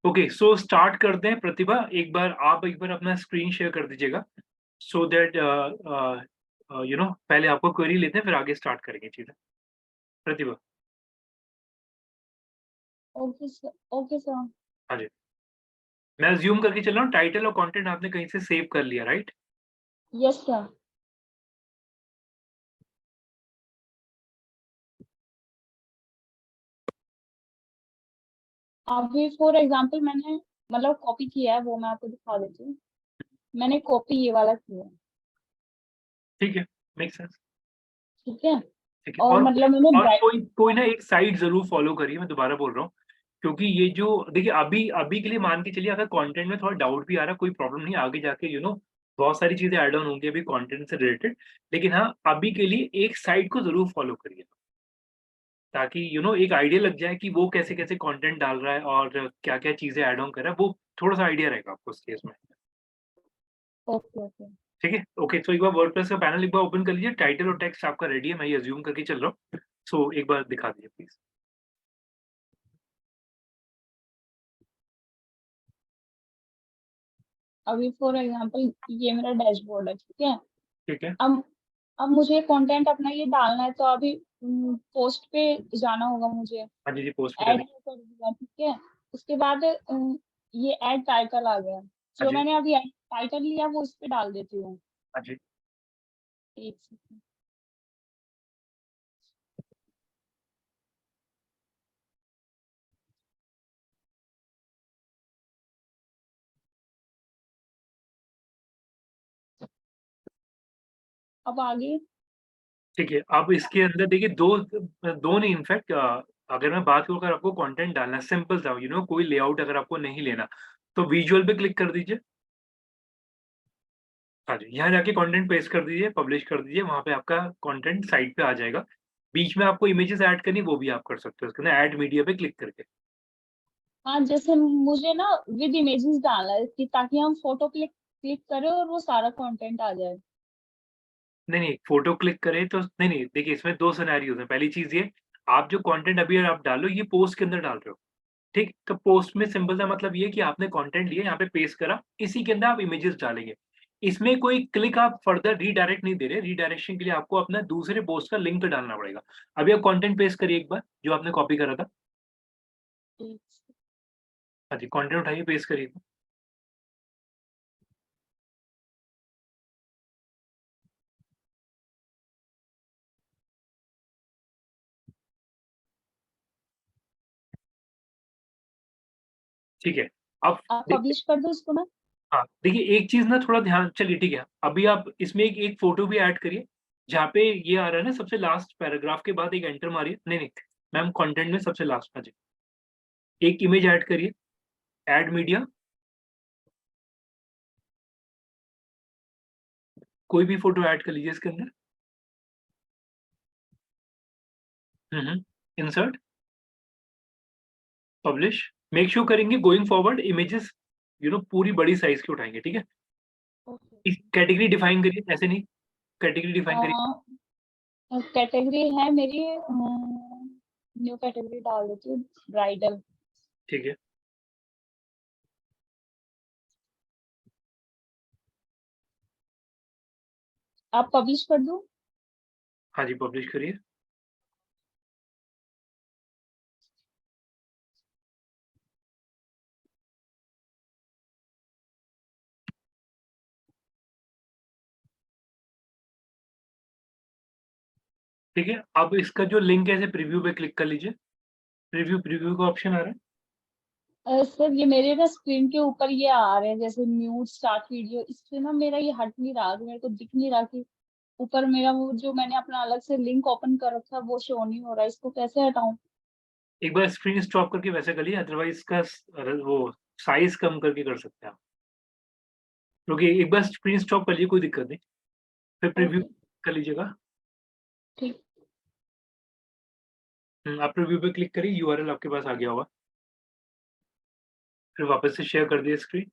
Okay, so start करते हैं। प्रतिभा, आप एक बार अपना स्क्रीन शेयर कर दीजिएगा, सो दैट पहले आपको क्वेरी लेते हैं, फिर आगे स्टार्ट करेंगे चीजें। Pratibha. Okay sir, okay sir. हाँ जी। मैं अज्यूम करके चल रहा हूँ टाइटल और कंटेंट आपने कहीं से सेव कर लिया, राइट? Yes sir. अभी फॉर एग्जांपल मैंने मतलब कॉपी किया है, वो मैं आपको दिखा देती हूँ। मैंने कॉपी ये वाला किया है। ठीक है, मेक सेंस। ठीक है। ठीक है, और और मतलब मैंने और ब्राइट। कोई कोई ना एक साइट जरूर फॉलो करिए, मैं दोबारा बोल रहा हूँ। क्योंकि ये जो देखिए, अभी अभी के लिए मान के चलिए, अगर कंटेंट में थोड़ा डाउट भी आ रहा है, कोई प्रॉब्लम नहीं, आगे जाके बहुत सारी चीजें ऐड ऑन होंगी अभी कंटेंट से रिलेटेड। लेकिन हाँ, अभी के लिए एक साइट को जरूर फॉलो करिए, ताकि एक आइडिया लग जाए कि वो कैसे कैसे कंटेंट डाल रहा है और क्या क्या चीजें ऐड ऑन कर रहा है, वो थोड़ा सा आइडिया रहेगा आपको उस केस में। Okay okay. ठीक है, ओके। तो एक बार वर्डप्रेस का पैनल एक बार ओपन कर लीजिए, टाइटल और टेक्स्ट आपका रेडी है, मैं ये अज्यूम करके चल रहा हूँ। सो एक बार दिखा दीजिए प्लीज। अभी फॉर एग्जांपल ये मेरा डैशबोर्ड है, ठीक है। ठीक है। अब मुझे कंटेंट अपना ये डालना है, तो अभी पोस्ट पे जाना होगा मुझे। हाँ जी जी, पोस्ट पे ऐड जाने। कर दिया, ठीक है। उसके बाद ये ऐड टाइटल आ गया। हाँ जो जी। मैंने अभी टाइटल लिया वो उस पे डाल देती हूँ। हाँ जी। एक सेकंड। अब आगे। ठीक है, अब इसके अंदर देखिए, दो दो नहीं, इनफैक्ट अगर मैं बात करूँ, अगर आपको कंटेंट डालना है सिंपल सा, कोई लेआउट अगर आपको नहीं लेना, तो विजुअल पे क्लिक कर दीजिए। हाँ जी, यहाँ जाके कंटेंट पेस्ट कर दीजिए, पब्लिश कर दीजिए, वहाँ पे आपका कंटेंट साइट पे आ जाएगा। बीच में आपको इमेजेस ऐड करनी, वो भी आप कर सकते हो, उसके अंदर ऐड मीडिया पे क्लिक करके। हाँ, जैसे मुझे ना विद इमेजेस डालना है कि ताकि हम फोटो क्लिक क्लिक करें और वो सारा कंटेंट आ जाए। नहीं, नहीं, फ़ोटो क्लिक करें तो नहीं, नहीं, देखिए इसमें 2 सिनेरियोज़ हैं। पहली चीज़ ये, आप जो कंटेंट अभी आप डालो, ये पोस्ट के अंदर डाल रहे हो, ठीक? तो पोस्ट में सिंपल सा मतलब ये है कि आपने कंटेंट लिया, यहाँ पे पेस्ट करा, इसी के अंदर आप इमेजेस डालेंगे। इसमें कोई क्लिक आप फर्दर रीडायरेक्ट नहीं दे रहे, रीडायरेक्शन के लिए आपको अपना दूसरे पोस्ट का लिंक डालना पड़ेगा। अभी आप कंटेंट पेस्ट करिए एक बार, जो आपने कॉपी करा था। ठीक। हाँ जी, कंटेंट उठाइए, पेस्ट करिए। ठीक है, अब आप देखिए। पब्लिश कर दो इसको ना। हाँ, देखिए एक चीज़ ना थोड़ा ध्यान, चलिए ठीक है, अभी आप इसमें एक एक फ़ोटो भी ऐड करिए, जहाँ पे ये आ रहा है ना सबसे लास्ट पैराग्राफ के बाद एक एंटर मारिए। नहीं, नहीं, मैम कंटेंट में सबसे लास्ट में जी, एक इमेज ऐड करिए, ऐड मीडिया, कोई भी फ़ोटो ऐड कर लीजिए इसके अंदर। इंसर्ट, पब्लिश, मेक श्योर करेंगे गोइंग फॉरवर्ड इमेजेस पूरी बड़ी साइज़ की उठाएँगे, ठीक है? ओके। इस कैटेगरी डिफाइन करिए, ऐसे नहीं, कैटेगरी डिफाइन करिए। कैटेगरी है मेरी, न्यू कैटेगरी डाल देती हूँ, ब्राइडल। ठीक है। आप पब्लिश कर दो। हाँ जी, पब्लिश करिए। ठीक है, अब इसका जो लिंक है, इसे प्रीव्यू पे क्लिक कर लीजिए। प्रीव्यू प्रीव्यू का ऑप्शन आ रहा है। सर ये मेरे ना स्क्रीन के ऊपर ये आ रहे हैं जैसे म्यूट स्टार्ट वीडियो, इससे ना मेरा ये हट नहीं रहा, तो मेरे को दिख नहीं रहा कि ऊपर मेरा वो जो मैंने अपना अलग से लिंक ओपन कर रखा है वो शो नहीं हो रहा है। इसको कैसे हटाऊं? एक बार स्क्रीन स्टॉप करके वैसे करिए, अदरवाइज़ इसका वो साइज़ कम करके कर सकते हैं आप। क्योंकि एक बार स्क्रीन स्टॉप कर लीजिए, कोई दिक्कत नहीं, फिर प्रीव्यू ओके। कर लीजिएगा। ठीक। आप प्रीव्यू पे क्लिक करिए, यूआरएल आपके पास आ गया होगा। फिर वापस से शेयर कर दिए स्क्रीन।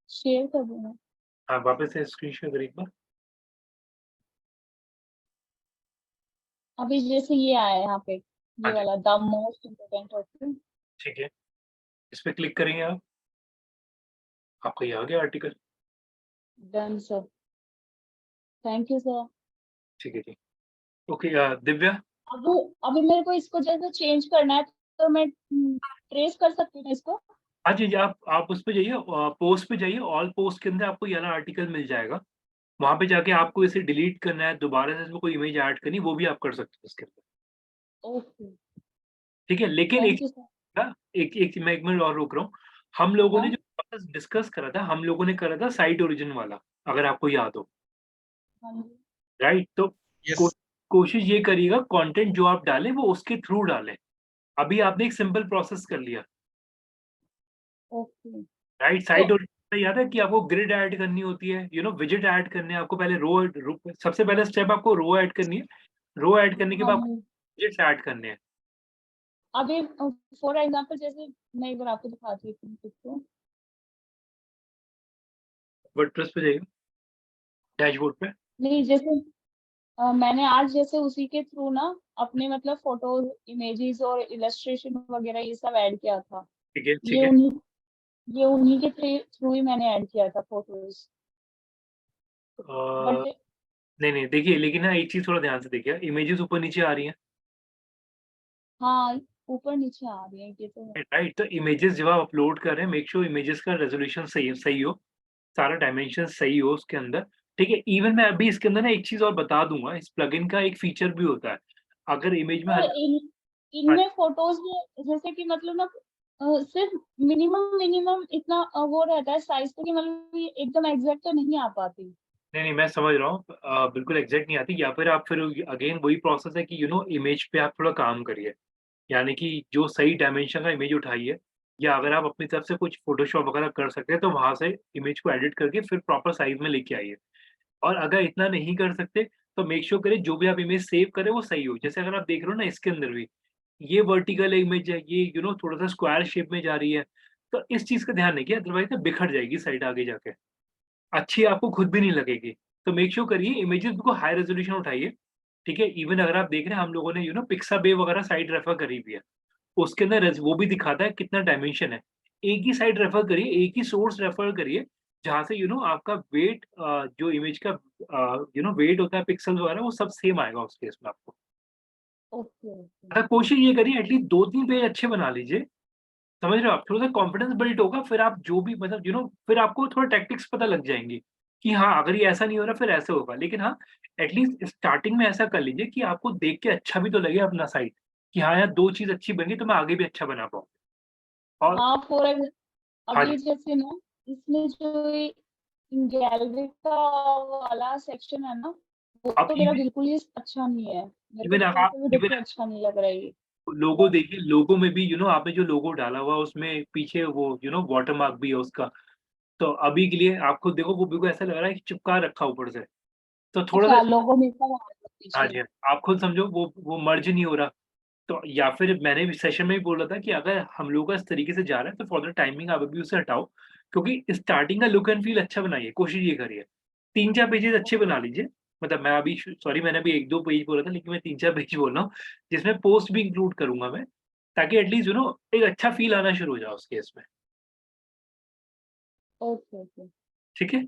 शेयर कर दूंगा। हाँ, वापस से स्क्रीन शेयर करें एक बार। अभी जैसे ये आया है यहाँ पे, हाँ ये जी, वाला द मोस्ट इम्पोर्टेंट ऑप्शन। ठीक है। इस पे क्लिक करेंगे आप, आपका ये आ गया article. Done sir, thank you sir. ठीक है जी। ओके, दिव्या। अब अभी मेरे को इसको जैसे चेंज करना है, तो मैं ट्रेस कर सकती हूँ इसको? हाँ जी, जी, आप उस पे जाइए, पोस्ट पे जाइए, ऑल पोस्ट के अंदर आपको ये वाला आर्टिकल मिल जाएगा। वहाँ पे जाके आपको इसे डिलीट करना है, दोबारा से इसमें कोई इमेज ऐड करनी है, वो भी आप कर सकते हो इसके अंदर। ओके, ठीक है, लेकिन एक थैंक यू सर। ना, एक मैं 1 मिनट और रोक रहा हूँ। हम लोगों ने हाँ जो प्रोसेस डिस्कस करा था, हम लोगों ने करा था साइट ओरिजिन वाला, अगर आपको याद हो, हाँ जी। राइट? तो को यस। कोशिश ये करिएगा कंटेंट जो आप डालें वो उसके थ्रू डालें। अभी आपने एक सिंपल प्रोसेस कर लिया, ओके। राइट? तो साइट ओरिजिन याद है कि आपको ग्रिड ऐड करनी होती है, विजेट ऐड करने हैं आपको, पहले रो सबसे पहले स्टेप आपको रो ऐड करनी है। रो ऐड करने के हाँ बाद जी, विजेट्स ऐड करने हैं। अभी फॉर एग्जांपल जैसे मैं एक बार आपको दिखाती हूँ इसको। वर्डप्रेस पे जाइए, डैशबोर्ड पे। नहीं, जैसे मैंने आज जैसे उसी के थ्रू ना अपने मतलब फोटोज, इमेजेस और इलस्ट्रेशन वगैरह ये सब ऐड किया था। ठीक है, ठीक ये है। उन्हीं ये उन्हीं के थ्रू ही मैंने ऐड किया था फोटोज। अ, बट नहीं, नहीं, देखिए, लेकिन ना एक चीज़ थोड़ा ध्यान से देखिए, इमेजेस ऊपर-नीचे आ रही हैं, हाँ, ऊपर नीचे आ रही है, ये तो है। राइट? तो इमेजेस जब आप अपलोड कर रहे हैं, मेक श्योर इमेजेस का रेज़ोल्यूशन सही हो, सारा डायमेंशन सही हो उसके अंदर, ठीक है? इवन मैं अभी इसके अंदर ना एक चीज़ और बता दूँगा, इस प्लगइन का एक फीचर भी होता है। अगर इमेज में तो हल्का हाँ, इनमें फोटोज में जैसे कि मतलब ना सिर्फ मिनिमम मिनिमम इतना वो रहता है साइज, तो कि मतलब ये एकदम एग्जैक्ट तो नहीं आ पाती। नहीं, नहीं, मैं समझ रहा हूँ, बिल्कुल एग्ज़ैक्ट नहीं आती, या फिर आप फिर अगेन वही प्रोसेस है कि इमेज पे आप थोड़ा काम करिए। यानी कि जो सही डायमेंशन का इमेज उठाइए, या अगर आप अपनी तरफ से कुछ फ़ोटोशॉप वगैरह कर सकते हैं, तो वहाँ से इमेज को एडिट करके फिर प्रॉपर साइज़ में लेके आइए। और अगर इतना नहीं कर सकते, तो मेक श्योर करें जो भी आप इमेज सेव करें वो सही हो। जैसे अगर आप देख रहे हो ना इसके अंदर भी, ये वर्टिकल इमेज है, ये थोड़ा-सा स्क्वायर शेप में जा रही है, तो इस चीज़ का ध्यान रखिए, अदरवाइज़ ना बिखर जाएगी साइट आगे जाके। अच्छी आपको खुद भी नहीं लगेगी। तो मेक श्योर करिए इमेजेस को हाई रेज़ोल्यूशन उठाइए, ठीक है? इवन अगर आप देख रहे हैं, हम लोगों ने पिक्साबे वगैरह साइट रेफर करी हुई है। उसके अंदर वो भी दिखाता है कितना डायमेंशन है। एक ही साइट रेफर करिए, एक ही सोर्स रेफर करिए, जहाँ से आपका वेट, जो इमेज का वेट होता है पिक्सेल्स वगैरह, वो सब सेम आएगा उस केस में आपको। Okay okay. कोशिश ये करिए एटलीस्ट 2-3 पेज अच्छे बना लीजिए, समझ रहे हो आप? थोड़ा-सा कॉन्फिडेंस बिल्ड होगा, फिर आप जो भी मतलब फिर आपको थोड़ा टैक्टिक्स पता लग जाएँगी, कि हाँ, अगर ये ऐसा नहीं हो रहा फिर ऐसे होगा। लेकिन हाँ, एटलीस्ट स्टार्टिंग में ऐसा कर लीजिए कि आपको देख के अच्छा भी तो लगे अपना साइट, कि हाँ यार 2 चीज़ अच्छी बनी तो मैं आगे भी अच्छा बना पाऊँ। और हाँ, हाँ जी, अभी जैसे ना इसमें जो गैलरी का वाला सेक्शन है ना, वो अब तो मेरा बिल्कुल ही अच्छा नहीं है। मेरे को इवन तो आप बिल्कुल भी देख इवन के अच्छा नहीं लग रहा है ये। लोगो देखिए, लोगो में भी आपने जो लोगो डाला हुआ है उसमें पीछे वो वाटरमार्क भी है उसका। तो अभी के लिए आप खुद देखो, वो बिल्कुल ऐसा लग रहा है कि चिपका रखा ऊपर से। तो थोड़ा-सा अच्छा, लोगो मिलता है वहाँ पे हाँ पीछे। जी, हाँ, आप खुद समझो वो मर्ज नहीं हो रहा। तो या फिर मैंने भी सेशन में भी बोला था कि अगर हम लोग का इस तरीके से जा रहा है तो फॉर द टाइमिंग आप अभी उसे हटाओ, क्योंकि स्टार्टिंग का लुक एंड फील अच्छा बनाइए, कोशिश ये करिए। 3-4 पेजेज़ अच्छे बना लीजिए। मतलब मैं अभी सॉरी, मैंने अभी 1-2 पेज बोला था, लेकिन मैं 3-4 पेज बोल रहा हूँ, जिसमें पोस्ट भी इंक्लूड करूँगा मैं, ताकि एटलीस्ट एक अच्छा फील आना शुरू हो जाए उस केस में। Okay okay. ठीक है?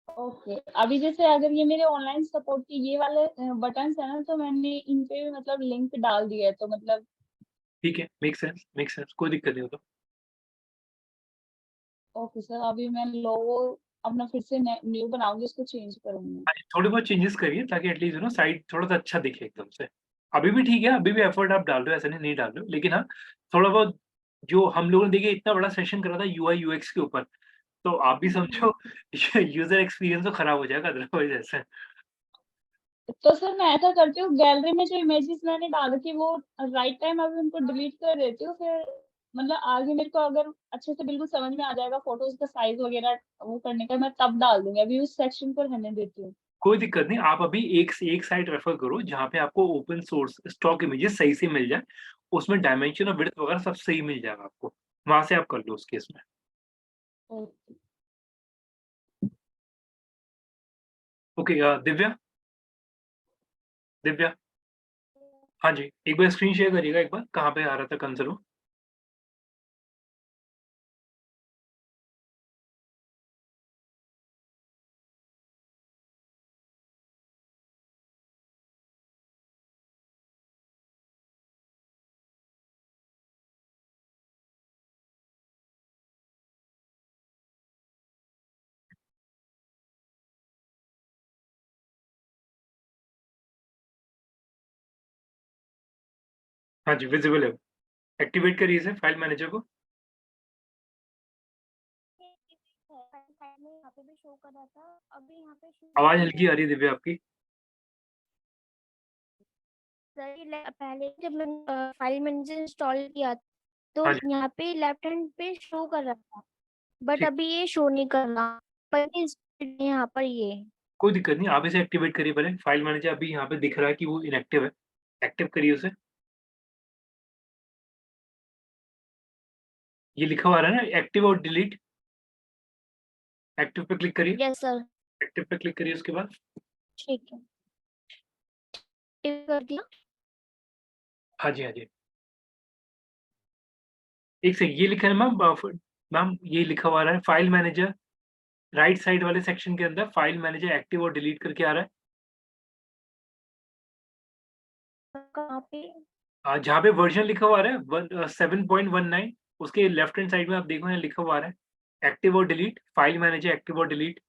ओके, अभी जैसे अगर ये मेरे ऑनलाइन सपोर्ट के ये वाले बटन्स है ना, तो मैंने इन पे मतलब लिंक डाल दिया है, तो मतलब ठीक है, मेक सेंस, कोई दिक्कत नहीं हो तो। ओके सर, अभी मैं लोगो अपना फिर से न्यू बनाऊंगी, उसको चेंज करूंगी। हाँ, थोड़े बहुत चेंजेस करिए ताकि एटलीस्ट साइट थोड़ा-सा अच्छा दिखे एकदम से। अभी भी ठीक है, अभी भी एफर्ट आप डाल रहे हो, ऐसा नहीं डाल रहे हो। लेकिन हाँ, थोड़ा बहुत जो हम लोगों ने देखिए इतना बड़ा सेशन करा था यूआई यूएक्स के ऊपर, तो आप भी समझो यूज़र एक्सपीरियंस तो खराब हो जाएगा अदरवाइज़ ऐसे। तो सर मैं ऐसा करती हूँ, गैलरी में जो इमेजेस मैंने डाल रखी वो राइट टाइम अभी उनको डिलीट कर देती हूँ, फिर मतलब आगे मेरे को अगर अच्छे से बिल्कुल समझ में आ जाएगा फोटोज का साइज वगैरह वो करने का, मैं तब डाल दूंगी। अभी उस सेक्शन को रहने देती हूँ। कोई दिक्कत नहीं, आप अभी एक साइट रेफर करो जहाँ पे आपको ओपन सोर्स स्टॉक इमेजेस सही से मिल जाए। उसमें डायमेंशन और विड्थ वगैरह सब सही मिल जाएगा आपको। वहाँ से आप कर लो उस केस में। ओके। ओके, दिव्या, दिव्या, हाँ जी, एक बार स्क्रीन शेयर करिएगा एक बार, कहाँ पे आ रहा था कंसर्न वो? हाँ जी, विजिबल है। एक्टिवेट करिए इसे फाइल मैनेजर को। साइड में यहाँ पे भी शो कर रहा था, अभी यहाँ पे शो आवाज़ हल्की आ रही है दिव्या आपकी। पहले जब मैंने फाइल मैनेजर इंस्टॉल किया तो हाँ जी, यहाँ पे लेफ्ट हैंड पे शो कर रहा था, बट ठीक, अभी ये शो नहीं कर रहा, पर यहाँ पर ये कोई दिक्कत नहीं, आप इसे एक्टिवेट करिए पहले। फाइल मैनेजर अभी यहाँ पे दिख रहा है कि वो इनएक्टिव है, एक्टिव करिए उसे। ये लिखा हुआ आ रहा है ना एक्टिव और डिलीट, एक्टिव पे क्लिक करिए, यस सर, एक्टिव पे क्लिक करिए उसके बाद। ठीक है, टिक कर दिया। हाँ जी, हाँ जी। एक सेकंड, ये लिखा है मैम, मैम ये लिखा हुआ आ रहा है फाइल मैनेजर, राइट साइड वाले सेक्शन के अंदर फाइल मैनेजर एक्टिव और डिलीट करके आ रहा है। कहाँ पे? जहाँ पे वर्जन लिखा हुआ आ रहा है 7.19, उसके लेफ्ट हैंड साइड में आप देखो यहाँ लिखा हुआ आ रहा है एक्टिव और डिलीट, फाइल मैनेजर एक्टिव और डिलीट।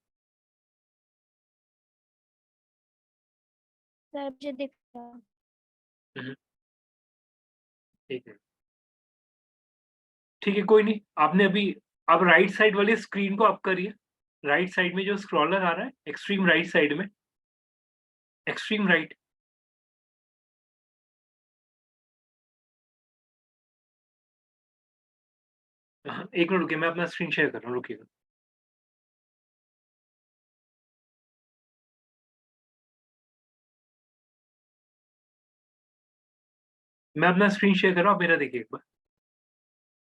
सर मुझे दिख रहा। ठीक है, ठीक है, कोई नहीं। आपने अभी, आप राइट साइड वाली स्क्रीन को अप करिए, राइट साइड में जो स्क्रॉलर आ रहा है एक्सट्रीम राइट साइड में, एक्सट्रीम राइट। हाँ, एक मिनट रुकिए, मैं अपना स्क्रीन शेयर कर रहा हूँ, रुकिएगा। मैं अपना स्क्रीन शेयर कर रहा हूँ, आप मेरा देखिए एक बार।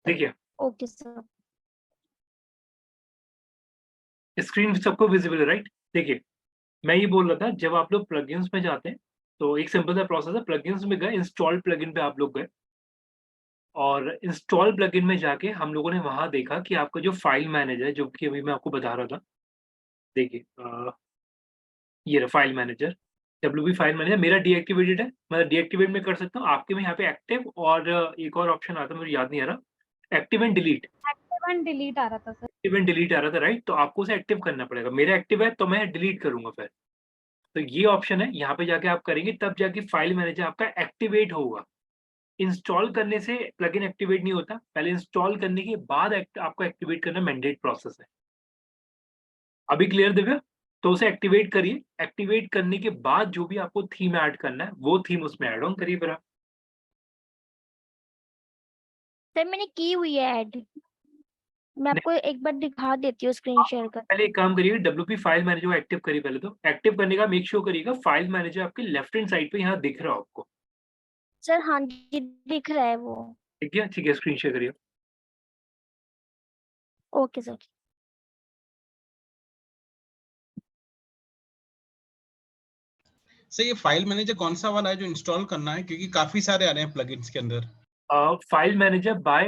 देखिए, ओके सर, स्क्रीन सबको विजिबल है, राइट? देखिए, मैं ये बोल रहा था, जब आप लोग प्लगइन्स में जाते हैं, तो एक सिंपल सा प्रोसेस है, प्लगइन्स में गए, इंस्टॉल प्लगइन पे आप लोग गए, और इंस्टॉल प्लगइन में जाके हम लोगों ने वहाँ देखा कि आपका जो फाइल मैनेजर है, जो कि अभी मैं आपको बता रहा था, देखिए, ये रहा file manager, WP file manager मेरा डीएक्टिवेटेड है, मैं डीएक्टिवेट में कर सकता हूँ, आपके में यहाँ पे एक्टिव और एक और ऑप्शन आता है, मुझे याद नहीं आ रहा, active and delete. Active and delete आ रहा था सर। एक्टिव एंड डिलीट आ रहा था, राइट? तो आपको उसे एक्टिव करना पड़ेगा, मेरा एक्टिव है तो मैं डिलीट करूँगा फिर। तो ये ऑप्शन है, यहाँ पे जाके आप करेंगे तब जाके फाइल मैनेजर आपका एक्टिवेट होगा। इंस्टॉल करने से प्लगइन एक्टिवेट नहीं होता, पहले इंस्टॉल करने के बाद आपको एक्टिवेट करना मैंडेट प्रोसेस है। अभी क्लियर दिव्या? तो उसे एक्टिवेट करिए, एक्टिवेट करने के बाद जो भी आपको थीम ऐड करना है, वो थीम उसमें ऐड ऑन करिए फिर आप। सर मैंने की हुई है ऐड, मैं नहीं, आपको एक बार दिखा देती हूँ स्क्रीन आप शेयर कर। पहले एक काम करिए, डब्ल्यूपी फाइल मैनेजर को एक्टिव करिए पहले तो। एक्टिव करने का मेक श्योर करिएगा फाइल मैनेजर आपके लेफ्ट हैंड साइड पे यहाँ दिख रहा हो आपको। सर हाँ जी दिख रहा है वो। ठीक है, स्क्रीन शेयर करिए। Okay sir. सर ये फाइल मैनेजर कौन सा वाला है जो इंस्टॉल करना है, क्योंकि काफी सारे आ रहे हैं प्लगइन्स के अंदर। फाइल मैनेजर बाय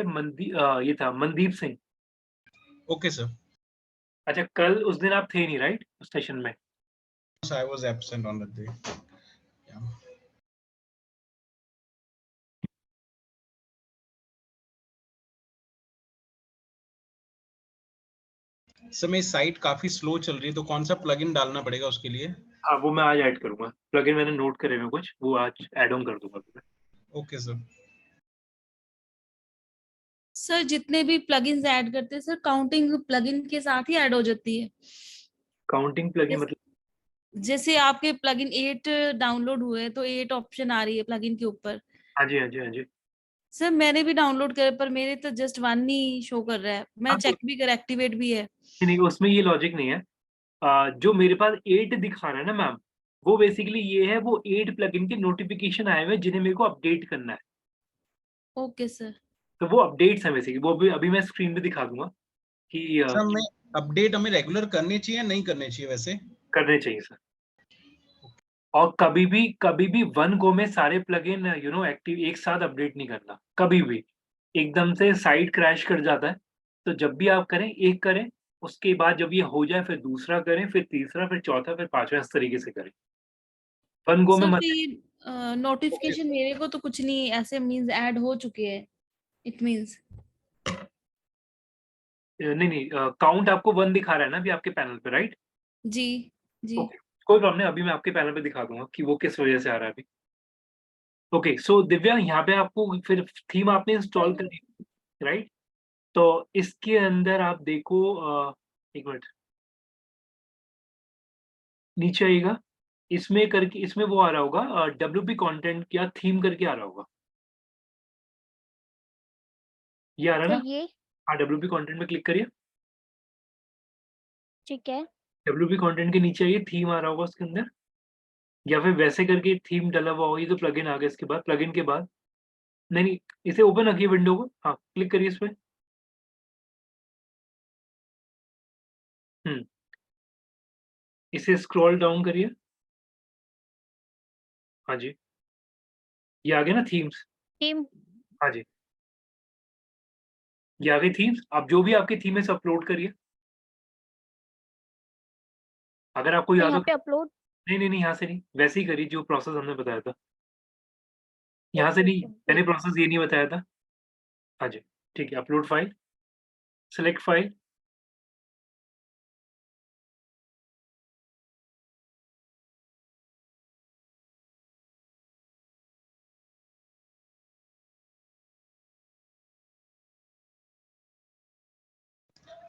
ये था मनदीप सिंह। ओके सर, अच्छा, कल उस दिन आप थे नहीं, राइट, स्टेशन में? I was absent on that day. Sir मेरी साइट काफी स्लो चल रही है, तो कौन सा प्लगइन डालना पड़ेगा उसके लिए? हाँ, वो मैं आज ऐड करूंगा, प्लगइन मैंने नोट करे हुए कुछ, वो आज ऐड ऑन कर दूंगा मैं। Okay sir. सर जितने भी प्लगइन्स ऐड करते हैं सर, काउंटिंग प्लगइन के साथ ही ऐड हो जाती है। काउंटिंग प्लगइन मतलब? जैसे आपके प्लगइन 8 डाउनलोड हुए तो 8 ऑप्शन आ रही है प्लगइन के ऊपर। हाँ जी, हाँ जी, हाँ जी। सर मैंने भी डाउनलोड करे पर मेरे तो जस्ट 1 ही शो कर रहा है, मैं हाँ, तो चेक भी कर एक्टिवेट भी है। नहीं, उसमें ये लॉजिक नहीं है। जो मेरे पास 8 दिखा रहा है ना मैम, वो बेसिकली ये है, वो 8 प्लगइन के नोटिफिकेशन आए हुए हैं जिन्हें मेरे को अपडेट करना है। Okay sir. तो वो अपडेट्स हैं बेसिकली, वो भी अभी मैं स्क्रीन पे दिखा दूंगा। कि सर हमें अपडेट हमें रेगुलर करनी चाहिए या नहीं करनी चाहिए वैसे? करने चाहिए सर। और कभी भी वन गो में सारे प्लगइन एक्टिव एक साथ अपडेट नहीं करना, कभी भी। एकदम से साइट क्रैश कर जाता है, तो जब भी आप करें, एक करें, उसके बाद जब ये हो जाए फिर दूसरा करें, फिर तीसरा, फिर चौथा, फिर पाँचवाँ, इस तरीके से करें। वन गो में सर मत। तो ये नोटिफिकेशन मेरे को तो कुछ नहीं ऐसे मींस ऐड हो चुके हैं, इट मींस। नहीं, काउंट आपको 1 दिखा रहा है ना अभी आपके पैनल पे, राइट? जी जी। ओके, कोई प्रॉब्लम नहीं, अभी मैं आपके पैनल पे दिखा दूँगा कि वो किस वजह से आ रहा है अभी। ओके, सो दिव्या यहाँ पे आपको फिर थीम आपने इंस्टॉल करी, राइट? तो इसके अंदर आप देखो 1 मिनट, नीचे आइएगा, इसमें करके इसमें वो आ रहा होगा डब्ल्यूपी कंटेंट या थीम करके आ रहा होगा। ये आ रहा है सर ना? ये हाँ, डब्ल्यूपी कंटेंट में क्लिक करिए। ठीक है। डब्ल्यूपी कंटेंट के नीचे आइए, थीम आ रहा होगा उसके अंदर, या फिर वैसे करके थीम डला हुआ होगा, ये तो प्लगइन आ गया इसके बाद, प्लगइन के बाद नहीं, इसे ओपन रखिए विंडो को, हाँ, क्लिक करिए इसपे। हुँ, इसे स्क्रॉल डाउन करिए। हाँ जी, ये आ गया ना थीम्स? टीम हाँ जी, ये आ गई थीम्स। आप जो भी आपकी थीम है, इसे अपलोड करिए। अगर आपको तो याद यहाँ हो। पे अपलोड। नहीं, यहाँ से नहीं, वैसे ही करिए जो प्रोसेस हमने बताया था। यहाँ से ओके नहीं, ओके मैंने वेट। प्रोसेस ये नहीं बताया था। हाँ जी, ठीक है, upload file, select file.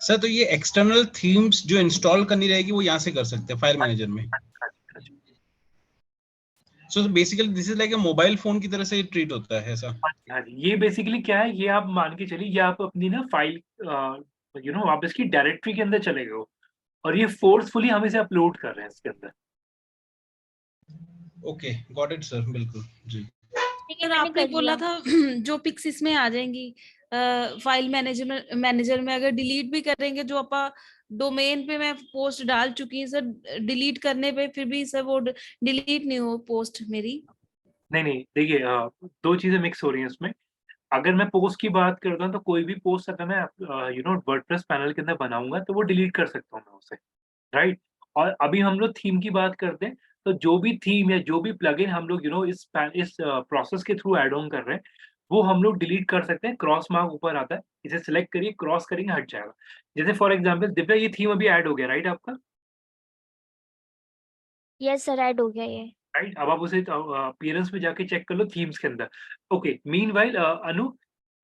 Sir तो ये एक्सटर्नल थीम्स जो इंस्टॉल करनी रहेगी वो यहाँ से कर सकते हैं फाइल मैनेजर में? हाँ जी, so basically this is like a mobile phone की तरह से ट्रीट होता है ऐसा? हाँ जी, ये बेसिकली क्या है, ये आप मान के चलिए, ये आप अपनी ना फाइल आप इसकी डायरेक्टरी के अंदर चले गए हो, और ये फोर्सफुली हम इसे अपलोड कर रहे हैं इसके अंदर। ओके, गॉट इट सर, बिल्कुल जी। ठीक है सर मैंने आपने कर बोला लिया। था जो पिक्स इसमें आ जाएंगी फाइल मैनेजर में अगर डिलीट भी करेंगे, जो आप डोमेन पे मैं पोस्ट डाल चुकी हूँ सर, डिलीट करने पे फिर भी सर वो डिलीट नहीं हो पोस्ट मेरी। नहीं, देखिए 2 चीज़ें मिक्स हो रही हैं इसमें। अगर मैं पोस्ट की बात करता हूँ, तो कोई भी पोस्ट अगर मैं वर्डप्रेस पैनल के अंदर बनाऊँगा, तो वो डिलीट कर सकता हूँ मैं उसे, राइट? और अभी हम लोग थीम की बात करते हैं, तो जो भी थीम या जो भी प्लगइन हम लोग इस प्रोसेस के थ्रू ऐड ऑन कर रहे हैं, वो हम लोग डिलीट कर सकते हैं। क्रॉस मार्क ऊपर आता है, इसे सिलेक्ट करिए, क्रॉस करेंगे, हट जाएगा। जैसे फॉर एग्जांपल दिव्या, ये थीम अभी ऐड हो गया, राइट आपका? यस सर ऐड हो गया ये। राइट? अब आप उसे अपीयरेंस में जाके चेक कर लो थीम्स के अंदर। ओके, मीनवाइल अनु,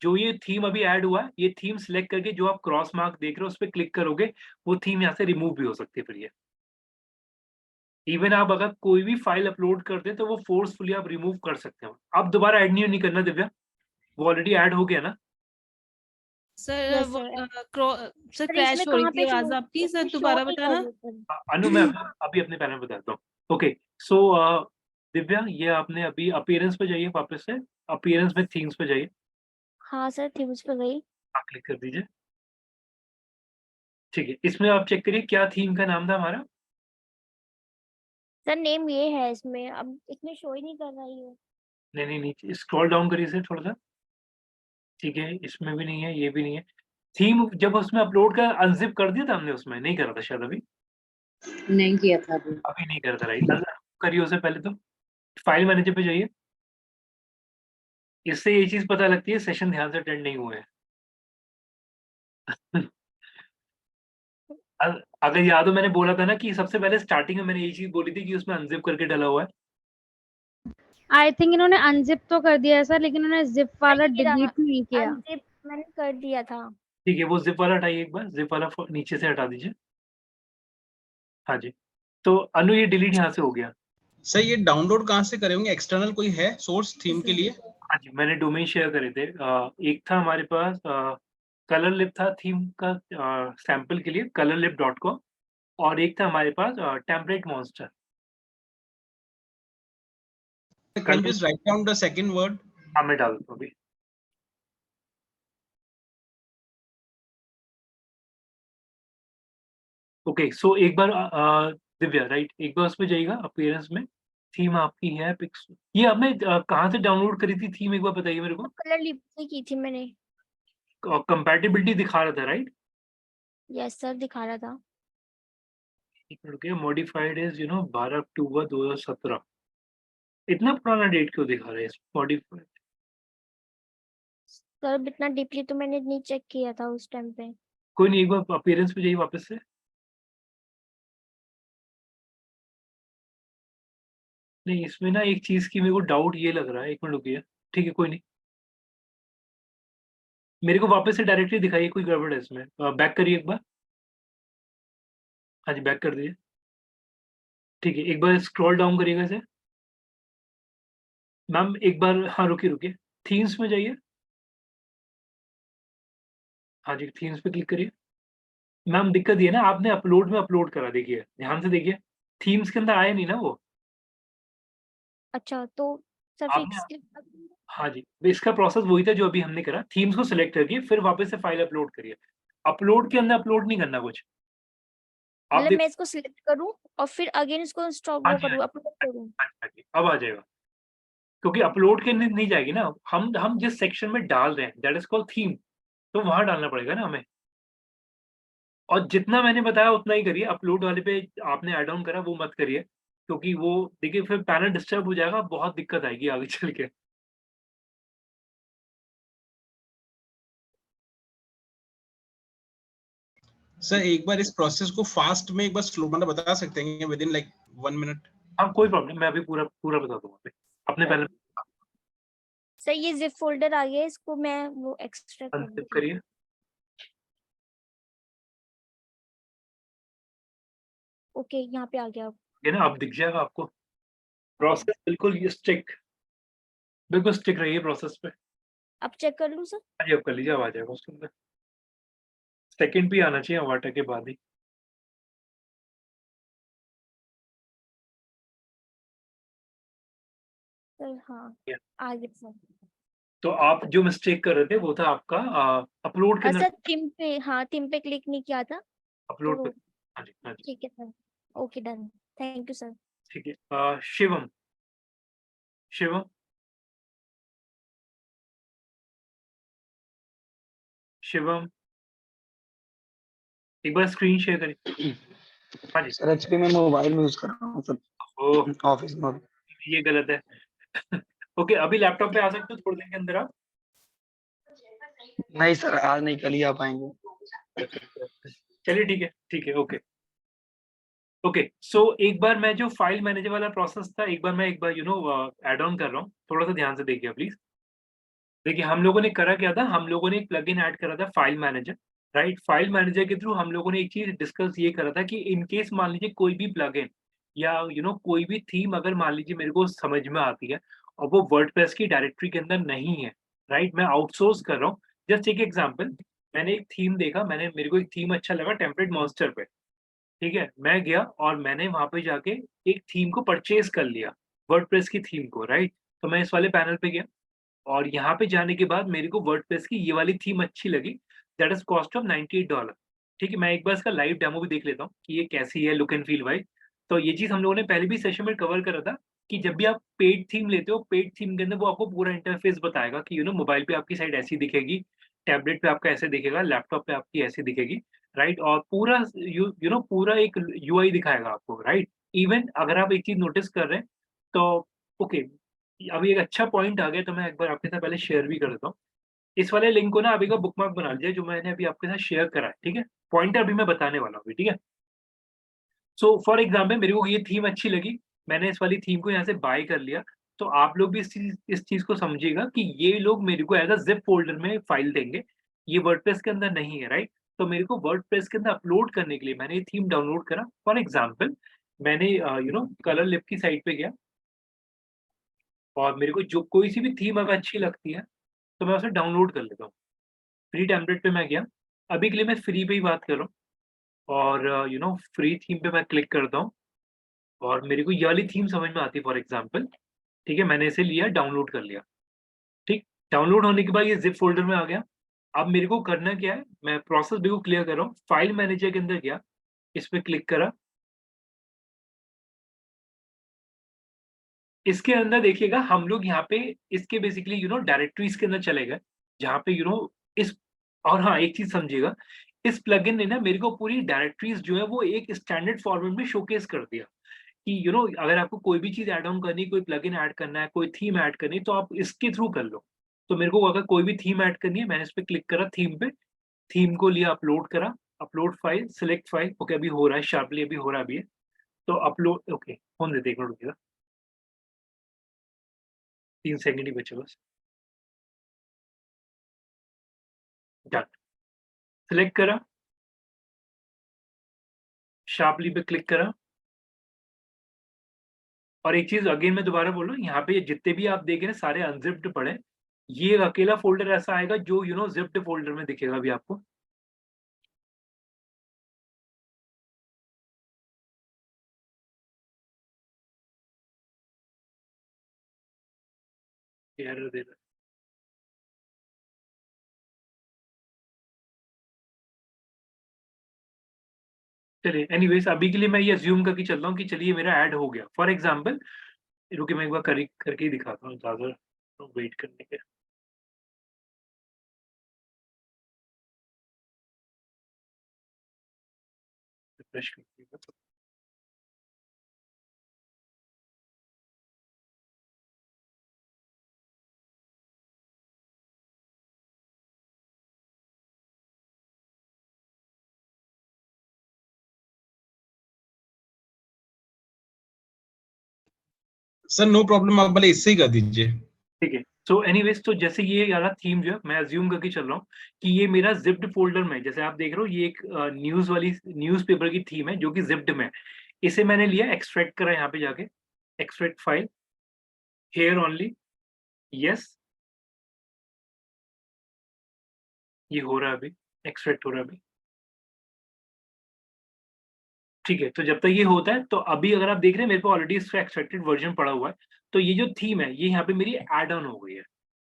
जो ये थीम अभी ऐड हुआ है, ये थीम सिलेक्ट करके जो आप क्रॉस मार्क देख रहे हो, उसपे क्लिक करोगे, वो थीम यहाँ से रिमूव भी हो सकती है फिर ये। इवन आप अगर कोई भी फाइल अपलोड करते हैं, तो वो फोर्सफुली आप रिमूव कर सकते हो। अब दोबारा ऐड नहीं करना दिव्या, वो ऑलरेडी ऐड हो गया ना? सर यस वो सर। सर सर क्रैश इसमें हो रही कहाँ थी पे शो, आवाज आपकी, सर इसमें शो दोबारा नहीं कर बताना। रही सर। अनु, मैं अभी अपने पैनल बताता हूँ। ओके, सो दिव्या, ये आपने अभी अपीयरेंस पे जाइए वापस से, अपीयरेंस में थीम्स पे जाइए, हाँ सर थीम्स पे गई। आप क्लिक कर दीजिए। ठीक है, इसमें आप चेक करिए क्या थीम का नाम था हमारा। सर नेम ये है इसमें, अब इसमें शो ही नहीं कर रहा ये। नहीं, नीचे स्क्रॉल डाउन करिए इसे थोड़ा-सा। ठीक है, इसमें भी नहीं है, ये भी नहीं है। थीम जब उसमें अपलोड का अनज़िप कर दिया था हमने उसमें? नहीं करा था शायद अभी? नहीं किया था अभी। अभी नहीं करा था, राइट? अनज़िप करिए उसे पहले तो। फाइल मैनेजर पे जाइए। इससे ये चीज़ पता लगती है सेशन ध्यान से अटेंड नहीं हुए हैं। अ अगर याद हो, मैंने बोला था ना कि सबसे पहले स्टार्टिंग में मैंने ये चीज़ बोली थी कि उसमें अनज़िप करके डला हुआ है। आई थिंक इन्होंने अनजिप तो कर दिया है सर, लेकिन इन्होंने जिप वाला नहीं रहा, डिलीट नहीं किया। अनजिप मैंने कर दिया था। ठीक है, वो ज़िप वाला हटाइए एक बार, ज़िप वाला फ नीचे से हटा दीजिए। हाँ जी, तो अनु ये डिलीट यहाँ से हो गया। सर ये डाउनलोड कहाँ से करे होंगे? एक्सटर्नल कोई है सोर्स थीम के लिए? हाँ जी, मैंने डोमेन शेयर करे थे। एक था हमारे पास कलर लिप था थीम का सैंपल के लिए colorlip.com, और एक था हमारे पास Template Monster. Can you just write down the second word? हाँ, मैं डाल देता हूँ अभी। ओके, सो एक बार दिव्या राइट, एक बार उसमें जाइएगा अपीयरेंस में, थीम आपकी है पिक्स, ये आपने कहाँ से डाउनलोड करी थी थीम, एक बार बताइए मेरे को। कलर लिप से की थी मैंने। कंपैटिबिलिटी दिखा रहा था राइट, यस सर, दिखा रहा था। मॉडिफाइड इज 12 अक्टूबर 2017, इतना पुराना डेट क्यों दिखा रहा है मॉडिफाइड? सर अब इतना डीपली तो मैंने नहीं चेक किया था उस टाइम पे। कोई नहीं, एक बार अपीयरेंस पे जाइए वापस से। नहीं, इसमें ना एक चीज की मेरे को डाउट ये लग रहा है, एक मिनट रुकिए, ठीक है कोई नहीं, मेरे को वापस से डायरेक्टली दिखाइए, कोई गड़बड़ है इसमें, बैक करिए एक बार, हाँ जी बैक कर दीजिए, ठीक है, एक बार स्क्रॉल डाउन करिएगा इसे, मैम एक बार, हाँ रुकिए रुकिए, थीम्स में जाइए, हाँ जी थीम्स पे क्लिक करिए। मैम दिक्कत ये है ना, आपने अपलोड में अपलोड करा, देखिए ध्यान से देखिए, थीम्स के अंदर आया नहीं ना वो, अच्छा तो सर आपने, फिक्स। हाँ जी, इसका प्रोसेस वही था जो अभी हमने करा, थीम्स को सिलेक्ट करिए, फिर वापस से फाइल अपलोड करिए, अपलोड के अंदर अपलोड नहीं करना कुछ, आप मतलब देखो, मैं इसको सिलेक्ट करूं और फिर अगेन इसको इंस्टॉल हाँ वो जी हाँ करूं, जी अपलोड हाँ जी करूं। हाँ जी हाँ जी, अब आ जाएगा, क्योंकि अपलोड के नहीं जाएगी ना, हम जिस सेक्शन में डाल रहे हैं दैट इज कॉल्ड थीम, तो वहां डालना पड़ेगा ना हमें, और जितना मैंने बताया उतना ही करिए, अपलोड वाले पे आपने ऐड ऑन करा वो मत करिए, क्योंकि वो देखिए फिर पैनल डिस्टर्ब हो जाएगा, बहुत दिक्कत आएगी आगे चल के। सर एक बार इस प्रोसेस को फास्ट में एक बार स्लो मतलब बता सकते हैं विद इन लाइक 1 मिनट? हाँ कोई प्रॉब्लम, मैं अभी पूरा पूरा बता दूंगा अभी, अपने पहले सर ये जिप फोल्डर आ गया है, इसको मैं वो एक्सट्रैक्ट कर अनजिप देती हूँ। करिए, ओके यहाँ पे आ गया। ये ना अब दिख जाएगा आपको, प्रोसेस बिल्कुल ये स्टिक, बिल्कुल स्टिक रही है प्रोसेस पे, अब चेक कर लूँ सर? हाँ जी अब कर लीजिए, अब आ जाएगा उसके अंदर, सेकंड भी आना चाहिए वाटर के बाद ही। सर हाँ Yeah. आ गया सर। तो आप जो मिस्टेक कर रहे थे वो था आपका अपलोड के अंदर, सर थीम पे, हाँ थीम पे क्लिक नहीं किया था अपलोड पे, तो। हाँ जी हाँ जी, ठीक है sir, okay done, thank you sir. ठीक है, शिवम, शिवम, शिवम, एक बार स्क्रीन शेयर करिए, हाँ जी, सर एक्चुअली मैं मोबाइल में यूज कर रहा हूँ ओ सर ऑफिस में। ये गलत है। ओके अभी लैपटॉप पे आ सकते हो थोड़ी देर के अंदर आप, नहीं सर आज नहीं कल ही आ पाएंगे। चलिए ठीक है ओके, ओके सो एक बार मैं जो फाइल मैनेजर वाला प्रोसेस था, एक बार मैं ऐड ऑन कर रहा हूँ, थोड़ा सा ध्यान से देखिए प्लीज। देखिए हम लोगों ने करा क्या था, हम लोगों ने एक प्लगइन ऐड करा था file manager, right, file manager के थ्रू हम लोगों ने एक चीज डिस्कस ये करा था कि इन केस मान लीजिए कोई भी प्लगइन या कोई भी थीम अगर मान लीजिए मेरे को समझ में आती है और वो वर्डप्रेस की डायरेक्टरी के अंदर नहीं है, राइट, मैं आउटसोर्स कर रहा हूँ। जस्ट एक एग्जांपल, मैंने एक थीम देखा, मेरे को एक थीम अच्छा लगा टेम्पलेट मॉन्स्टर पे, ठीक है, मैं गया और मैंने वहां पे जाके एक थीम को परचेज कर लिया, वर्डप्रेस की थीम को, राइट, तो मैं इस वाले पैनल पे गया और यहाँ पे जाने के बाद मेरे को वर्डप्रेस की ये वाली थीम अच्छी लगी, दैट इज कॉस्ट ऑफ $98, ठीक है, मैं एक बार इसका लाइव डेमो भी देख लेता हूँ कि ये कैसी है लुक एंड फील वाइज। तो ये चीज हम लोगों ने पहले भी सेशन में कवर करा था कि जब भी आप पेड थीम लेते हो, पेड थीम के अंदर वो आपको पूरा इंटरफेस बताएगा कि मोबाइल पे आपकी साइड ऐसी दिखेगी, टैबलेट पे आपका ऐसे दिखेगा, लैपटॉप पे आपकी ऐसी दिखेगी, राइट, और पूरा पूरा एक यूआई दिखाएगा आपको, राइट। इवन अगर आप एक चीज नोटिस कर रहे हैं तो ओके, अभी एक अच्छा पॉइंट आ गया तो मैं एक बार आपके साथ पहले शेयर भी कर देता हूँ। इस वाले लिंक को ना अभी का बुकमार्क बना लीजिए जो मैंने अभी आपके साथ शेयर करा है, ठीक है, पॉइंटर अभी मैं बताने वाला हूँ, ठीक है। सो फॉर एग्जाम्पल मेरे को ये थीम अच्छी लगी, मैंने इस वाली थीम को यहाँ से बाय कर लिया, तो आप लोग भी इस चीज को समझिएगा कि ये लोग मेरे को एज अ जिप फोल्डर में फाइल देंगे, ये वर्डप्रेस के अंदर नहीं है, राइट। तो मेरे को वर्डप्रेस के अंदर अपलोड करने के लिए मैंने ये थीम डाउनलोड करा, फॉर एग्जाम्पल मैंने कलर लिप की साइट पे गया और मेरे को जो कोई सी भी थीम अगर अच्छी लगती है तो मैं उसे डाउनलोड कर लेता हूँ, फ्री टेम्पलेट पे मैं गया, अभी के लिए मैं फ्री पे ही बात कर रहा हूँ और फ्री थीम पे मैं क्लिक करता हूँ और मेरे को ये वाली थीम समझ में आती है फॉर एग्जांपल, ठीक है, मैंने इसे लिया डाउनलोड कर लिया, ठीक, डाउनलोड होने के बाद ये जिप फोल्डर में आ गया। अब मेरे को करना क्या है, मैं प्रोसेस बिल्कुल क्लियर कर रहा हूँ, फाइल मैनेजर के अंदर गया, इस पे क्लिक करा। इसके अंदर देखिएगा हम लोग यहाँ पे इसके बेसिकली डायरेक्टरीज के अंदर चले गए, जहाँ पे इस और हाँ, एक चीज़ समझिएगा, इस प्लगइन ने ना मेरे को पूरी डायरेक्टरीज जो है वो एक स्टैंडर्ड फॉर्मेट में शोकेस कर दिया कि अगर आपको कोई भी चीज़ ऐड ऑन करनी है, कोई प्लगइन ऐड करना है, कोई थीम ऐड करनी है, तो आप इसके थ्रू कर लो। तो मेरे को अगर कोई भी थीम ऐड करनी है, मैंने इस पे क्लिक करा थीम पे, थीम को लिया, अपलोड करा, upload file, select file, okay अभी हो रहा है, शार्पली अभी हो रहा है अभी ये। तो अपलोड, ओके होने देते, एक मिनट रुकिएगा, 3 सेकंड ही बचे बस। डन, सिलेक्ट करा, शार्पली पे क्लिक करा। और एक चीज अगेन मैं दोबारा बोल रहा हूँ, यहाँ पे ये जितने भी आप देख रहे हैं सारे अनजिप्ड पड़े, ये एक अकेला फोल्डर ऐसा आएगा जो जिप्ड फोल्डर में दिखेगा अभी आपको। एरर दे रहा है। चलिए एनीवेज अभी के लिए मैं ये अज्यूम करके चल रहा हूँ कि चलिए मेरा ऐड हो गया। फॉर एग्जांपल रुकिए, मैं एक बार करके ही दिखाता हूँ, ज्यादा वेट करने के। रिफ्रेश करते हैं। सर नो प्रॉब्लम, आप भले इससे ही कर दीजिए। ठीक है, सो एनीवेज तो जैसे ये वाला थीम जो है मैं अज्यूम करके चल रहा हूँ कि ये मेरा जिप्ड फोल्डर में, जैसे आप देख रहे हो ये एक न्यूज वाली न्यूज़पेपर की थीम है जो कि जिप्ड में है। इसे मैंने लिया, एक्सट्रैक्ट करा, यहाँ पे जाके extract file, here only, yes ये हो रहा है अभी, एक्सट्रैक्ट हो रहा है अभी। ठीक है, तो जब तक ये होता है तो अभी अगर आप देख रहे हैं मेरे पे ऑलरेडी इसका एक्सट्रैक्टेड वर्जन पड़ा हुआ है। तो ये जो थीम है ये यहाँ पे मेरी ऐड ऑन हो गई है।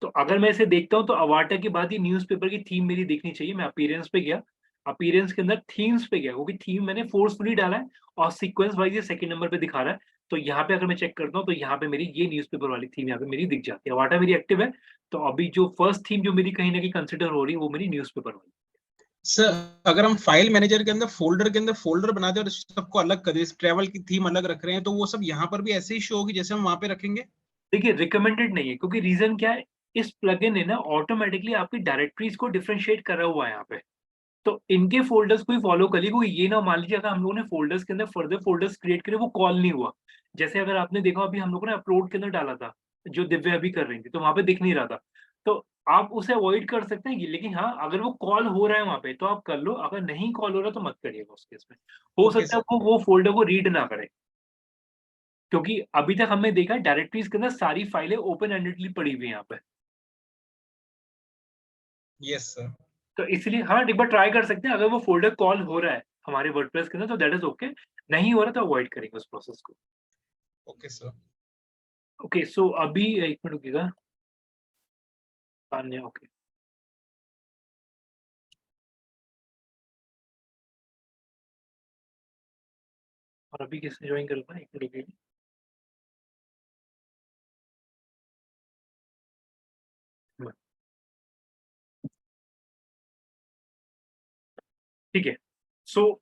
तो अगर मैं इसे देखता हूँ तो अवाटा के बाद ये न्यूज़पेपर की थीम मेरी दिखनी चाहिए। मैं अपीयरेंस पे गया, अपीयरेंस के अंदर थीम्स पे गया, क्योंकि थीम मैंने फोर्सफुली डाला है और सीक्वेंस वाइज ये सेकंड नंबर पे दिखा रहा है। तो यहाँ पे अगर मैं चेक करता हूँ तो यहाँ पे मेरी ये न्यूज़पेपर वाली थीम यहाँ पे मेरी दिख जाती है। अवाटा मेरी एक्टिव है, तो अभी जो फर्स्ट थीम जो मेरी कहीं ना कहीं कंसिडर हो रही है वो मेरी न्यूज़पेपर वाली। सर अगर हम फाइल मैनेजर के अंदर फोल्डर बना दे और सबको अलग कर दे, ट्रैवल की थीम अलग रख रहे हैं, तो वो सब यहाँ पर भी ऐसे ही शो होगी जैसे हम वहां पे रखेंगे? देखिए रिकमेंडेड नहीं है, क्योंकि रीजन क्या है, इस प्लगइन ने ना ऑटोमेटिकली आपकी डायरेक्टरीज को डिफरेंशिएट करा हुआ है यहाँ पे। तो इनके फोल्डर्स को ही फॉलो करिए, क्योंकि ये ना मान लीजिए अगर हम लोगों ने फोल्डर्स के अंदर फर्दर फोल्डर्स क्रिएट करे वो कॉल नहीं हुआ। जैसे अगर आपने देखा अभी हम लोगों ने अपलोड के अंदर डाला था, जो दिव्या अभी कर रही थी, तो वहां पे दिख नहीं रहा था। तो आप उसे अवॉइड कर सकते हैं, लेकिन हाँ अगर वो कॉल हो रहा है वहां पे तो आप कर लो, अगर नहीं कॉल हो रहा तो मत करिएगा उस केस में। हो ओके सकता है सर। वो फोल्डर को रीड ना करे, क्योंकि अभी तक हमने देखा डायरेक्टरीज के अंदर सारी फाइलें ओपन एंडेडली पड़ी हुई हैं यहाँ पे। Yes sir. तो इसलिए हाँ एक बार ट्राई कर सकते हैं, अगर वो फोल्डर कॉल हो रहा है हमारे वर्डप्रेस के अंदर तो दैट इज ओके, नहीं हो रहा तो अवॉइड करेंगे उस प्रोसेस को। Okay sir. ओके सो अभी एक मिनट रुकिएगा, तान्या ओके। और अभी किसने ज्वाइन कर पाए, एक मिनट रुकिएगा। ठीक है, सो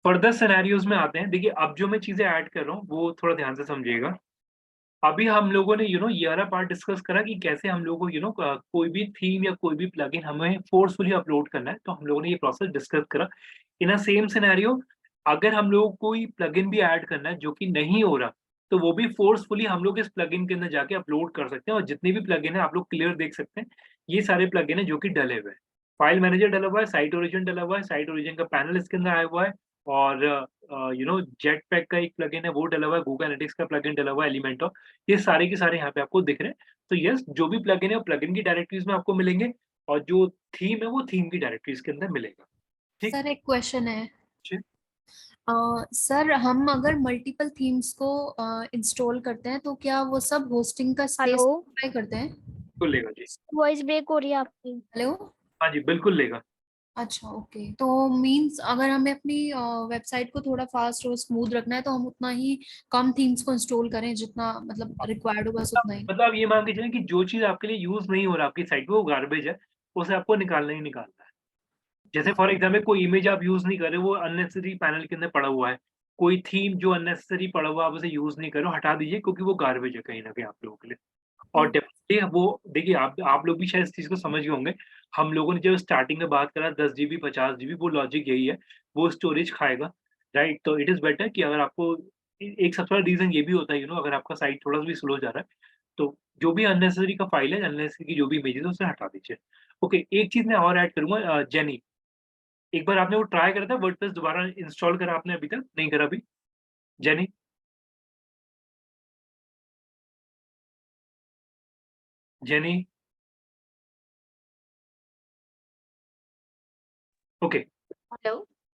फर्दर सिनेरियोज में आते हैं। देखिए अब जो मैं चीजें ऐड कर रहा हूँ वो थोड़ा ध्यान से समझिएगा। अभी हम लोगों ने ये वाला पार्ट डिस्कस करा कि कैसे हम लोगों को कोई भी थीम या कोई भी प्लगइन हमें फोर्सफुली अपलोड करना है, तो हम लोगों ने ये प्रोसेस डिस्कस करा। इन अ सेम सिनेरियो अगर हम लोगों को कोई प्लगइन भी ऐड करना है जो कि नहीं हो रहा, तो वो भी फोर्सफुली हम लोग इस प्लगइन के अंदर जाके अपलोड कर सकते हैं। और जितने भी प्लगइन है आप लोग क्लियर देख सकते हैं, ये सारे प्लगइन है जो कि डले हुए हैं। फाइल मैनेजर डला हुआ है, साइट ओरिजिन डला हुआ है, साइट ओरिजिन का पैनल इसके अंदर आया हुआ है, और जेट पैक का एक प्लगइन है वो डला हुआ है, गूगल एनालिटिक्स का प्लगइन डला हुआ है, एलिमेंटो। ये सारे के सारे यहाँ पे आपको दिख रहे हैं। तो यस जो भी प्लगइन है वो प्लगइन की डायरेक्टरीज में आपको मिलेंगे, और जो थीम है वो थीम की डायरेक्टरीज के अंदर मिलेगा। ठीक सर एक क्वेश्चन है। जी। सर हम अगर मल्टीपल थीम्स को इंस्टॉल करते हैं तो क्या वो सब होस्टिंग का स्पेस हेलो, ऑक्यूपाई करते हैं? बिल्कुल लेगा जी। वॉइस ब्रेक हो रही है आपकी। हेलो। हाँ जी बिल्कुल लेगा। अच्छा ओके, तो मींस अगर हमें अपनी वेबसाइट को थोड़ा फास्ट और स्मूथ रखना है तो हम उतना ही कम थीम्स को इंस्टॉल करें, जितना मतलब रिक्वायर्ड हो बस उतना ही। मतलब ये मान के चलें कि जो चीज़ आपके लिए यूज़ नहीं हो रहा आपकी साइट पे वो गार्बेज है, उसे आपको निकालना ही निकालना है। जैसे फॉर एग्ज़ाम्पल कोई इमेज आप यूज़ नहीं कर रहे, वो अननेसेसरी पैनल के अंदर पड़ा हुआ है। कोई थीम जो अननेसेसरी पड़ा हुआ है, आप उसे यूज़ नहीं कर रहे हो, हटा दीजिए क्योंकि वो गार्बेज है कहीं न कहीं आप लोगों के लिए। और डेफ़िनेटली वो देखिए आप लोग भी शायद इस चीज़ को समझ गए होंगे। हम लोगों ने जब स्टार्टिंग में बात करा 10 जीबी, 50 जीबी वो लॉजिक यही है, वो स्टोरेज खाएगा, राइट? तो इट इज़ बेटर कि अगर आपको एक सबसे बड़ा रीज़न ये भी होता है अगर आपका साइट थोड़ा-सा भी स्लो जा रहा है, तो जो भी अननेसेसरी का फ़ाइल है, अननेसेसरी की जो भी इमेजेस है उसे हटा दीजिए। ओके, एक चीज़ मैं और ऐड करूँगा जेनी, एक बार आपने वो ट्राई करा था वर्डप्रेस दोबारा इंस्टॉल करा आपने अभी तक? नहीं करा अभी? जेनी? जेनी? ओके। हेलो।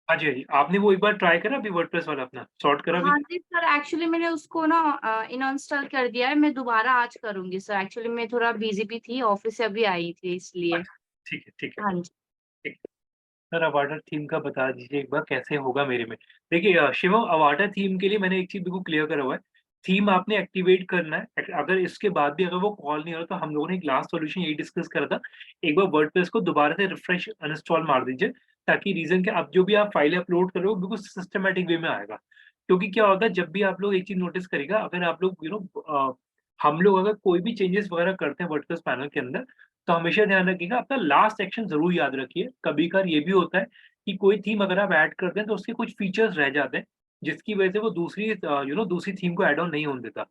हाँ जी, हाँ जी। आपने वो एक बार ट्राई करा अभी वर्डप्रेस वाला अपना? सॉर्ट करा अभी? हाँ जी सर, एक्चुअली मैंने उसको ना अनइंस्टॉल कर दिया है। मैं दोबारा आज करूँगी सर। एक्चुअली मैं थोड़ा बिज़ी भी थी, ऑफ़िस से अभी आई थी इसलिए। अच्छा, ठीक है, ठीक है, हाँ जी। ठीक है। सर अवाटर थीम का बता दीजिए एक बार कैसे होगा मेरे में? देखिए शिवम अवाटर थीम के लिए मैंने एक चीज़ बिल्कुल क्लियर करा हुआ है। थीम आपने एक्टिवेट करना है। अगर इसके बाद भी अगर वो कॉल नहीं हो रहा तो हम लोगों ने एक लास्ट सॉल्यूशन यही डिस्कस करा था। एक बार वर्डप्रेस को दोबारा से रिफ्रेश अनइंस्टॉल मार दीजिए ताकि रीज़न क्या अब जो भी आप फाइलें अपलोड कर रहे हो बिल्कुल सिस्टमैटिक वे में आएगा। क्योंकि क्या होता है जब भी आप लोग एक चीज़ नोटिस करिएगा अगर आप लोग हम लोग अगर कोई भी चेंजेस वगैरह करते हैं वर्डप्रेस पैनल के अंदर तो हमेशा ध्यान रखिएगा अपना लास्ट एक्शन ज़रूर याद रखिए। कभी-कभार ये भी होता है कि कोई थीम अगर आप ऐड करते हैं तो उसके कुछ फीचर्स रह जाते हैं, जिसकी वजह से वो दूसरी थीम को ऐड ऑन नहीं होने देता।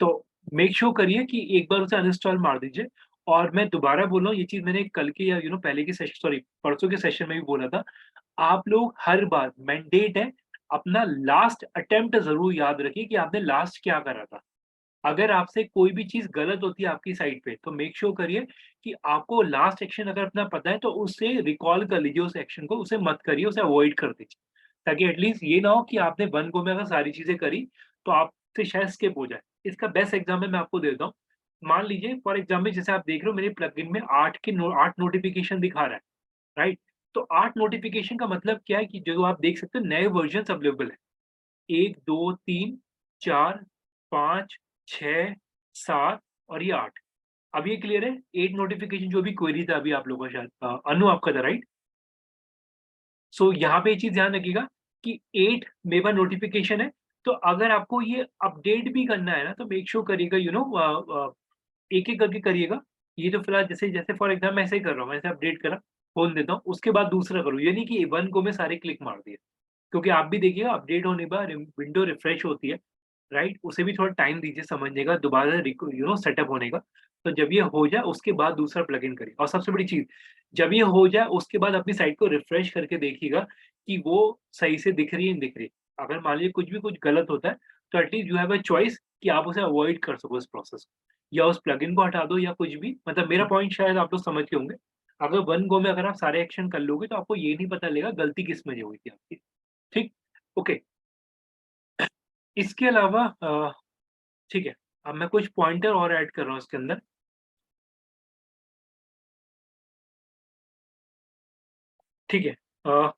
तो मेक श्योर करिए कि एक बार उसे अनइंस्टॉल मार दीजिए और मैं दोबारा बोल रहा हूँ ये चीज़ मैंने कल के या पहले के सेशन सॉरी परसों के सेशन में भी बोला था। आप लोग हर बार मैंडेट है अपना लास्ट अटेम्प्ट ज़रूर याद रखिए कि आपने लास्ट क्या करा था। अगर आपसे कोई भी चीज़ गलत होती है आपकी साइड पे, तो मेक श्योर करिए कि आपको लास्ट एक्शन अगर अपना पता है, तो उसे रिकॉल कर लीजिए उस एक्शन को, उसे मत करिए, उसे अवॉइड कर दीजिए। ताकि एटलीस्ट ये ना हो कि आपने वन गो में अगर सारी चीज़ें करी, तो आपसे शायद स्किप हो जाए। इसका बेस्ट एग्ज़ाम्पल मैं आपको देता हूँ। मान लीजिए फॉर एग्ज़ाम्पल जैसे आप देख रहे हो मेरे प्लगइन में 8 नोटिफ़िकेशन दिखा रहा है, राइट? तो 8 नोटिफ़िकेशन का मतलब क्या है कि जो आप देख सकते हो नए वर्ज़न्स अवेलेबल हैं। 1, 2, 3, 4, 5, 6, 7 और ये 8। अब ये क्लियर है? 8 नोटिफ़िकेशन जो भी क्वेरी था अभी आप लोगों का शायद अनु आपका था राइट? सो यहाँ पे ये चीज़ ध्यान रखिएगा कि 8 मेरे पास नोटिफ़िकेशन है, तो अगर आपको ये अपडेट भी करना है ना, तो मेक श्योर करिएगा एक-एक करके करिएगा। ये तो फिलहाल जैसे जैसे फॉर एग्ज़ाम्पल मैं ऐसे ही कर रहा हूँ, ऐसे अपडेट करा, खोल देता हूँ, उसके बाद दूसरा करूँ। ये नहीं कि वन गो में सारे क्लिक मार दिए। क्योंकि आप भी देखिएगा अपडेट होने के बाद विंडो रिफ्रेश होती है, राइट? उसे भी थोड़ा टाइम दीजिए समझने का, दोबारा सेटअप होने का। तो जब ये हो जाए उसके बाद दूसरा प्लगइन करिए और सबसे बड़ी चीज़, जब ये हो जाए उसके बाद अपनी साइट को रिफ्रेश करके देखिएगा कि वो सही से दिख रही है, नहीं दिख रही है। अगर मान लीजिए कुछ गलत होता है, तो at least you have a choice कि आप उसे अवॉइड कर सको इस प्रोसेस को। या उस प्लगइन को हटा दो या कुछ भी मतलब मेरा पॉइंट शायद आप लोग समझ गए होंगे। अगर वन गो में अगर आप सारे एक्शन कर लोगे तो आपको ये नहीं पता लगेगा गलती किसमें जो हुई थी आपकी। ठीक? ओके। इसके अलावा ठीक है, अब मैं कुछ पॉइंटर और ऐड कर रहा हूँ इसके अंदर। ठीक है।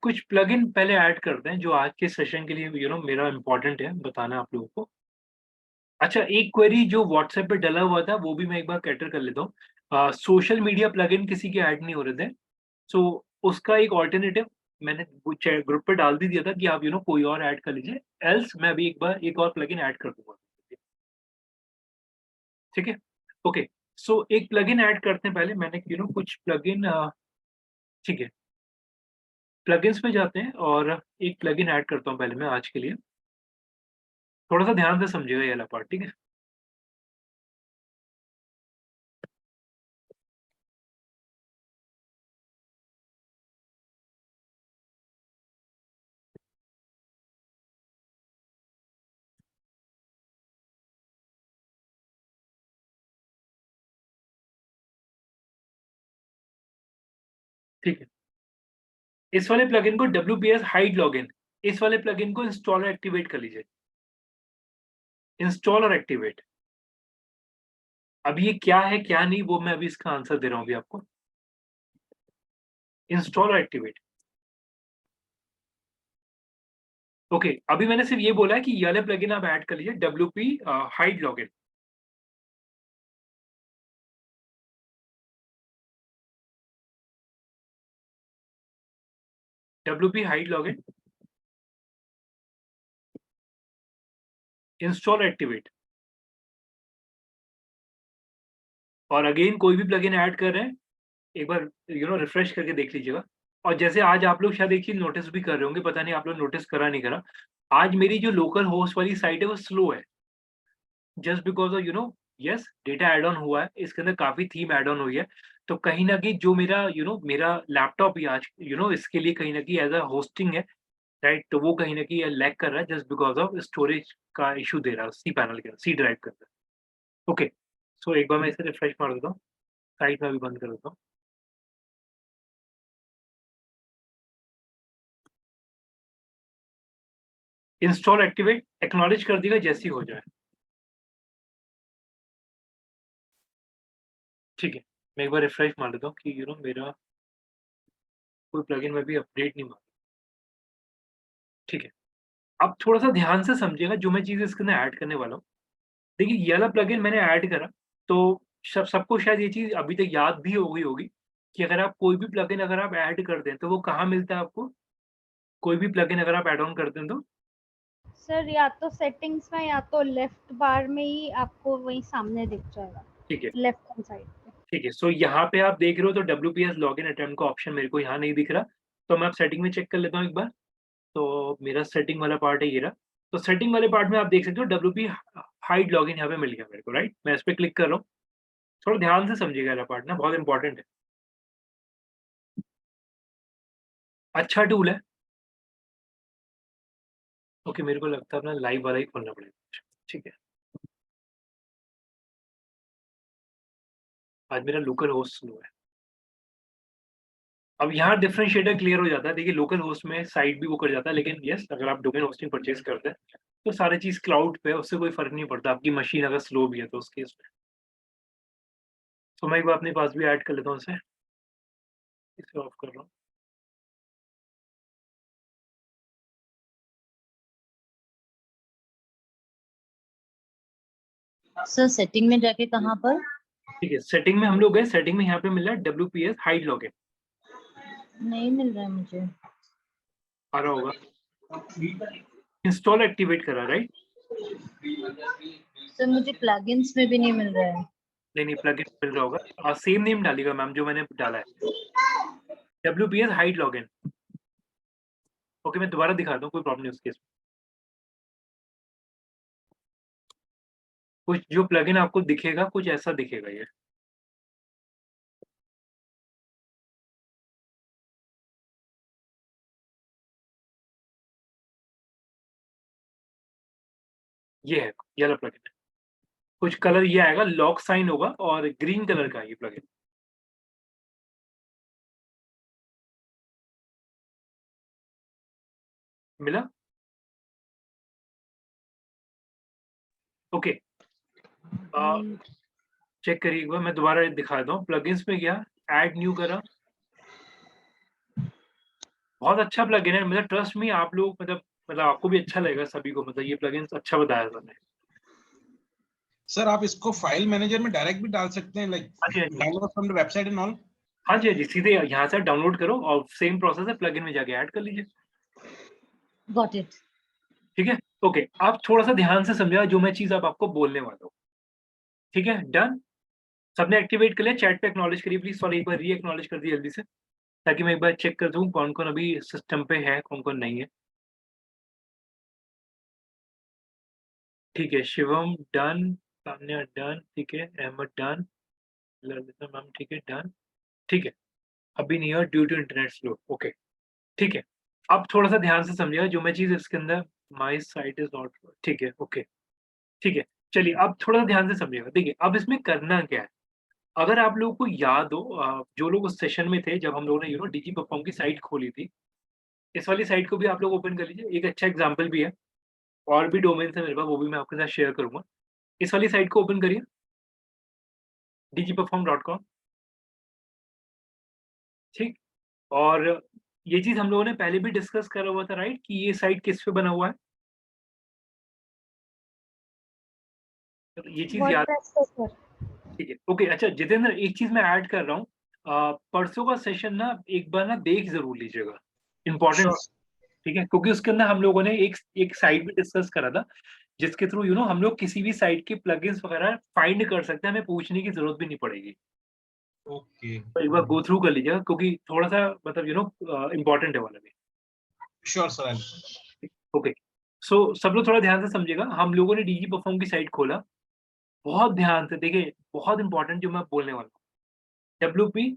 कुछ प्लगइन पहले ऐड करते हैं जो आज के सेशन के लिए मेरा इम्पोर्टेंट है बताना आप लोगों को। अच्छा एक क्वेरी जो व्हाट्सएप पे डला हुआ था वो भी मैं एक बार कैटर कर लेता हूँ। सोशल मीडिया प्लगइन किसी के ऐड नहीं हो रहे थे। सो उसका एक अल्टरनेटिव मैंने वो चे ग्रुप पे डाल भी दिया था कि आप कोई और ऐड कर लीजिए, एल्स मैं अभी एक बार एक और प्लगइन ऐड कर दूँगा। ठीक है? ओके, सो एक प्लगइन ऐड करते हैं पहले मैंने कुछ प्लगइन ठीक है, प्लगइन्स में जाते हैं और एक प्लगइन ऐड करता हूँ पहले मैं आज के लिए। थोड़ा-सा ध्यान से समझिएगा ये वाला पार्ट, ठीक है? ठीक है। इस वाले प्लगइन को WPS हाइड लॉगिन इस वाले प्लगइन को इंस्टॉल और एक्टिवेट कर लीजिए। इंस्टॉल और एक्टिवेट। अब ये क्या है, क्या नहीं वो मैं अभी इसका आंसर दे रहा हूँ अभी आपको। इंस्टॉल और एक्टिवेट। ओके, अभी मैंने सिर्फ ये बोला है कि ये वाले प्लगइन आप ऐड कर लीजिए, WP hide login. WP hide login, install activate. और अगेन कोई भी प्लगइन ऐड कर रहे हैं, एक बार रिफ्रेश करके देख लीजिएगा। और जैसे आज आप लोग शायद एक चीज नोटिस भी कर रहे होंगे, पता नहीं आप लोग नोटिस करा नहीं करा, आज मेरी जो लोकल होस्ट वाली साइट है वो स्लो है, just because of yes data add on हुआ है, इसके अंदर काफी थीम एड ऑन हुई है, तो कहीं ना कहीं जो मेरा मेरा लैपटॉप ही आज इसके लिए कहीं ना कहीं एज अ होस्टिंग है, राइट, तो वो कहीं ना कहीं लैग कर रहा है जस्ट बिकॉज ऑफ स्टोरेज का इशू दे रहा है सी पैनल के अंदर, सी ड्राइव के अंदर। ओके, सो एक बार मैं इसे रिफ्रेश मार देता हूँ, साइट में भी बंद कर देता हूँ। इंस्टॉल एक्टिवेट एक्नॉलेज कर देगा जैसे ही हो जाए। ठीक है, मैं एक बार रिफ्रेश मार देता हूँ कि मेरा कोई प्लगइन में भी अपडेट नहीं मार। ठीक है, अब थोड़ा सा ध्यान से समझिएगा जो मैं चीज़ इसके अंदर ऐड करने वाला हूँ। देखिए ये वाला प्लगइन मैंने ऐड करा, तो सबको शायद ये चीज़ अभी तक याद भी हो गई होगी कि अगर आप कोई भी प्लगइन अगर आप ऐड कर दें तो वो कहाँ मिलता है आपको? कोई भी प्लगइन अगर आप ऐड ऑन कर दें तो सर या तो सेटिंग्स में या तो लेफ्ट बार में ही आपको वही सामने दिख जाएगा, ठीक है, लेफ्ट हैंड साइड पे। ठीक है। सो यहाँ पे आप देख रहे हो तो WPS लॉगिन अटेम्प्ट का ऑप्शन मेरे को यहाँ नहीं दिख रहा, तो मैं अब सेटिंग में चेक कर लेता हूँ एक बार। तो मेरा सेटिंग वाला पार्ट है ये रहा। तो सेटिंग वाले पार्ट में आप देख सकते हो WP हाइड लॉगिन यहाँ पे मिल गया मेरे को, राइट। मैं इस पे क्लिक कर रहा हूँ, थोड़ा ध्यान से समझिएगा ये पार्ट ना, बहुत इंपॉर्टेंट है। अच्छा टूल है। ओके, मेरे को लगता है अपना लाइव वाला ही खोलना पड़ेगा। ठीक है, आज मेरा लोकल होस्ट स्लो है। अब यहाँ डिफरेंशिएटर क्लियर हो जाता है। देखिए लोकल होस्ट में साइट भी वो कर जाता है, लेकिन यस अगर आप डोमेन होस्टिंग परचेज करते हैं तो सारी चीज क्लाउड पे है, उससे कोई फर्क नहीं पड़ता आपकी मशीन अगर स्लो भी है तो उस केस में। तो मैं एक बार अपने पास भी ऐड कर लेता हूँ इसे ऑफ कर रहा हूँ। सर सेटिंग में जाके कहाँ पर? ठीक है, सेटिंग में हम लोग गए, सेटिंग में यहाँ पे मिल रहा है WPS हाइड लॉगिन, नहीं मिल रहा है मुझे। आ रहा होगा। इंस्टॉल एक्टिवेट करा, राइट। सर मुझे प्लगइन्स में भी नहीं मिल रहा है। नहीं प्लगइन मिल रहा होगा, सेम नेम डालेगा मैम जो मैंने डाला है, WPS हाइड लॉगिन। ओके, मैं दोबारा दिखा दूँ, कोई प्रॉब्लम नहीं उस केस में। कुछ जो प्लगइन आपको दिखेगा कुछ ऐसा दिखेगा ये है, ये वाला प्लगइन है। कुछ कलर ये आएगा, लॉक साइन होगा और ग्रीन कलर का है ये प्लगइन। मिला? ओके, चेक करिए एक बार, मैं दोबारा दिखा देता हूँ। प्लगइन्स में गया, ऐड न्यू करा, बहुत अच्छा प्लगइन है, मतलब ट्रस्ट में आप लोग मतलब आपको भी अच्छा लगेगा सभी को, मतलब ये प्लगइन्स अच्छा बताया मैंने। सर आप इसको फाइल मैनेजर में डायरेक्ट भी डाल सकते हैं, लाइक हाँ जी, download from the website and all. हाँ जी, सीधे यहाँ से डाउनलोड करो और सेम प्रोसेस है, प्लगइन में जाके ऐड कर लीजिए। Got it. ठीक है, ओके। आप थोड़ा सा ध्यान से समझा जो मैं चीज अब आपको बोलने वाला हूँ। ठीक है, डन। सबने एक्टिवेट कर लिया, चैट पे एक्नॉलेज करिए प्लीज, सॉरी एक बार री एक्नॉलेज कर दिए जल्दी से, ताकि मैं एक बार चेक कर दूं कौन कौन अभी सिस्टम पे है, कौन कौन नहीं है। ठीक है, शिवम डन, तान्या डन, ठीक है, अहमद डन, ललिता मैम ठीक है डन, ठीक है। अभी नहीं है due to internet slow, okay ठीक है। अब थोड़ा सा ध्यान से समझिएगा जो मैं चीज इसके अंदर, माई साइट इज नॉट, ठीक है ओके ठीक है। चलिए अब थोड़ा सा ध्यान से समझिएगा। देखिए अब इसमें करना क्या है, अगर आप लोगों को याद हो, जो लोग उस सेशन में थे जब हम लोगों ने डिजी परफॉर्म की साइट खोली थी, इस वाली साइट को भी आप लोग ओपन कर लीजिए। एक अच्छा एग्जाम्पल भी है, और भी डोमेन्स है मेरे पास, वो भी मैं आपके साथ शेयर करूंगा। इस वाली साइट को ओपन करिए, digiperform.com, ठीक। और ये चीज हम लोगों ने पहले भी डिस्कस करा हुआ था, राइट, कि ये साइट किस पे बना हुआ है, तो ये चीज याद, वर्डप्रेस पे सर। ठीक है, ओके। अच्छा जितेंद्र, एक चीज मैं ऐड कर रहा हूँ, परसों का सेशन ना एक बार ना देख जरूर लीजिएगा, इम्पोर्टेंट, श्योर। ठीक है, क्योंकि उसके अंदर हम लोगों ने एक साइट भी डिस्कस करा था, जिसके थ्रू हम लोग किसी भी साइट के प्लगइन्स वगैरह फाइंड कर सकते हैं, हमें पूछने की जरूरत भी नहीं पड़ेगी। ओके, तो एक बार गो थ्रू कर लीजिएगा, क्योंकि थोड़ा सा मतलब इम्पोर्टेंट है वाला भी। Sure sir. ओके, सो सब लोग थोड़ा ध्यान से समझिएगा। हम लोगों ने डीजी परफॉर्म की साइट खोला, बहुत ध्यान से देखिए, बहुत इंपॉर्टेंट जो मैं बोलने वाला हूँ। डब्ल्यूपी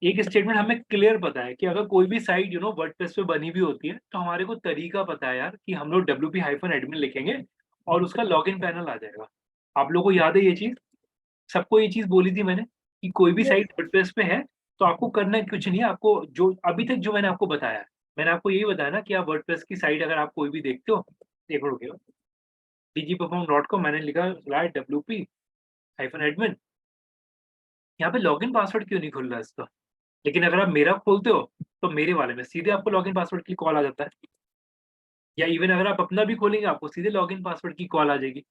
एक स्टेटमेंट हमें क्लियर पता है कि अगर कोई भी साइट वर्डप्रेस पे बनी हुई होती है, तो हमारे को तरीका पता है यार कि हम लोग wp-admin लिखेंगे और उसका लॉगिन पैनल आ जाएगा। आप लोगों को याद है ये चीज? सबको ये चीज बोली थी मैंने कि कोई भी यस साइट वर्डप्रेस पे है तो आपको करना कुछ नहीं है, आपको जो अभी तक जो मैंने आपको बताया है, मैंने आपको यही बताया ना कि आप वर्डप्रेस की साइट अगर आप कोई भी देखते हो, देखो रुकिए, dgperform.com मैंने लिखा wp-admin, यहाँ पे लॉगिन पासवर्ड क्यों नहीं खुल रहा है इसका? लेकिन अगर आप मेरा खोलते हो तो मेरे वाले में सीधे आपको लॉगिन पासवर्ड की कॉल आ जाता है, या इवन अगर आप अपना भी खोलेंगे आपको सीधे लॉगिन पासवर्ड की कॉल आ जाएगी,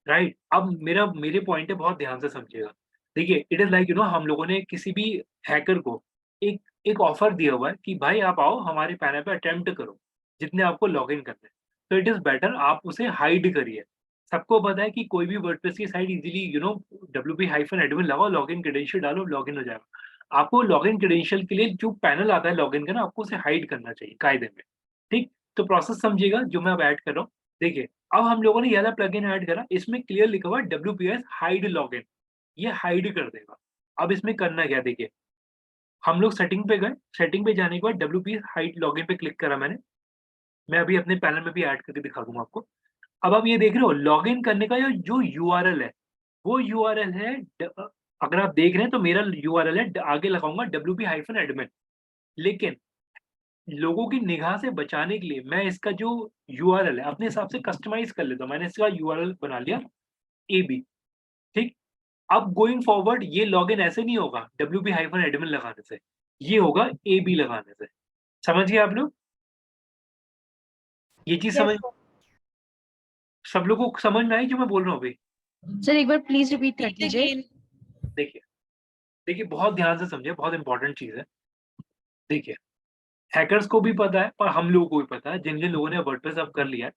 राइट? अब मेरे पॉइंट है, बहुत ध्यान से समझिएगा। देखिए, इट इज लाइक हम लोगों ने किसी भी हैकर को एक एक ऑफर दिया हुआ है कि भाई आप आओ हमारे पैनल पे अटेम्प्ट करो, जितने आपको लॉगिन करने हैं। तो इट इज बेटर आप उसे हाइड करिए। सबको पता है कि कोई भी वर्डप्रेस की साइट इजीली wp-admin लगाओ, लॉगिन क्रेडेंशियल डालो, लॉगिन हो जाएगा। आपको लॉगिन क्रेडेंशियल के लिए जो पैनल आता है लॉगिन का ना, आपको उसे हाइड करना चाहिए कायदे में, ठीक? तो प्रोसेस समझिएगा जो मैं अब ऐड कर रहा हूँ। देखिए, अब हम लोगों ने ये वाला प्लगइन ऐड करा, इसमें क्लियर लिखा हुआ है WPS हाइड लॉगिन, ये हाइड कर देगा। अब इसमें करना क्या, देखिए, हम लोग सेटिंग पे गए, सेटिंग पे जाने के बाद WPS हाइड लॉगिन पे क्लिक करा मैंने। मैं अभी अपने पैनल में भी ऐड करके दिखा दूंगा आपको। अब आप ये देख रहे हो लॉगिन करने का जो यूआरएल है, वो यूआरएल है अगर आप देख रहे हैं तो मेरा यूआरएल है, आगे लगाऊंगा wp-admin, लेकिन लोगों की निगाह से बचाने के लिए मैं इसका जो यूआरएल है अपने हिसाब से कस्टमाइज कर लेता हूँ। मैंने इसका यूआरएल बना लिया AB, ठीक? अब गोइंग फॉरवर्ड ये लॉगिन ऐसे नहीं होगा wp-admin लगाने से, ये होगा AB लगाने से। समझ गए आप लोग? ये चीज यस समझ, सब लोगों को समझ में आई जो मैं बोल रहा हूँ अभी? सर एक बार प्लीज रिपीट कर Repeat दीजिए। again. देखिए, देखिए बहुत ध्यान से समझिए, बहुत इंपॉर्टेंट चीज है। देखिए, हैकर्स को भी पता है और हम लोगों को भी पता है, जिन जिन लोगों ने वर्डप्रेस अब कर लिया है,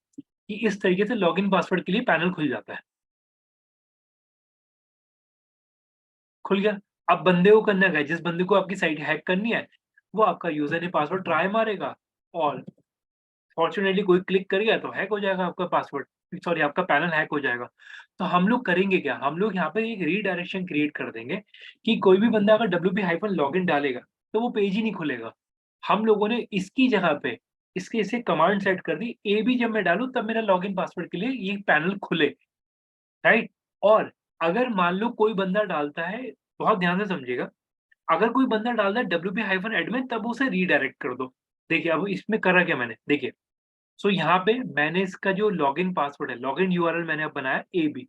कि इस तरीके से लॉगिन पासवर्ड के लिए पैनल खुल जाता है। खुल गया। अब बंदे को करना क्या है, जिस बंदे को आपकी साइट हैक करनी है वो आपका यूजर ने पासवर्ड ट्राई मारेगा और फॉर्चुनेटली कोई क्लिक कर गया तो हैक हो जाएगा आपका पासवर्ड, सॉरी आपका पैनल हैक हो जाएगा। तो हम लोग करेंगे क्या, हम लोग यहाँ पे एक रीडायरेक्शन क्रिएट कर देंगे कि कोई भी बंदा अगर wp-login डालेगा तो वो पेज ही नहीं खुलेगा। हम लोगों ने इसकी जगह पे इसके इसे कमांड सेट कर दी, ए बी जब मैं डालूं तब मेरा लॉगिन पासवर्ड के लिए ये पैनल खुले, राइट? और अगर मान लो कोई बंदा डालता है, बहुत ध्यान से समझिएगा, अगर कोई बंदा डालता है wp-admin तब उसे रीडायरेक्ट कर दो। देखिए अब इसमें करा क्या मैंने, देखिए, सो यहाँ पे मैंने इसका जो लॉगिन पासवर्ड है, लॉगिन यूआरएल मैंने अब बनाया AB।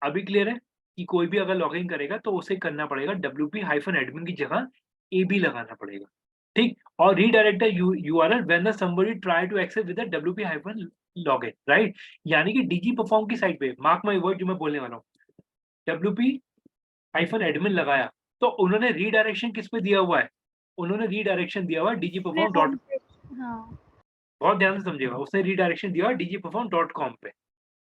अभी क्लियर है कि कोई भी अगर लॉगिन करेगा तो उसे करना पड़ेगा wp-admin की जगह AB लगाना पड़ेगा, ठीक? और redirect the URL when the somebody try to access with the wp-login, right? यानी कि डीजी परफॉर्म की साइट पे मार्क माय वर्ड जो मैं बोलने वाला हूँ, wp-admin लगाया तो उन्होंने रीडायरेक्शन किस पे दिया हुआ है, उन्होंने रीडायरेक्शन दिया हुआ है अपने dgperform होम डॉट, पेज। हाँ बहुत ध्यान से समझिएगा, उसने रीडायरेक्शन दिया हुआ है dgperform.com पे,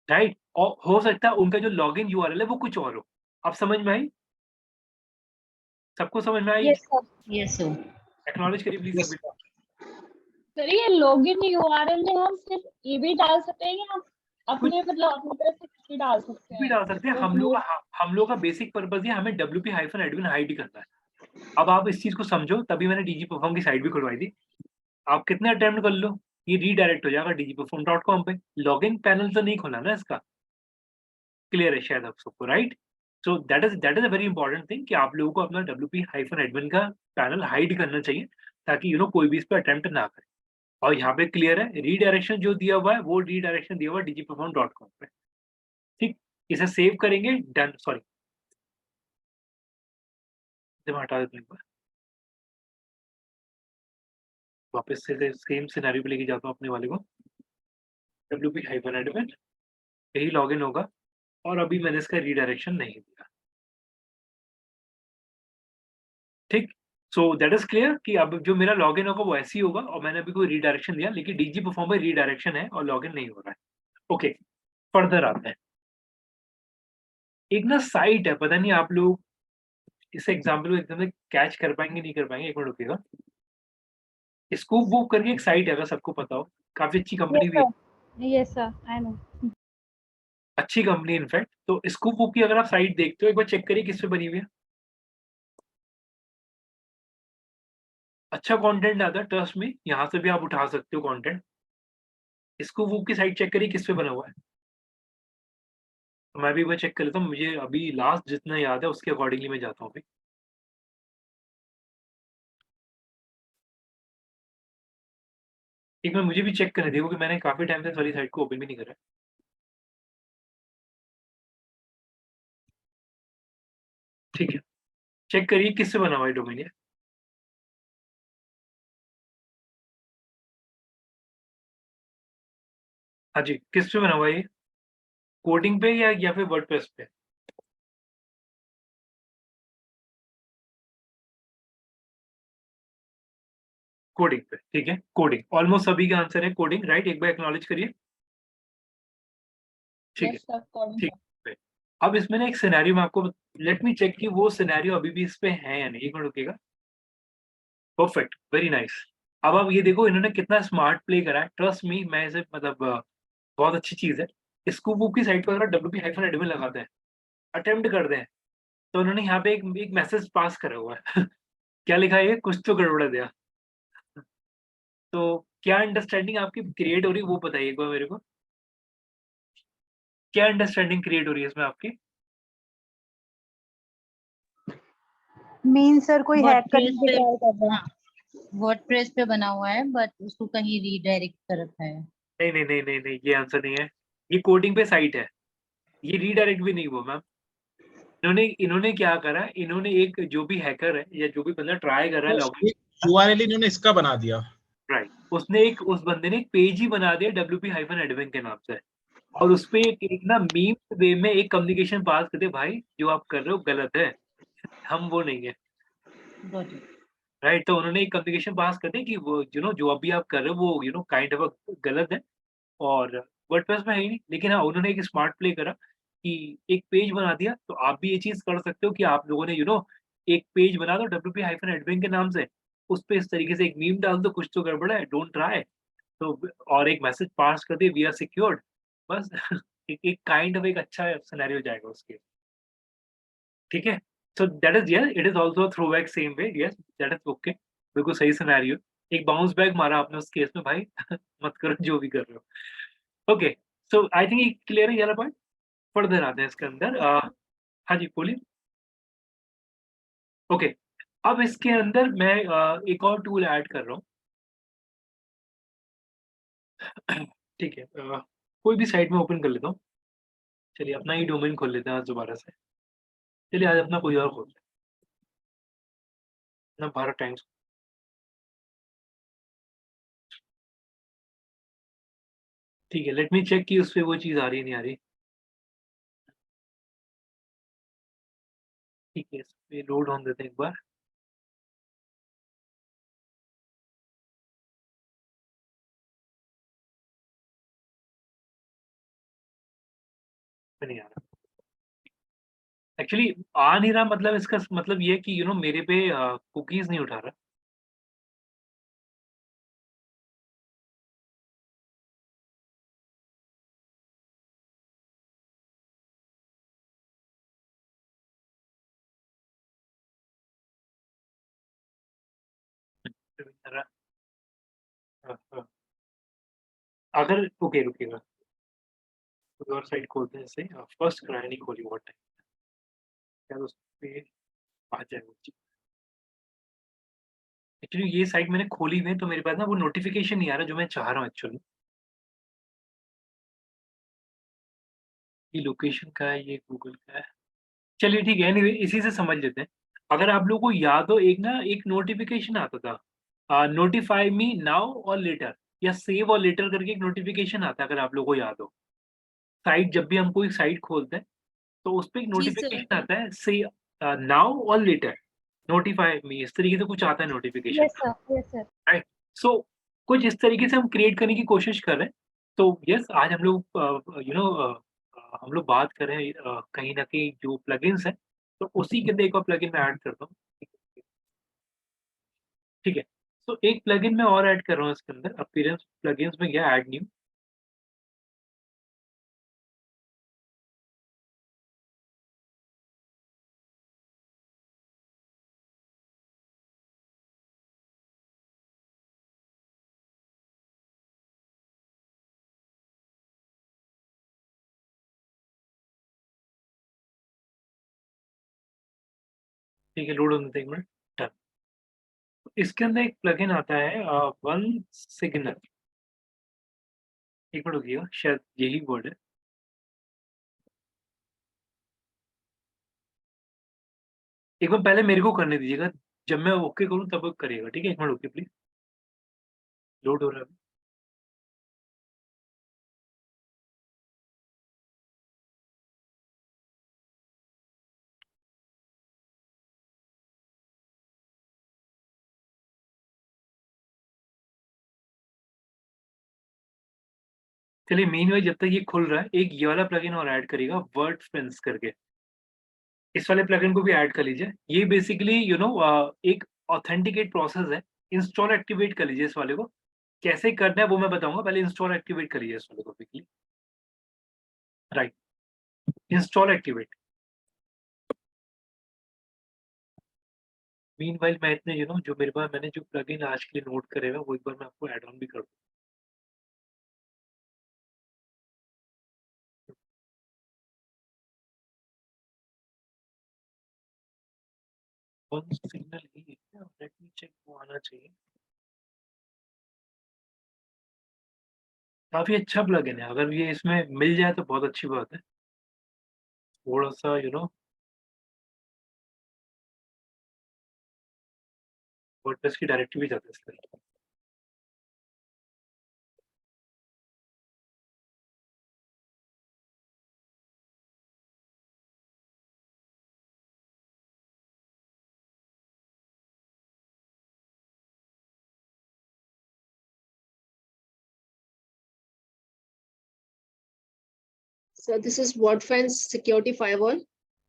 राइट? और हो सकता है उनका जो लॉगिन यूआरएल है वो कुछ और हो। अब समझ में आई? सबको समझ में आई? Yes sir. Yes sir. Acknowledge करिए प्लीज Yes. सभी। सर ये लॉगिन यूआरएल में हम सिर्फ ये भी डाल सकते हैं या हम कुछ अपने मतलब अपनी तरफ से कुछ भी डाल सकते भी हैं? डाल सकते हैं। हम लोग का बेसिक पर्पस ये हमें wp-admin हाइड करना है। अब आप इस चीज को समझो, तभी मैंने डीजी परफॉर्म की साइट भी खुलवाई थी। आप कितने अटेम्प्ट कर लो ये रीडायरेक्ट हो जाएगा dgperform.com पे। लॉगिन पैनल तो नहीं खुला ना इसका, क्लियर है शायद आप सबको, right? So that is a very important thing कि आप लोगों को अपना wp-admin का पैनल हाइड करना चाहिए, ताकि कोई भी इस पे अटेम्प्ट ना करे। और यहाँ पे क्लियर है, रीडायरेक्शन जो दिया हुआ है वो रीडायरेक्शन दिया हुआ है dgperform.com पे, ठीक? इसे सेव करेंगे, डन, सॉरी हटा देते हैं एक बार। वापस से सेम सिनेरियो पे लेके जाता हूँ अपने वाले को। wp-admin यही लॉगिन होगा और अभी मैंने इसका रीडायरेक्शन नहीं दिया। ठीक, सो दैट इज क्लियर कि अब जो मेरा लॉगिन होगा वो ऐसे ही होगा और मैंने अभी कोई रीडायरेक्शन दिया, लेकिन डीजी परफॉर्म में रीडायरेक्शन है और लॉगिन नहीं हो रहा है। ओके, फर्दर आते हैं। एक ना साइट है, पता नहीं आप लोग इस एग्जाम्पल को एकदम से कैच कर पाएंगे नहीं कर पाएंगे, एक मिनट रुकिएगा। स्कूप बुक करके एक साइट है, अगर सबको पता हो, काफी अच्छी कंपनी भी है, Yes sir, I know. अच्छी कंपनी इनफैक्ट। तो स्कूप बुक की अगर आप साइट देखते हो, एक बार चेक करिए किस पे बनी हुई है। अच्छा कंटेंट आता है, ट्रस्ट में, यहाँ से भी आप उठा सकते हो कंटेंट। स्कूप बुक की साइट चेक करिए किस पे बना हुआ है। तो मैं भी एक बार चेक कर लेता हूँ, मुझे अभी लास्ट जितना याद है उसके अकॉर्डिंगली मैं जाता हूँ अभी। एक बार मुझे भी चेक करने देखो कि मैंने काफी टाइम से इस वाली साइट को ओपन भी नहीं करा है। ठीक है, चेक करिए किससे बना हुआ है डोमेन ये। हाँ जी, किस पे बना हुआ है ये? कोडिंग पे या फिर वर्डप्रेस पे? कोडिंग पे, ठीक है, कोडिंग। ऑलमोस्ट सभी का आंसर है कोडिंग, राइट? एक बार एक्नॉलेज करिए। ठीक है, यस सर, कोडिंग ठीक है। अब इसमें ना एक सिनेरियो मैं आपको, लेट मी चेक कि वो सिनेरियो अभी भी इस पे है या नहीं, एक मिनट रुकिएगा। Perfect, very nice. अब आप ये देखो इन्होंने कितना स्मार्ट प्ले करा है, ट्रस्ट मी, मैं इसे मतलब बहुत अच्छी चीज है। स्कूप बुक की साइट पर अगर wp-admin लगाते हैं, अटेम्प्ट करते हैं, तो उन्होंने यहाँ पे एक मैसेज पास करा हुआ है क्या लिखा है ये? कुछ तो गड़बड़ है दिया। तो क्या अंडरस्टैंडिंग आपकी क्रिएट हो रही है वो बताइए एक बार मेरे को। क्या अंडरस्टैंडिंग क्रिएट हो रही है इसमें आपकी? मीन सर कोई हैक करने वर्डप्रेस की पे, ट्राई कर रहा है। हाँ वर्डप्रेस पे बना हुआ है बट उसको कहीं रीडायरेक्ट कर रखा है। नहीं नहीं नहीं नहीं नहीं, ये आंसर नहीं है। ये कोडिंग पे साइट है, ये रीडायरेक्ट भी नहीं हुआ मैम। इन्होंने इन्होंने क्या करा, इन्होंने एक जो भी हैकर है या जो भी बंदा ट्राई कर रहा है लॉगिन, URL इन्होंने इसका बना दिया। राइट, उसने एक उस बंदे ने एक पेज ही बना दिया wp-admin के नाम से, और उस पे एक ना मीम वे में एक कम्युनिकेशन पास कर दे, भाई जो आप कर रहे हो गलत है, हम वो नहीं है, Got it. राइट? तो उन्होंने एक कम्युनिकेशन पास कर दिया कि वो जो अभी आप कर रहे हो वो काइंड ऑफ गलत है, और वर्डप्रेस में है ही नहीं। लेकिन हाँ, उन्होंने एक स्मार्ट प्ले करा कि एक पेज बना दिया, तो आप भी ये चीज़ कर सकते हो कि आप लोगों ने एक पेज बना दो wp-admin के नाम से, उस पे इस तरीके से एक मीम डाल दो, कुछ तो गड़बड़ है, डोंट ट्राई, तो और एक मैसेज पास कर दिए, वी आर सिक्योर्ड, बस एक काइंड ऑफ एक अच्छा सिनेरियो जाएगा उसके। ठीक है? So that is, yes, it is also throwback same way, yes, that is okay. बिल्कुल सही सिनेरियो। एक बाउंस बैक मारा आपने उस केस में भाई मत करो जो भी कर रहे हो। ओके, सो आई थिंक ये क्लियर है ये वाला पॉइंट। फर्दर आते हैं इसके अंदर। हाँ जी, बोलिए। ओके, अब इसके अंदर मैं एक और टूल ऐड कर रहा हूँ। ठीक है, कोई भी साइट में ओपन कर लेता हूँ। चलिए अपना ही डोमेन खोल लेते हैं आज दोबारा से। चलिए आज अपना कोई और खोलते हैं, अपना भारत टाइम्स। ठीक है, लेट मी चेक कि उस पे वो चीज़ आ रही है नहीं आ रही। ठीक है, इस पे लोड होने देते हैं एक बार। नहीं आ रहा एक्चुअली, आ नहीं रहा, मतलब इसका मतलब ये है कि मेरे पे कुकीज नहीं उठा रहा। अगर ओके रुकिएगा, कोई और साइट खोलते हैं, जैसे फर्स्ट क्राई नहीं खोली बहुत टाइम, शायद उस पे आ जाए वो चीज़। एक्चुअली ये साइट मैंने खोली हुई है, तो मेरे पास ना वो नोटिफिकेशन नहीं आ रहा जो मैं चाह रहा हूँ एक्चुअली। ये लोकेशन का है, ये गूगल का है। चलिए ठीक है, एनीवे इसी से समझ लेते हैं। अगर आप लोगों को याद हो, एक ना एक नोटिफिकेशन आता था नोटिफाई मी नाउ और लेटर या सेव और लेटर करके एक नोटिफिकेशन आता है, अगर आप लोगों को याद हो। साइट जब भी हम कोई साइट खोलते हैं तो उस पे एक जी सर। नोटिफिकेशन आता है, से नाउ और लेटर नोटिफाई मी, इस तरीके से कुछ आता है notification. Yes sir, yes sir. Right. So कुछ इस तरीके से हम क्रिएट करने की कोशिश कर रहे हैं। तो यस, आज हम लोग हम लोग बात कर रहे हैं कहीं न कहीं जो प्लगइन्स हैं, तो उसी के अंदर एक और प्लगइन मैं ऐड करता हूँ। ठीक है। तो एक प्लगइन मैं और ऐड कर रहा हूँ इसके अंदर, अपीयरेंस प्लगइन्स में गया ऐड न्यू। ठीक है, लोड होने दो 1 मिनट। डन। इसके अंदर एक प्लगइन आता है वन सिग्नल। 1 मिनट रुकिएगा, शायद यही वर्ड है। एक बार पहले मेरे को करने दीजिएगा, जब मैं ओके करूँ तब करिएगा, ठीक है? 1 मिनट रुकिए प्लीज़। लोड हो रहा है अभी। चलिए मीनवाइल जब तक ये खुल रहा है, एक ये वाला प्लगइन और ऐड करिएगा, वर्डफ्रेंड्स करके। इस वाले प्लगइन को भी ऐड कर लीजिए। ये बेसिकली एक ऑथेंटिकेट प्रोसेस है। इंस्टॉल एक्टिवेट कर लीजिए इस वाले को। कैसे करना है वो मैं बताऊँगा, पहले इंस्टॉल एक्टिवेट कर लीजिए इस वाले को quickly. Right, install activate. Meanwhile मैं इतने जो मेरे पास मैंने जो प्लगइन आज के लिए नोट करे हुए हैं, वो एक बार मैं आपको ऐड ऑन भी कर दूँ। वन सिग्नल ही है, लेट मी चेक, वो आना चाहिए। काफ़ी अच्छा प्लगइन है, अगर ये इसमें मिल जाए तो बहुत अच्छी बात है। थोड़ा-सा वर्डप्रेस की डायरेक्टरी भी जाता है इसके। So this is WordFence Security Firewall.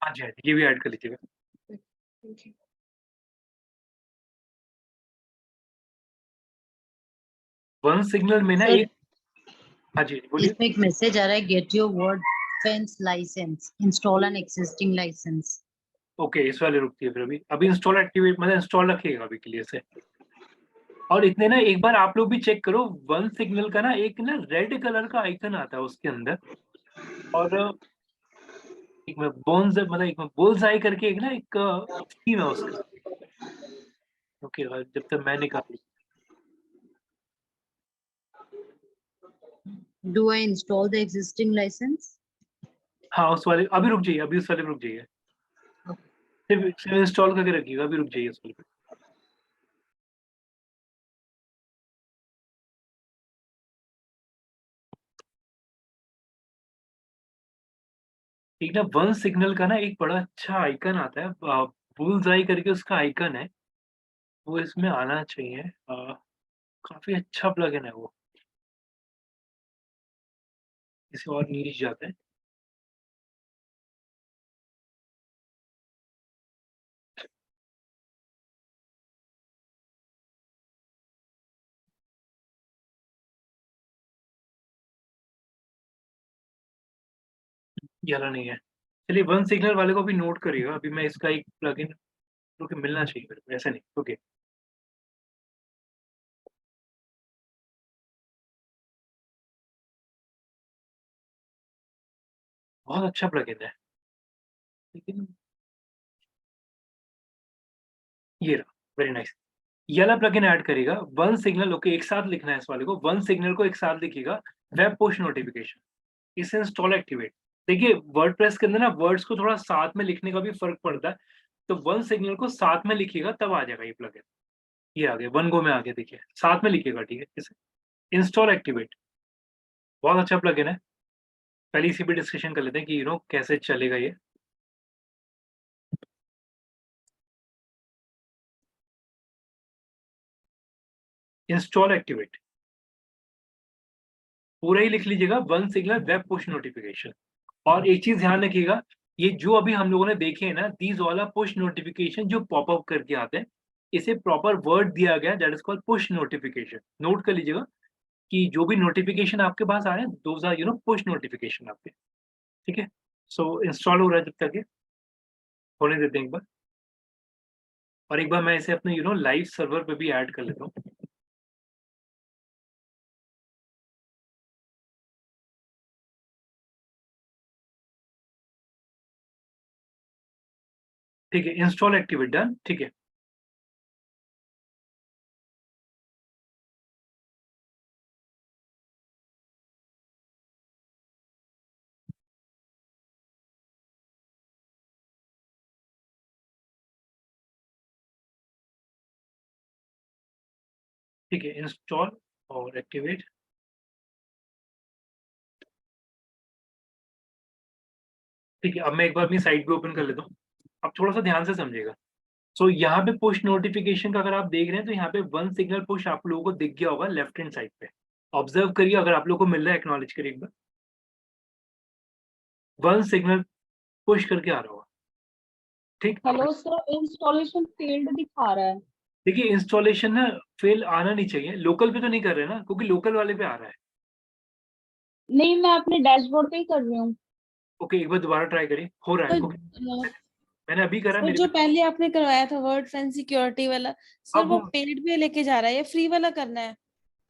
हाँ जी, हाँ जी, ये भी ऐड कर लीजिएगा। Thank you. वन सिग्नल में ना सर, एक, हाँ जी, बोलिए। इसमें एक मैसेज आ रहा है, get your Wordfence license, install an existing license. Okay, इस वाले रुकती है फिर अभी इंस्टॉल एक्टिवेट मतलब इंस्टॉल रखिएगा अभी के लिए इसे। और इतने ना एक बार आप लोग भी चेक करो, वन सिग्नल का ना एक ना रेड कलर का आइकन आता है उसके अंदर, और एक में बोन्स मतलब एक में बुल्सआई करके एक ना एक थीम है उसका। ओके, जब तक मैं निकाल, do I install the existing license? हाँ उस वाले अभी रुक जाइए, अभी उस वाले पे रुक जाइए, सिर्फ इंस्टॉल करके रखिएगा, अभी रुक जाइए उस वाले पे। एक ना वन सिग्नल का ना एक बड़ा अच्छा आइकन आता है, बुल्सआई करके उसका आइकन है, वो इसमें आना चाहिए। काफी अच्छा प्लगइन है वो। इसे और नीचे जाते हैं। ये वाला नहीं है। चलिए वन सिग्नल वाले को भी नोट करिएगा, अभी मैं इसका एक प्लगइन जो कि मिलना चाहिए मेरे को, ऐसा नहीं। ओके, बहुत अच्छा प्लगइन है, लेकिन ये रहा, वेरी नाइस। ये वाला प्लगइन ऐड करिएगा, वन सिग्नल। ओके, एक साथ लिखना है इस वाले को, वन सिग्नल को एक साथ लिखिएगा, वेब पुश नोटिफिकेशन, इसे इंस्टॉल एक्टिवेट। देखिए वर्डप्रेस के अंदर ना वर्ड्स को थोड़ा साथ में लिखने का भी फर्क पड़ता है, तो वन सिग्नल को साथ में लिखिएगा तब आ जाएगा ये प्लगइन। ये आ गया, वन गो में आ गया, देखिए साथ में लिखिएगा, ठीक है। इसे इंस्टॉल एक्टिवेट, बहुत अच्छा प्लगइन है। पहले इसी पे डिस्कशन कर लेते हैं कि कैसे चलेगा ये। इंस्टॉल एक्टिवेट पूरा ही लिख लीजिएगा, one signal web push notification. और एक चीज ध्यान रखिएगा, ये जो अभी हम लोगों ने देखे हैं ना, दीज वाला पुश नोटिफिकेशन जो पॉपअप करके आते हैं, इसे प्रॉपर वर्ड दिया गया, that is called push notification. Note कर लीजिएगा कि जो भी नोटिफिकेशन आपके पास आ रहे हैं, दोज आर पुश नोटिफिकेशन आपके, ठीक है। सो इंस्टॉल हो रहा है, जब तक ये होने देते हैं एक बार। और एक बार मैं इसे अपने लाइव सर्वर पे भी ऐड कर लेता हूँ। ठीक है, इंस्टॉल एक्टिवेट डन, ठीक है। ठीक है, इंस्टॉल और एक्टिवेट। ठीक है, अब मैं एक बार अपनी साइट पे ओपन कर लेता हूँ। अब थोड़ा सा ध्यान से समझिएगा। सो यहाँ पे पुश नोटिफिकेशन का अगर आप देख रहे हैं, तो यहाँ पे वन सिग्नल पुश आप लोगों को दिख गया होगा लेफ्ट हैंड साइड पे। ऑब्जर्व करिए, अगर आप लोगों को मिल रहा है एक्नॉलेज करिए एक बार। वन सिग्नल पुश करके आ रहा होगा, ठीक। हेलो सर, इंस्टॉलेशन फेल्ड दिखा रहा है। देखिए इंस्टॉलेशन ना फेल आना नहीं चाहिए, लोकल पे तो नहीं कर रहे ना, क्योंकि लोकल वाले पे आ रहा है। नहीं, मैं अपने डैशबोर्ड पे ही कर रही हूँ। ओके, एक बार दोबारा ट्राई करिए, हो रहा है। ओके, मैंने अभी करा सर मेरे जो पहले आपने करवाया था वर्ड फैन सिक्योरिटी वाला, सर अब वो पेड पे लेके जा रहा है या फ्री वाला करना है?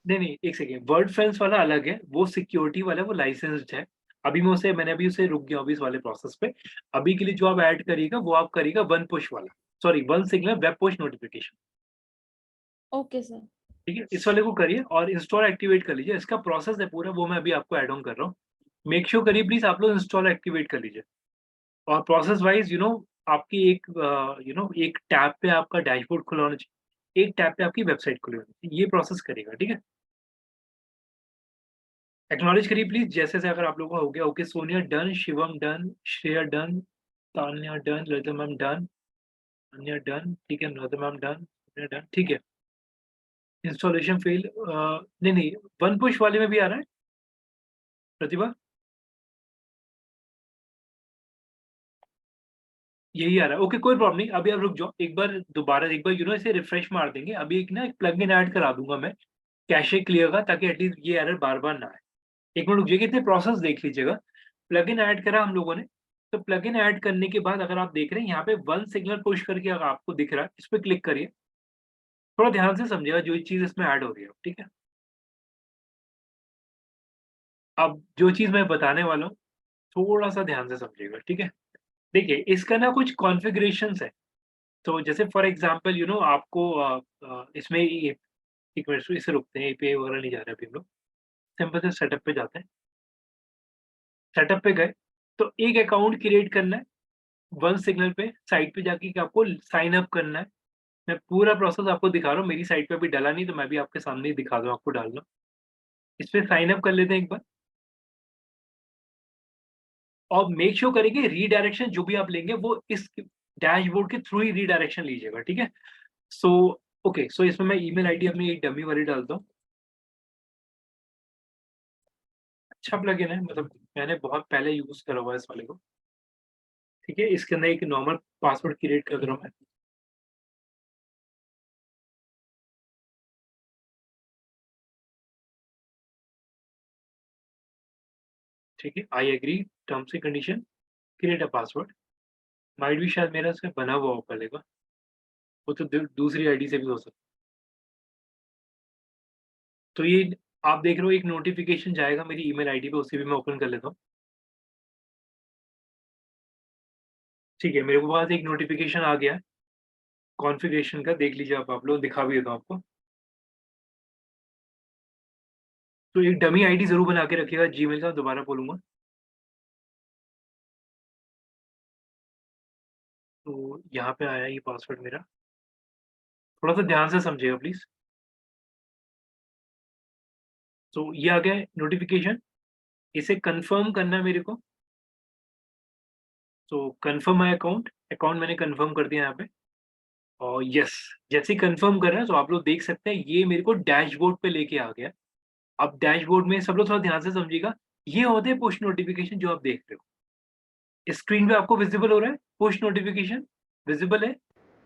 नहीं, एक सेकेंड, वर्ड फेंस वाला अलग है, वो सिक्योरिटी वाला है, वो लाइसेंस्ड है। मैंने अभी उसे रुक गया अभी इस वाले प्रोसेस पे। अभी के लिए जो आप ऐड करिएगा, वो आप करिएगा वन पुश वाला, sorry one signal web push notification. Okay sir. ठीक है, इस वाले को करिए और इंस्टॉल एक्टिवेट कर लीजिए। इसका प्रोसेस है पूरा, वो मैं अभी आपको ऐड ऑन कर रहा हूँ। मेक श्योर करिए प्लीज, आप लोग इंस्टॉल एक्टिवेट कर लीजिए। और प्रोसेस वाइज आपकी एक एक टैब पे आपका डैशबोर्ड खुला होना चाहिए, एक टैब पे आपकी वेबसाइट खुली होनी चाहिए। ये प्रोसेस करिएगा, ठीक है। एक्नॉलेज करिए प्लीज, जैसे से अगर आप लोगों का हो गया। Okay, Sonia done, Shivam done, Shreya done, Tanya done, Lalita ma'am done, Anya done, ठीक है, Lalita ma'am done, Sonia done, ठीक है। इंस्टॉलेशन फेल, नहीं, वन पुश वाले में भी आ रहा है प्रतिभा, यही आ रहा है। ओके, कोई प्रॉब्लम नहीं, अभी आप रुक जाओ, एक बार दोबारा एक बार इसे रिफ्रेश मार देंगे। अभी एक प्लगइन ऐड करा दूंगा मैं कैशे क्लियर का, ताकि एटलीस्ट ये एरर बार बार ना आए। एक मिनट रुकिए, कितने प्रोसेस देख लीजिएगा। प्लगइन ऐड करा हम लोगों ने, तो प्लगइन ऐड करने के बाद अगर आप देख रहे हैं यहाँ पे वन सिग्नल पुश करके अगर आपको दिख रहा है, इस पे क्लिक करिए। थोड़ा ध्यान से समझिएगा जो चीज इसमें ऐड हो रही है, ठीक है। अब जो चीज मैं बताने वाला हूँ, थोड़ा सा ध्यान से समझिएगा, ठीक है। देखिए इसका ना कुछ कॉन्फ़िगरेशंस है। तो जैसे फॉर एग्जांपल आपको इसमें एक मिनट इसे रुकते हैं, एपीआई वगैरह नहीं जा रहा अभी हम लोग, सिंपल से सेटअप पे जाते हैं। सेटअप पे गए तो एक अकाउंट क्रिएट करना है, वन सिग्नल पे साइट पे जाके कि आपको साइन अप करना है। मैं पूरा प्रोसेस आपको दिखा रहा हूँ, मेरी साइट पे अभी डाला नहीं, तो मैं भी आपके सामने ही दिखा दूँ आपको डालना। इस पे साइन अप कर लेते हैं एक बार, और मेक श्योर करेंगे रीडायरेक्शन जो भी आप लेंगे वो इस डैशबोर्ड के थ्रू ही रीडायरेक्शन लीजिएगा, ठीक है। सो ओके, सो इसमें मैं ईमेल आईडी अपनी एक डमी वाली डालता हूँ। अच्छा प्लगइन है, मतलब मैंने बहुत पहले यूज करा हुआ है इस वाले को, ठीक है। इसके अंदर एक नॉर्मल पासवर्ड क्रिएट कर रहा हूँ मैं। ठीक है, I agree terms and condition, create a password. Might भी शायद मेरा इसमें बना हुआ हो पहले का, वो तो दूसरी आईडी से भी हो सकता। तो ये आप देख रहे हो एक नोटिफिकेशन जाएगा मेरी ईमेल आईडी पे, उसे भी मैं ओपन कर लेता हूँ। ठीक है, मेरे को पास एक नोटिफिकेशन आ गया है कॉन्फ़िगरेशन का, देख लीजिए आप लोग, दिखा भी देता हूँ आपको। तो एक डमी आईडी ज़रूर बना के रखिएगा जीमेल का, दोबारा बोलूँगा। तो यहाँ पे आया ये पासवर्ड मेरा, थोड़ा सा ध्यान से समझिएगा प्लीज। तो ये आ गया नोटिफिकेशन, इसे कंफर्म करना है मेरे को। तो कंफर्म माई अकाउंट, अकाउंट मैंने कंफर्म कर दिया यहाँ पे। और यस, जैसे ही कंफर्म कर रहा है तो आप लोग देख सकते हैं ये मेरे को डैशबोर्ड पे लेके आ गया। अब डैशबोर्ड में सब लोग थोड़ा ध्यान से समझिएगा, ये होते हैं पुश नोटिफिकेशन जो आप देख रहे हो। स्क्रीन पे आपको विजिबल हो रहा है पुश नोटिफिकेशन, विजिबल है,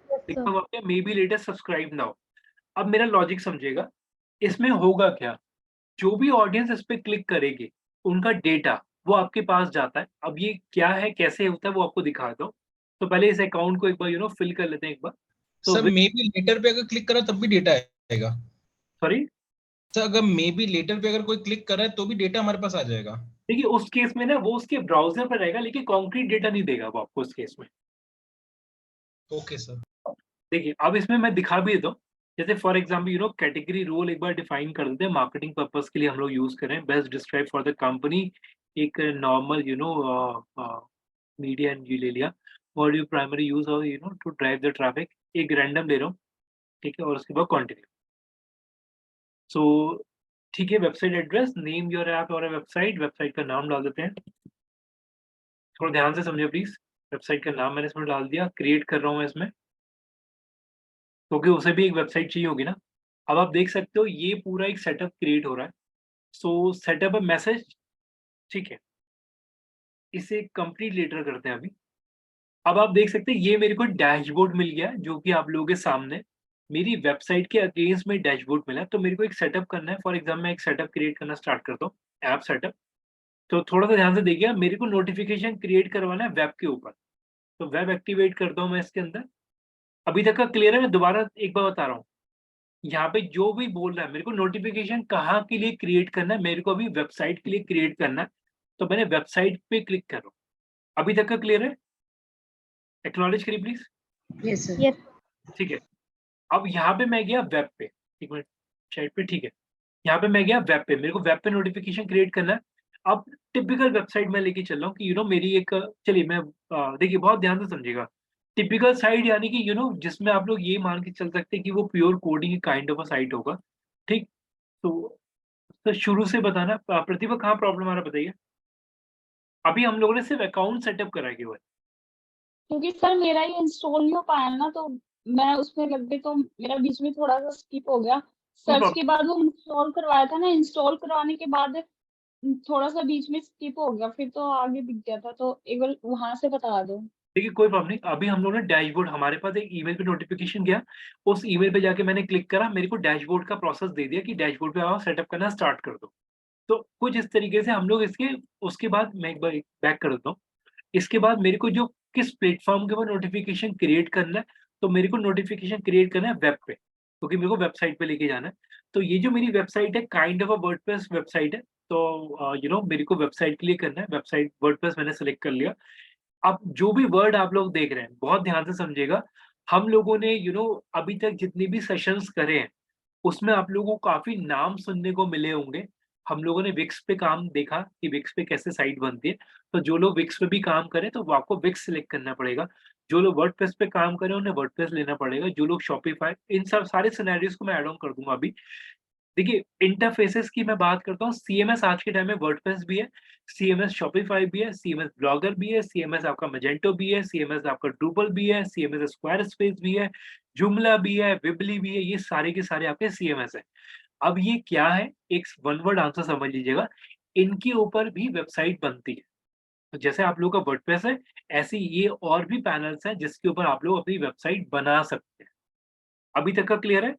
Yes, sir. लिखा हुआ है may be latest subscribe now. अब मेरा लॉजिक समझिएगा, इसमें होगा क्या, जो भी ऑडियंस इस पे क्लिक करेगी उनका डेटा वो आपके पास जाता है। अब ये क्या है कैसे होता है वो आपको दिखाता हूँ। तो पहले इस अकाउंट को एक बार फिल कर लेते हैं एक बार। तो सर मे बी लेटर पे अगर क्लिक करा तब भी डेटा आएगा? सॉरी सर अगर मे बी लेटर पे अगर कोई क्लिक कर रहा है तो भी डेटा हमारे पास आ जाएगा? देखिए उस केस में ना वो उसके ब्राउजर पर रहेगा, लेकिन कॉन्क्रीट डेटा नहीं देगा वो आपको उस केस में। Okay sir. देखिए अब इसमें मैं दिखा भी देता हूँ, जैसे फॉर एग्जाम्पल कैटेगरी रोल एक बार डिफाइन कर देते हैं, मार्केटिंग पर्पस के लिए हम लोग यूज करें, best describe for the company, एक नॉर्मल मीडिया ये ले लिया, व्हाट यू प्राइमरी यूज और टू ड्राइव द ट्रैफिक, एक रैंडम ले रहा हूँ, ठीक है, और उसके बाद कंटिन्यू। सो ठीक है, website address, name your app और वेबसाइट, वेबसाइट का नाम डाल देते हैं। थोड़ा ध्यान से समझिए प्लीज, वेबसाइट का नाम मैंने इसमें डाल दिया, क्रिएट कर रहा हूँ मैं इसमें, क्योंकि उसे भी एक वेबसाइट चाहिए होगी ना। अब आप देख सकते हो ये पूरा एक सेटअप क्रिएट हो रहा है। सो सेटअप अ मैसेज, ठीक है, इसे कंप्लीट लेटर करते हैं अभी। अब आप देख सकते हैं ये मेरे को डैशबोर्ड मिल गया, जो कि आप लोगों के सामने मेरी वेबसाइट के अगेंस्ट में डैशबोर्ड मिला। तो मेरे को एक सेटअप करना है, फॉर एग्जाम्पल मैं एक सेटअप क्रिएट करना स्टार्ट करता हूँ, ऐप सेटअप। तो थोड़ा सा ध्यान से देखिए, मेरे को नोटिफिकेशन क्रिएट करवाना है वेब के ऊपर, तो वेब एक्टिवेट करता हूँ मैं इसके अंदर। अभी तक का क्लियर है? मैं दोबारा एक बार बता रहा हूँ, यहाँ पे जो भी बोल रहा है मेरे को नोटिफिकेशन कहाँ के लिए क्रिएट करना है, मेरे को अभी वेबसाइट के लिए क्रिएट करना है। तो मैंने वेबसाइट पे क्लिक कर रहा हूँ। अभी तक का क्लियर है? एक्नॉलेज करिए प्लीज। Yes, sir. Yes. ठीक है, अब यहाँ पे मैं गया वेब पे, एक मिनट साइड पे, ठीक है, यहाँ पे मैं गया वेब पे, मेरे को वेब पे नोटिफिकेशन क्रिएट करना है। अब टिपिकल वेबसाइट में लेके चल रहा हूँ कि मेरी एक, चलिए मैं देखिए बहुत ध्यान से समझिएगा, टिपिकल साइट यानी कि जिसमें आप लोग ये मान के चल सकते हैं कि वो pure coding kind of a site होगा, ठीक। तो शुरू से बताना, प्रतिभा कहाँ प्रॉब्लम आ रहा है बताइए। अभी हम लोगों ने सिर्फ अकाउंट सेटअप करा है केवल। क्योंकि सर मेरा ये इंस्टॉल नहीं हो पाया ना, तो मैं उसमें लग गई, तो मेरा बीच में थोड़ा सा स्किप हो गया। सर्च के बाद वो इंस्टॉल करवाया था ना, इंस्टॉल करवाने के बाद थोड़ा सा बीच में स्किप हो गया, फिर तो आगे दिख गया था, तो एक बार वहां से बता दो। देखिए कोई प्रॉब्लम नहीं, अभी हम लोग ने डैशबोर्ड, हमारे पास एक ईमेल पे नोटिफिकेशन गया, उस ईमेल पे जाके मैंने क्लिक करा, मेरे को डैशबोर्ड का प्रोसेस दे दिया कि डैशबोर्ड पे आओ सेटअप करना स्टार्ट कर दो। तो कुछ इस तरीके से हम लोग इसके, उसके बाद मैं एक बार बैक कर देता हूँ। इसके बाद मेरे को जो किस प्लेटफॉर्म के ऊपर नोटिफिकेशन क्रिएट करना है, तो मेरे को नोटिफिकेशन क्रिएट करना है वेब पे, क्योंकि मेरे को वेबसाइट पे लेके जाना है। तो ये जो मेरी वेबसाइट है kind of a WordPress website है, तो मेरे को वेबसाइट के लिए करना है, वेबसाइट वर्डप्रेस मैंने सेलेक्ट कर लिया। अब जो भी वर्ड आप लोग देख रहे हैं बहुत ध्यान से समझिएगा, हम लोगों ने अभी तक जितने भी सेशंस करे हैं उसमें आप लोगों को काफी नाम सुनने को मिले होंगे। हम लोगों ने विक्स पे काम देखा कि विक्स पे कैसे साइट बनती है, तो जो लोग विक्स पे भी काम करें तो वो आपको विक्स सिलेक्ट करना पड़ेगा। जो लोग वर्डप्रेस पे काम करें उन्हें वर्डप्रेस लेना पड़ेगा। जो लोग शॉपिफाई, इन सब सारे सिनेरियोज को मैं ऐड ऑन कर दूंगा अभी। देखिए इंटरफेसेस की मैं बात करता हूँ, सीएमएस आज के टाइम में वर्डप्रेस भी है, सीएमएस शॉपिफाई भी है, सीएमएस ब्लॉगर भी है, सीएमएस आपका मैजेंटो भी है, सीएमएस आपका ड्रूपल भी है, सीएमएस स्क्वायर स्पेस भी है, जुमला भी है, विबली भी है, ये सारे के सारे आपके सीएमएस है। अब ये क्या है, एक वन वर्ड आंसर समझ लीजिएगा, इनके ऊपर भी वेबसाइट बनती है। तो जैसे आप लोगों का वर्डप्रेस है, ऐसे ये और भी पैनल्स हैं जिसके ऊपर आप लोग अपनी वेबसाइट बना सकते हैं। अभी तक का क्लियर है?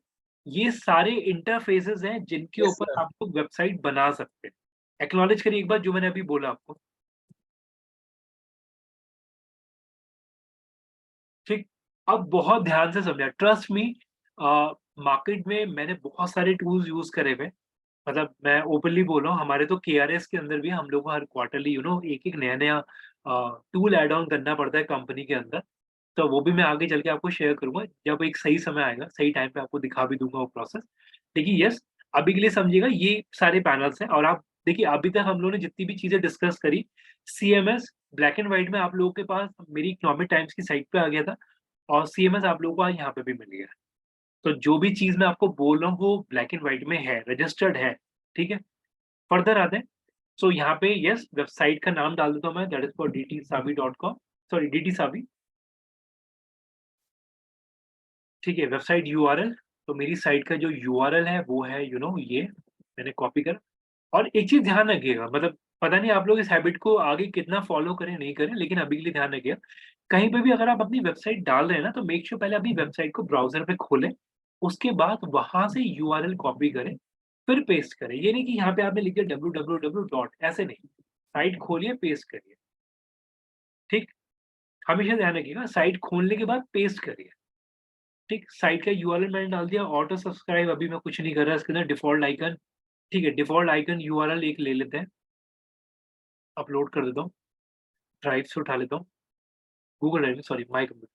ये सारे इंटरफेसेस हैं जिनके Yes, ऊपर sir. आप लोग वेबसाइट बना सकते हैं। एक्नॉलेज करिए एक बार जो मैंने अभी बोला आपको, ठीक। अब बहुत ध्यान से समझा, ट्रस्ट मी, मार्केट में मैंने बहुत सारे टूल्स यूज करे हुए, मतलब मैं ओपनली बोल रहा हूँ, हमारे तो केआरएस के अंदर भी हम लोग को हर क्वार्टरली एक एक नया नया टूल ऐड ऑन करना पड़ता है कंपनी के अंदर। तो वो भी मैं आगे चल के आपको शेयर करूंगा, जब एक सही समय आएगा, सही टाइम पे आपको दिखा भी दूंगा वो प्रोसेस। देखिए यस, अभी के लिए समझिएगा ये सारे पैनल्स हैं। और आप देखिए अभी तक हम लोगों ने जितनी भी चीजें डिस्कस करी, सीएमएस ब्लैक एंड व्हाइट में आप लोगों के पास मेरी इकोनॉमिक टाइम्स की साइट पे आ गया था, और सीएमएस आप लोगों को आज यहाँ पे भी मिल गया है। तो जो भी चीज मैं आपको बोल रहा हूँ वो ब्लैक एंड व्हाइट में है, रजिस्टर्ड है, ठीक है। फर्दर आते हैं। सो यहाँ पे यस वेबसाइट का नाम डाल देता हूँ मैं, that is for dtsavi.com, sorry dtsavi, ठीक है। वेबसाइट यूआरएल, तो मेरी साइट का जो यूआरएल है वो है ये मैंने कॉपी करा। और एक चीज ध्यान रखिएगा, मतलब पता नहीं आप लोग इस हैबिट को आगे कितना फॉलो करें नहीं करें, लेकिन अभी के लिए ध्यान रखिएगा, कहीं पे भी अगर आप अपनी वेबसाइट डाल रहे हैं ना, तो मेक श्योर पहले अपनी वेबसाइट को ब्राउजर पे खोलें, उसके बाद वहां से यूआरएल कॉपी करें, फिर पेस्ट करें। ये नहीं कि यहाँ पे आपने लिख दिया www डॉट, ऐसे नहीं, साइट खोलिए पेस्ट करिए, ठीक। हमेशा ध्यान रखिएगा, साइट खोलने के बाद पेस्ट करिए, ठीक। साइट का यूआरएल मैंने डाल दिया, ऑटो सब्सक्राइब अभी मैं कुछ नहीं कर रहा इसके अंदर, डिफॉल्ट आइकन, ठीक है। डिफॉल्ट आइकन यूआरएल एक ले लेते हैं, अपलोड कर देता हूँ, ड्राइव से उठा लेता हूँ, गूगल ड्राइव में, सॉरी माई कंप्यूटर।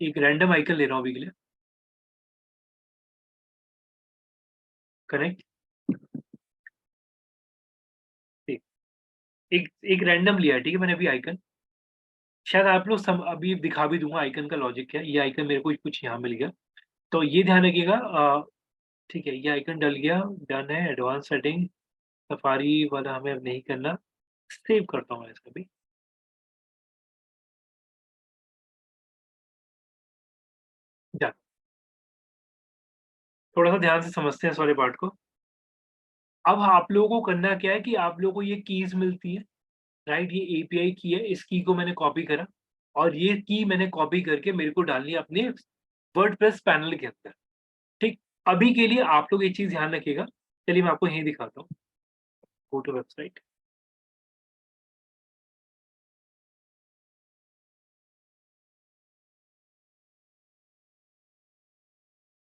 एक रैंडम आइकन ले रहा हूँ अभी के लिए, कनेक्ट, ठीक। एक रैंडम लिया है, ठीक है मैंने अभी आइकन, शायद आप लोग अभी दिखा भी दूंगा आइकन का लॉजिक क्या है। ये आइकन मेरे को कुछ यहाँ मिल गया, तो ये ध्यान रखिएगा, ठीक है। ये आइकन डल गया, डन है। एडवांस सेटिंग सफारी वाला हमें अब नहीं करना, सेव करता हूँ मैं इसका भी, डन। थोड़ा सा ध्यान से समझते हैं इस वाले पार्ट को। अब आप लोगों को करना क्या है कि आप लोगों को ये कीज मिलती है, राइट, ये एपीआई की है, इस की को मैंने कॉपी करा, और ये की मैंने कॉपी करके मेरे को डालनी है अपने वर्डप्रेस पैनल के अंदर, ठीक। अभी के लिए आप लोग एक चीज ध्यान रखिएगा, चलिए मैं आपको यही दिखाता हूँ, गो टू वेबसाइट,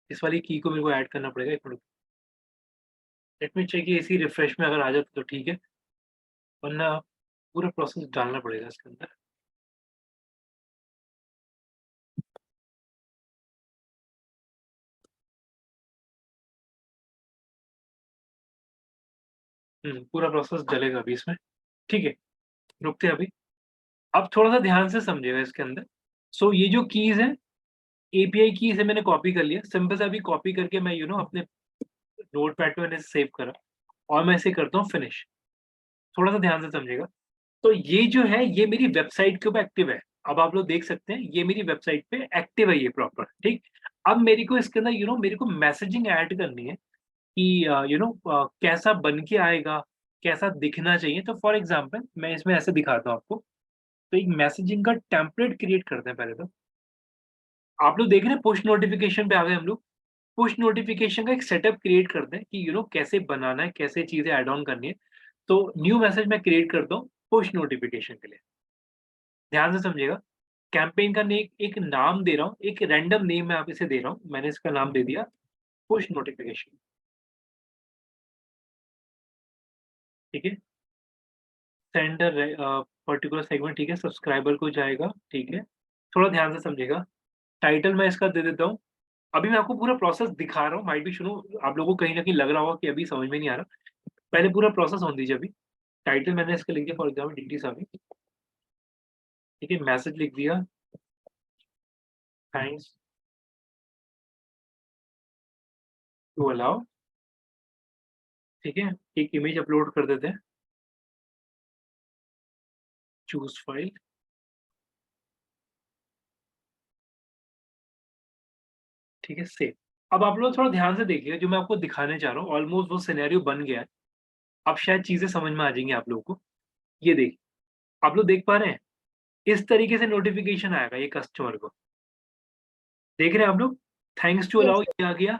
इस वाली की को मेरे को ऐड करना पड़ेगा, एक मिनट, लेट मी चेक, ये इसी रिफ्रेश में अगर आ जाता तो ठीक है, वरना पूरा प्रोसेस डालना पड़ेगा इसके अंदर। पूरा प्रोसेस डलेगा अभी इसमें, ठीक है। रुकते हैं अभी, अब थोड़ा सा ध्यान से समझिएगा इसके अंदर। सो ये जो कीज है, एपीआई की से मैंने कॉपी कर लिया, सिंपल सा अभी कॉपी करके मैं अपने नोटपैड पे मैंने सेव करा, और मैं इसे करता हूँ फिनिश। थोड़ा सा ध्यान से समझिएगा। तो ये जो है ये मेरी वेबसाइट के ऊपर एक्टिव है, अब आप लोग देख सकते हैं ये मेरी वेबसाइट पे एक्टिव है ये प्रॉपर, ठीक। अब मेरे को इसके अंदर मेरे को मैसेजिंग ऐड करनी है कि कैसा बन के आएगा, कैसा दिखना चाहिए। तो फॉर एग्जांपल मैं इसमें ऐसे दिखाता हूँ आपको, तो एक मैसेजिंग का टेम्पलेट क्रिएट करते हैं पहले। तो आप लोग देख रहे हैं पुश नोटिफिकेशन पे आ गए हम लोग, पुश नोटिफिकेशन का एक सेटअप क्रिएट करते हैं कि कैसे बनाना है, कैसे चीजें ऐड ऑन करनी है। तो न्यू मैसेज मैं क्रिएट करता हूँ पुश नोटिफिकेशन के लिए, ध्यान से समझिएगा। कैंपेन का एक नाम दे रहा हूँ, एक रैंडम नेम मैं आप इसे दे रहा हूँ, मैंने इसका नाम दे दिया पुश नोटिफिकेशन, ठीक है। सेंडर पर्टिकुलर सेगमेंट, ठीक है, सब्सक्राइबर को जाएगा, ठीक है। थोड़ा ध्यान से समझिएगा, टाइटल मैं इसका दे देता हूँ। अभी मैं आपको पूरा प्रोसेस दिखा रहा हूँ, माइट भी सुनो आप लोगों को कहीं ना कहीं लग रहा होगा कि अभी समझ में नहीं आ रहा, पहले पूरा प्रोसेस होने दीजिए अभी। टाइटल मैंने इसका लिख दिया फॉर एग्जाम्पल डीटी सावी, ठीक है। मैसेज लिख दिया थैंक्स टू अलाउ, ठीक है। एक इमेज अपलोड कर देते हैं, चूज फाइल, ठीक है, सेव। अब आप लोग थोड़ा ध्यान से देखिएगा, जो मैं आपको दिखाने चाह रहा हूँ ऑलमोस्ट वो सिनेरियो बन गया है। अब शायद चीजें समझ में आ जाएंगी आप लोगों को। ये देखिए, आप लोग देख पा रहे हैं, इस तरीके से नोटिफिकेशन आएगा ये कस्टमर को, देख रहे हैं आप लोग, थैंक्स टू अलाउ ये आ गया,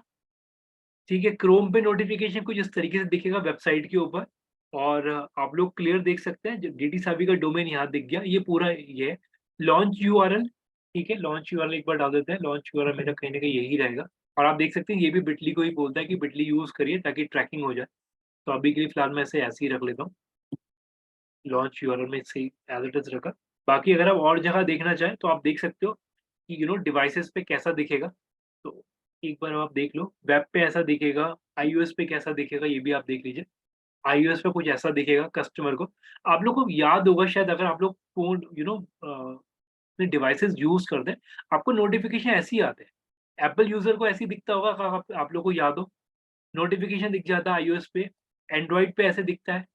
ठीक है। क्रोम पे नोटिफिकेशन कुछ इस तरीके से दिखेगा वेबसाइट के ऊपर, और आप लोग क्लियर देख सकते हैं, डीटी सावी का डोमेन यहाँ दिख गया, ये पूरा ये है। लॉन्च यूआरएल, ठीक है, लॉन्च यूआरएल एक बार डाल देते हैं, लॉन्च यूआरएल मेरा कहीं ना कहीं यही रहेगा। और आप देख सकते हैं ये भी बिटली को ही बोलता है कि बिटली यूज करिए ताकि ट्रैकिंग हो जाए। तो अभी के लिए फिलहाल मैं इसे ऐसे ही रख लेता हूँ, लॉन्च यूआरएल में इसे एज इट इज रखा। बाकी अगर आप और जगह देखना चाहें तो आप देख सकते हो कि डिवाइसेस पे कैसा दिखेगा। तो एक बार आप देख लो, वेब पे ऐसा दिखेगा, आईओएस पे कैसा दिखेगा ये भी आप देख लीजिए। आईओएस पे कुछ ऐसा दिखेगा कस्टमर को। आप लोग को याद होगा शायद, अगर आप लोग फोन अपने डिवाइसेस यूज करते हैं, आपको नोटिफिकेशन ऐसे ही आते हैं। एप्पल यूजर को ऐसे ही दिखता होगा, आप लोगों को याद हो, नोटिफिकेशन दिख जाता है iOS पे, एंड्रॉइड पे ऐसे दिखता है।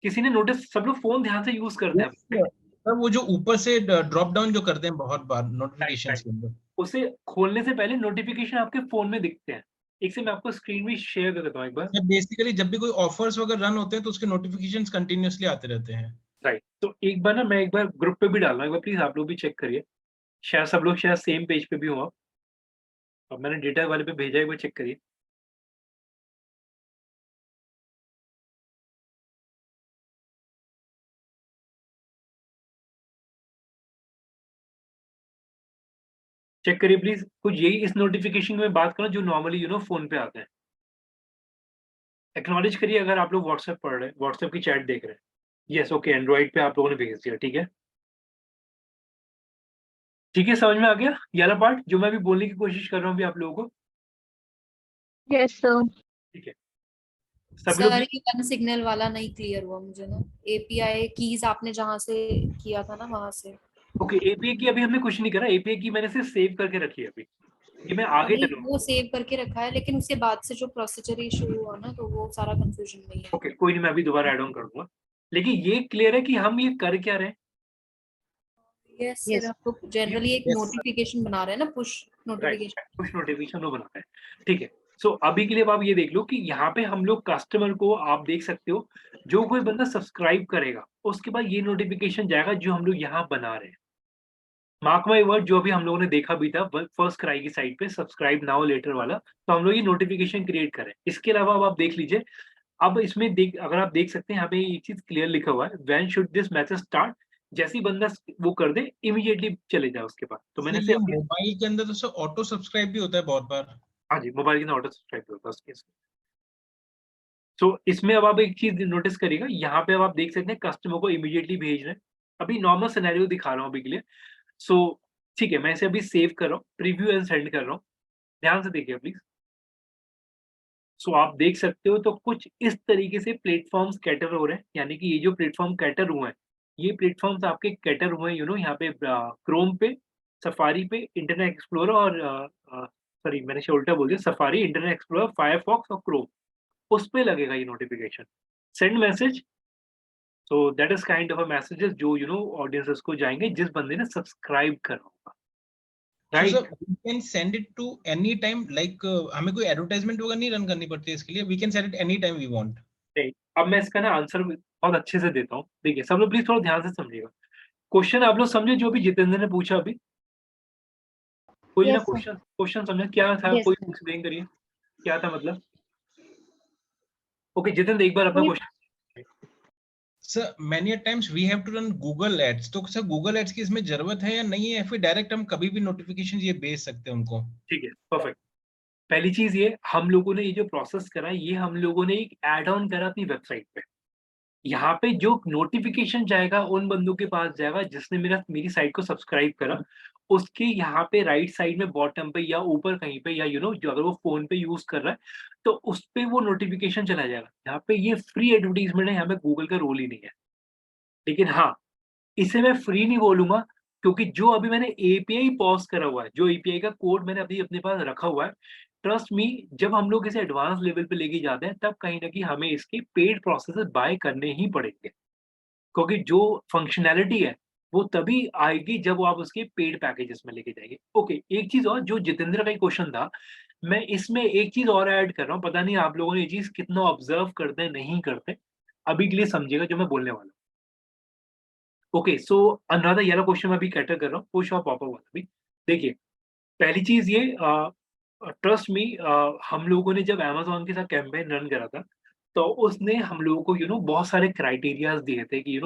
किसी ने नोटिस, सब लोग फोन ध्यान से यूज करते हैं अपने। सर वो जो ऊपर से ड्रॉप डाउन जो करते हैं बहुत बार नोटिफिकेशंस के अंदर, उसे खोलने से पहले नोटिफिकेशन आपके फोन में दिखते हैं। एक से मैं आपको स्क्रीन भी शेयर कर देता हूँ एक बार। बेसिकली जब भी कोई ऑफर्स वगैरह रन होते हैं तो उसके नोटिफिकेशंस कंटिन्यूअसली आते रहते हैं। राइट, तो एक बार ना मैं एक बार ग्रुप पे भी डाल रहा हूँ, एक बार प्लीज आप लोग भी चेक करिए, शायद सब लोग शायद सेम पेज पे भी हो आप। अब मैंने डेटा वाले पे भेजा है, एक बार चेक करिए। चेक करिए प्लीज, कुछ यही इस नोटिफिकेशन में बात करो जो नॉर्मली फोन पे आते हैं। एक्नॉलेज करिए अगर आप लोग व्हाट्सएप पढ़ रहे हैं, व्हाट्सएप की चैट देख रहे हैं। यस, ओके, एंड्रॉइड पे आप लोगों ने भेज दिया, ठीक है। ठीक है, समझ में आ गया ये वाला पार्ट जो मैं भी बोलने की कोशिश कर रहा हूँ अभी आप लोगों को। Yes sir. ठीक है, सब लोग सर ये वन सिग्नल वाला नहीं क्लियर हुआ मुझे ना, एपीआई कीज आपने जहाँ से किया था ना वहां से। ओके, एपीआई की अभी हमने कुछ नहीं करा, एपीआई की मैंने सिर्फ सेव करके रखी है अभी, ये मैं आगे नहीं, चलूंगा। वो सेव करके रखा है लेकिन उसके बाद से जो प्रोसीजर इशू हुआ ना तो वो सारा कंफ्यूजन में ही है। ओके, कोई नहीं, मैं अभी दोबारा ऐड ऑन कर दूंगा, लेकिन ये क्लियर है कि हम ये कर क्या रहे हैं। यस सर, आप तो जनरली एक नोटिफिकेशन बना रहे हैं ना, पुश नोटिफिकेशन। पुश नोटिफिकेशन वो बनाते हैं, ठीक है। सो अभी के लिए अब आप ये देख लो कि यहाँ पे हम लोग कस्टमर को, आप देख सकते हो, जो कोई बंदा सब्सक्राइब करेगा उसके बाद ये नोटिफिकेशन जाएगा जो हम लोग यहाँ बना रहे हैं। मार्क माई वर्ड, जो अभी हम लोगों ने देखा भी था फर्स्ट क्राई की साइट पे, सब्सक्राइब नाउ लेटर वाला, तो हम लोग ये नोटिफिकेशन क्रिएट करें। इसके अलावा अब आप देख लीजिए, अब इसमें देख, अगर आप देख सकते हैं यहाँ पे एक चीज क्लियर लिखा हुआ है, when should this message start, जैसे ही बंदा वो कर दे इमीडिएटली चले जाए उसके पास। तो मैंने ये मोबाइल के अंदर तो सर ऑटो सब्सक्राइब भी होता है बहुत बार। हाँ जी, मोबाइल के अंदर ऑटो सब्सक्राइब होता है उस केस में। सो इसमें अब आप एक चीज नोटिस करिएगा, यहाँ पे अब आप देख सकते हैं कस्टमर को इमीडिएटली भेज रहे हैं। अभी नॉर्मल सिनेरियो दिखा रहा हूँ अभी के लिए। सो ठीक है, मैं इसे अभी सेव कर रहा हूँ, प्रीव्यू एंड सेंड कर रहा हूँ, ध्यान से देखिए प्लीज। सो आप देख सकते हो तो कुछ इस तरीके से प्लेटफॉर्म्स कैटर हो रहे हैं, यानी कि ये जो प्लेटफॉर्म कैटर हुए हैं, ये प्लेटफॉर्म्स आपके कैटर हुए हैं यहाँ पे क्रोम पे, सफारी पे, इंटरनेट एक्सप्लोरर और सॉरी मैंने उल्टा बोल दिया, सफारी, इंटरनेट एक्सप्लोरर, फायरफॉक्स और क्रोम, उस पे लगेगा ये notification. Send message, so that is kind of a messages जो ऑडियंसेस को जाएंगे जिस बंदे ने सब्सक्राइब करा होगा। So sir, we can send it to any time, like हमें कोई एडवर्टाइजमेंट वगैरह नहीं रन करनी पड़ती है इसके लिए, we can send it any time we want। नहीं, अब मैं इसका ना आंसर बहुत अच्छे से देता हूँ। देखिए सब लोग प्लीज थोड़ा ध्यान से समझिएगा, क्वेश्चन आप लोग समझे जो भी जितेंद्र ने पूछा अभी, कोई ना Yes, sir. क्वेश्चन समझा क्या था, Yes. कोई एक्सप्लेन करिए क्या था मतलब। ओके जितेंद्र, एक बार अपना question. Sir many a times we have to run Google Ads, तो सर Google Ads की इसमें जरूरत है या नहीं है, फिर डायरेक्ट हम कभी भी नोटिफिकेशन ये भेज सकते हैं उनको? ठीक है, परफेक्ट। पहली चीज ये, हम लोगों ने ये जो प्रोसेस करा, ये हम लोगों ने एक ऐड ऑन करा अपनी वेबसाइट पे। यहाँ पे जो नोटिफिकेशन जाएगा उन बंदों के पास जाएगा जिसने मेरी साइट को सब्सक्राइब करा, उसके यहाँ पे राइट साइड में बॉटम पे या ऊपर कहीं पे, या जो अगर वो फोन पे यूज कर रहा है तो उस पे वो नोटिफिकेशन चला जाएगा। यहाँ पे ये फ्री एडवर्टीजमेंट है, यहाँ पे गूगल का रोल ही नहीं है। लेकिन हाँ, इसे मैं फ्री नहीं बोलूंगा, क्योंकि जो अभी मैंने एपीआई पॉज करा हुआ है, जो एपीआई का कोड मैंने अभी अपने पास रखा हुआ है, ट्रस्ट मी, जब हम लोग इसे एडवांस लेवल पे लेके जाते हैं तब कहीं ना कहीं हमें इसके पेड प्रोसेसेस बाय करने ही पड़ेंगे, क्योंकि जो फंक्शनैलिटी है वो तभी आएगी जब आप उसके पेड पैकेजेस में लेके जाएंगे। ओके, एक चीज और, जो जितेंद्र का क्वेश्चन था, मैं इसमें एक चीज और ऐड कर रहा हूँ, पता नहीं आप लोगों ने ये चीज कितना ऑब्जर्व करते हैं नहीं करते, अभी के लिए समझिएगा जो मैं बोलने वाला हूँ। ओके, सो अनदर ये क्वेश्चन मैं अभी कैटर कर रहा हूँ, पुश और पॉपअप वाला भी। देखिए, पहली चीज ये, ट्रस्ट मी, हम लोगों ने जब अमेज़न के साथ कैंपेन रन करा था, तो उसने हम लोगों को बहुत सारे क्राइटेरियाज दिए थे कि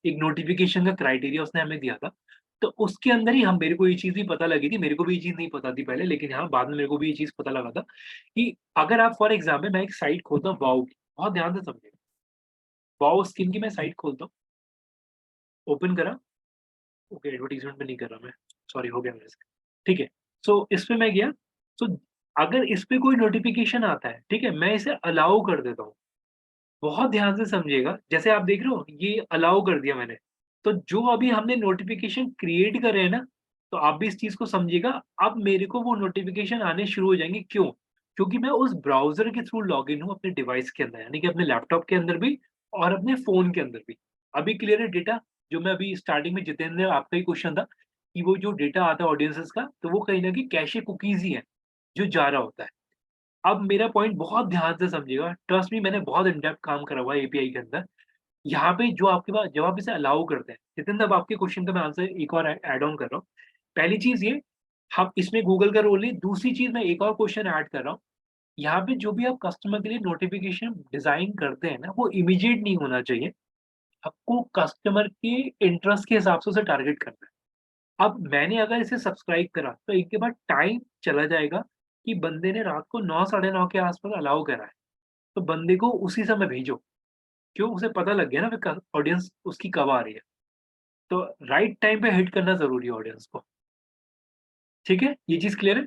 एक नोटिफिकेशन का क्राइटेरिया उसने हमें दिया था। तो उसके अंदर ही मेरे को ये चीज़ भी पता लगी थी, मेरे को भी ये चीज़ नहीं पता थी पहले, लेकिन हाँ बाद में मेरे को भी ये चीज़ पता लगा था कि अगर आप फॉर एग्जाम्पल, मैं एक साइट खोलता हूँ वाओ की, बहुत ध्यान से समझिएगा, वाओ स्किन की मैं साइट खोलता हूँ, ओपन करा, ओके एडवर्टीजमेंट में नहीं कर रहा मैं, सॉरी, हो गया मेरे से, ठीक है। सो इस पे मैं गया, सो अगर इस पे कोई नोटिफिकेशन आता है, ठीक है, मैं इसे अलाउ कर देता हूँ। बहुत ध्यान से समझिएगा, जैसे आप देख रहे हो ये अलाउ कर दिया मैंने, तो जो अभी हमने नोटिफिकेशन क्रिएट करे हैं ना, तो आप भी इस चीज को समझिएगा। अब मेरे को वो नोटिफिकेशन आने शुरू हो जाएंगे, क्यों? क्योंकि मैं उस ब्राउजर के थ्रू लॉग इन हूँ अपने डिवाइस के अंदर, यानी कि अपने लैपटॉप के अंदर भी और अपने फोन के अंदर भी। अभी क्लियर है डेटा? जो मैं अभी स्टार्टिंग में जितेंद्र आपका ही क्वेश्चन था कि वो जो डेटा आता है ऑडियंसेस का, तो वो कहीं ना कहीं कैशे कुकीज ही है जो जा रहा होता है। अब मेरा पॉइंट बहुत ध्यान से समझिएगा, ट्रस्ट मी, मैंने बहुत इन डेप्थ काम करा हुआ है एपीआई के अंदर। यहाँ पे जो आपके पास जब आप इसे अलाउ करते हैं, जितेंद्र, अब आपके क्वेश्चन का मैं आंसर एक और ऐड ऑन कर रहा हूँ। पहली चीज ये, हम इसमें गूगल का रोल नहीं। दूसरी चीज, मैं एक और क्वेश्चन ऐड कर रहा हूँ। यहाँ पे जो भी आप कस्टमर के लिए नोटिफिकेशन डिजाइन करते हैं ना, वो इमीडिएट नहीं होना चाहिए। आपको कस्टमर के इंटरेस्ट के हिसाब से उसे टारगेट करना है। अब मैंने अगर इसे सब्सक्राइब करा तो एक के बाद टाइम चला जाएगा कि बंदे ने रात को 9 साढ़े 9 के आसपास अलाउ करा है, तो बंदे को उसी समय भेजो। क्यों? उसे पता लग गया ना ऑडियंस उसकी कब आ रही है। तो राइट टाइम पे हिट करना जरूरी है ऑडियंस को। ठीक है, ये चीज क्लियर है?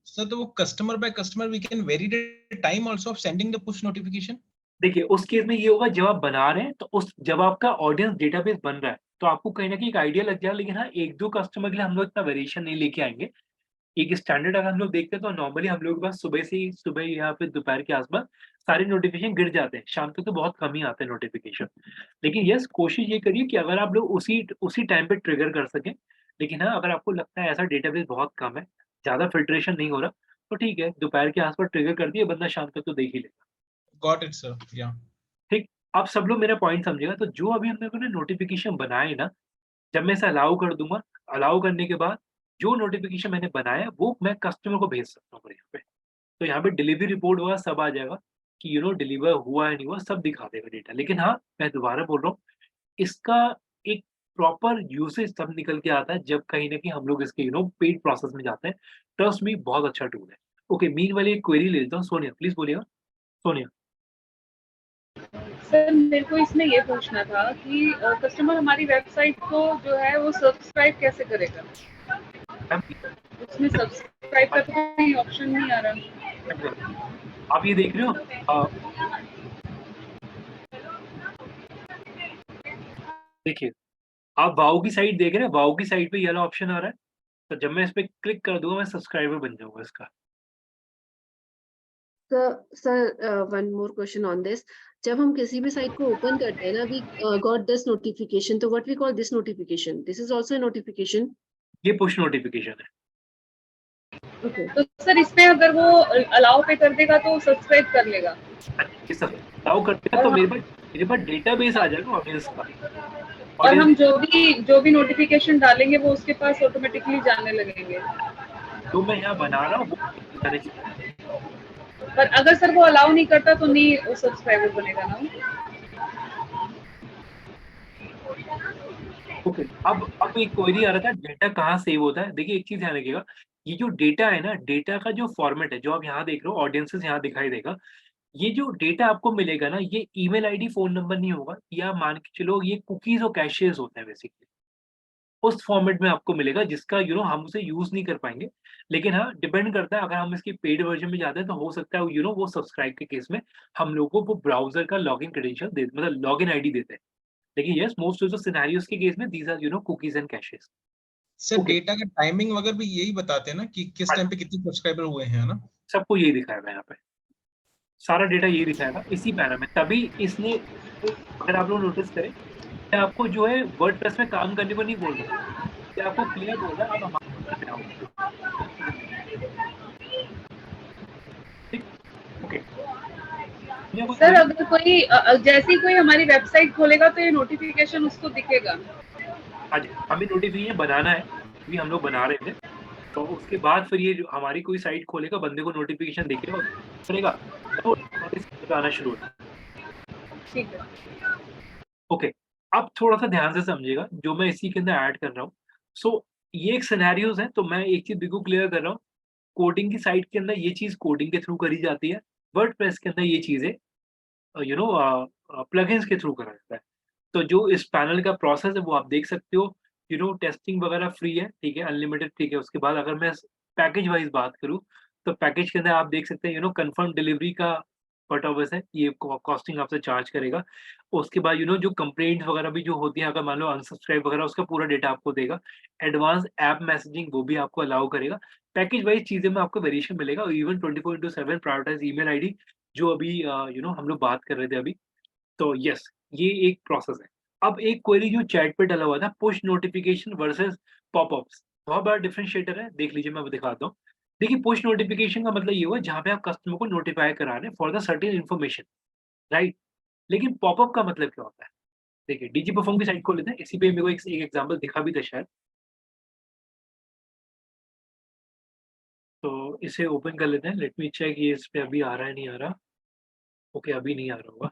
सर तो वो customer by customer we can vary the time also of sending the push notification. देखिए, उस केस में ये होगा, जब आप बना रहे हैं तो उस जब आपका ऑडियंस डेटाबेस बन रहा है तो आपको कहीं ना कहीं एक आइडिया लग जाएगा। लेकिन हाँ, एक दो कस्टमर के लिए हम लोग इतना वेरिएशन नहीं लेके आएंगे। एक स्टैंडर्ड अगर हम लोग देखते हैं तो नॉर्मली हम लोग के पास सुबह से ही, सुबह या फिर दोपहर के आसपास सारे नोटिफिकेशन गिर जाते हैं। शाम तक तो बहुत कम ही आते हैं नोटिफिकेशन। लेकिन यस, कोशिश ये करिए कि अगर आप लोग उसी उसी टाइम पे ट्रिगर कर सकें। लेकिन हाँ, अगर आपको लगता है ऐसा डेटाबेस बहुत कम है, ज़्यादा फिल्ट्रेशन नहीं हो रहा, तो ठीक है, दोपहर के आसपास ट्रिगर कर दिए, बंदा शाम तक तो देख ही लेगा। गॉट इट सर, या ठीक। आप सब लोग मेरा पॉइंट समझिएगा। तो जो अभी हम लोगों ने नोटिफिकेशन बनाए ना, जब मैं इसे अलाउ कर दूंगा, अलाउ करने के बाद जो नोटिफिकेशन मैंने बनाया वो मैं कस्टमर को भेज सकता हूँ यहाँ पे। तो यहाँ पे डिलीवरी रिपोर्ट वगैरह सब आ जाएगा कि डिलीवर हुआ है नहीं हुआ, सब दिखा देगा डेटा। लेकिन हाँ, मैं दोबारा बोल रहा हूँ, इसका एक प्रॉपर यूसेज तब निकल के आता है जब कहीं ना कहीं हम लोग इसके पेड प्रोसेस में जाते हैं। ट्रस्ट मी, बहुत अच्छा टूल है। ओके, मीन वाली एक क्वेरी ले लेता हूँ। सोनिया प्लीज बोलिएगा। सोनिया। सर मेरे को इसमें ये पूछना था कि कस्टमर हमारी वेबसाइट को जो है वो सब्सक्राइब कैसे करेगा? उसमें सब्सक्राइब का तो कोई ऑप्शन नहीं आ रहा। आप ये देख रहे हो, देखिए, आप वाओ की साइट देख रहे हैं, वाओ की साइट पे ये वाला ऑप्शन आ रहा है। तो जब मैं इस पे क्लिक कर दूंगा, मैं सब्सक्राइबर बन जाऊंगा इसका। Sir, one more question on this. जब हम किसी भी साइट को ओपन करते हैं ना, we got this notification. तो what we call this notification? This is also a notification. ये पुश नोटिफिकेशन है। Okay. तो सर इसमें अगर वो अलाउ पे कर देगा तो सब्सक्राइब कर लेगा? ये सब अलाउ करते हैं तो मेरे पास डेटाबेस आ जाएगा ऑडियंस का। और हम जो भी नोटिफिकेशन डालेंगे वो उसके पास ऑटोमेटिकली जाने लगेंगे। तो मैं यहाँ बना रहा हूँ, पर अगर सर वो अलाउ नहीं करता तो नहीं वो सब्सक्राइबर बनेगा ना? ओके, अब एक क्वेरी आ रहा था, डेटा कहाँ सेव होता है। देखिए, एक चीज ध्यान रखिएगा, ये जो डेटा है ना, डेटा का जो फॉर्मेट है, जो आप यहाँ देख रहे हो, ऑडियंसेस यहाँ दिखाई देगा। ये जो डेटा आपको मिलेगा ना, ये ईमेल आईडी, फोन नंबर नहीं होगा, या मान के चलो ये कुकीज और कैशेज होते हैं बेसिकली। उस फॉर्मेट में आपको मिलेगा जिसका हम उसे यूज नहीं कर पाएंगे। लेकिन हाँ, डिपेंड करता है, अगर हम इसकी पेड वर्जन में जाते हैं तो हो सकता है वो सब्सक्राइब के केस में हम लोगों को वो ब्राउजर का लॉगिन क्रेडेंशियल दे, मतलब लॉगिन आईडी देते हैं। लेकिन yes, most of the scenarios के केस में these are cookies and caches. Sir data का टाइमिंग वगैरह भी यही बताते हैं ना कि किस टाइम पे कितने सब्सक्राइबर हुए हैं, है ना? सबको यही दिखाएगा यहाँ पे, सारा डेटा यही दिखाएगा इसी पैनल में। तभी इसने, अगर आप लोग नोटिस करें, आपको जो है वर्डप्रेस में काम करने को नहीं बोल रहा, आपको क्लियर बोल रहा है आप हमारे पे आओ। ठीक, ओके। सर अगर कोई जैसे ही कोई हमारी वेबसाइट खोलेगा तो ये नोटिफिकेशन उसको दिखेगा? हाँ जी, हमें नोटिफिकेशन बनाना है, भी हम लोग बना रहे थे। तो उसके बाद फिर ये जो हमारी कोई साइट खोलेगा, बंदे को नोटिफिकेशन दिखेगा, करेगा तो नोटिस आना शुरू होगा। ठीक है, ओके। अब थोड़ा सा ध्यान से समझिएगा जो मैं इसी के अंदर ऐड कर रहा हूँ। सो ये एक सिनेरियोज है, तो मैं एक चीज बिल्कुल क्लियर कर रहा हूँ। कोडिंग की साइट के अंदर ये चीज कोडिंग के थ्रू करी जाती है, वर्डप्रेस के अंदर ये चीजें प्लगइन्स के थ्रू करा जाता है। तो जो इस पैनल का प्रोसेस है वो आप देख सकते हो। टेस्टिंग वगैरह फ्री है, ठीक है, अनलिमिटेड, ठीक है। उसके बाद अगर मैं पैकेज वाइज बात करूँ तो पैकेज के अंदर आप देख सकते हैं कंफर्म डिलीवरी का बट ऑब्वियस है ये कॉस्टिंग आपसे चार्ज करेगा। उसके बाद जो कंप्लेंट्स वगैरह भी जो होती हैं, अगर मान लो अनसब्सक्राइब वगैरह, उसका पूरा डेटा आपको देगा। एडवांस ऐप मैसेजिंग वो भी आपको अलाउ करेगा। पैकेज वाइज चीज़ें में आपको वेरिएशन मिलेगा। इवन 24/7 प्रायोरिटाइज ईमेल आईडी जो अभी हम लोग बात कर रहे थे अभी। तो यस, ये एक प्रोसेस है। अब एक क्वेरी जो चैट पे डला हुआ था, पुश नोटिफिकेशन वर्सेस पॉपअप्स, बहुत बड़ा डिफरेंशिएटर है। देख लीजिए, मैं आपको दिखाता हूँ। देखिए, पुश नोटिफिकेशन का मतलब ये हुआ जहाँ पे आप कस्टमर को नोटिफाई करा रहे हैं for the certain information, right? लेकिन पॉपअप का मतलब क्या होता है? देखिए, डीजी परफॉर्म की साइट खोल लेते हैं। इसी पे मेरे को एक एग्जांपल दिखा भी था शायद। तो इसे ओपन कर लेते हैं। लेट मी चेक ये इस पे अभी आ रहा है, नहीं आ रहा। ओके, अभी नहीं आ रहा होगा।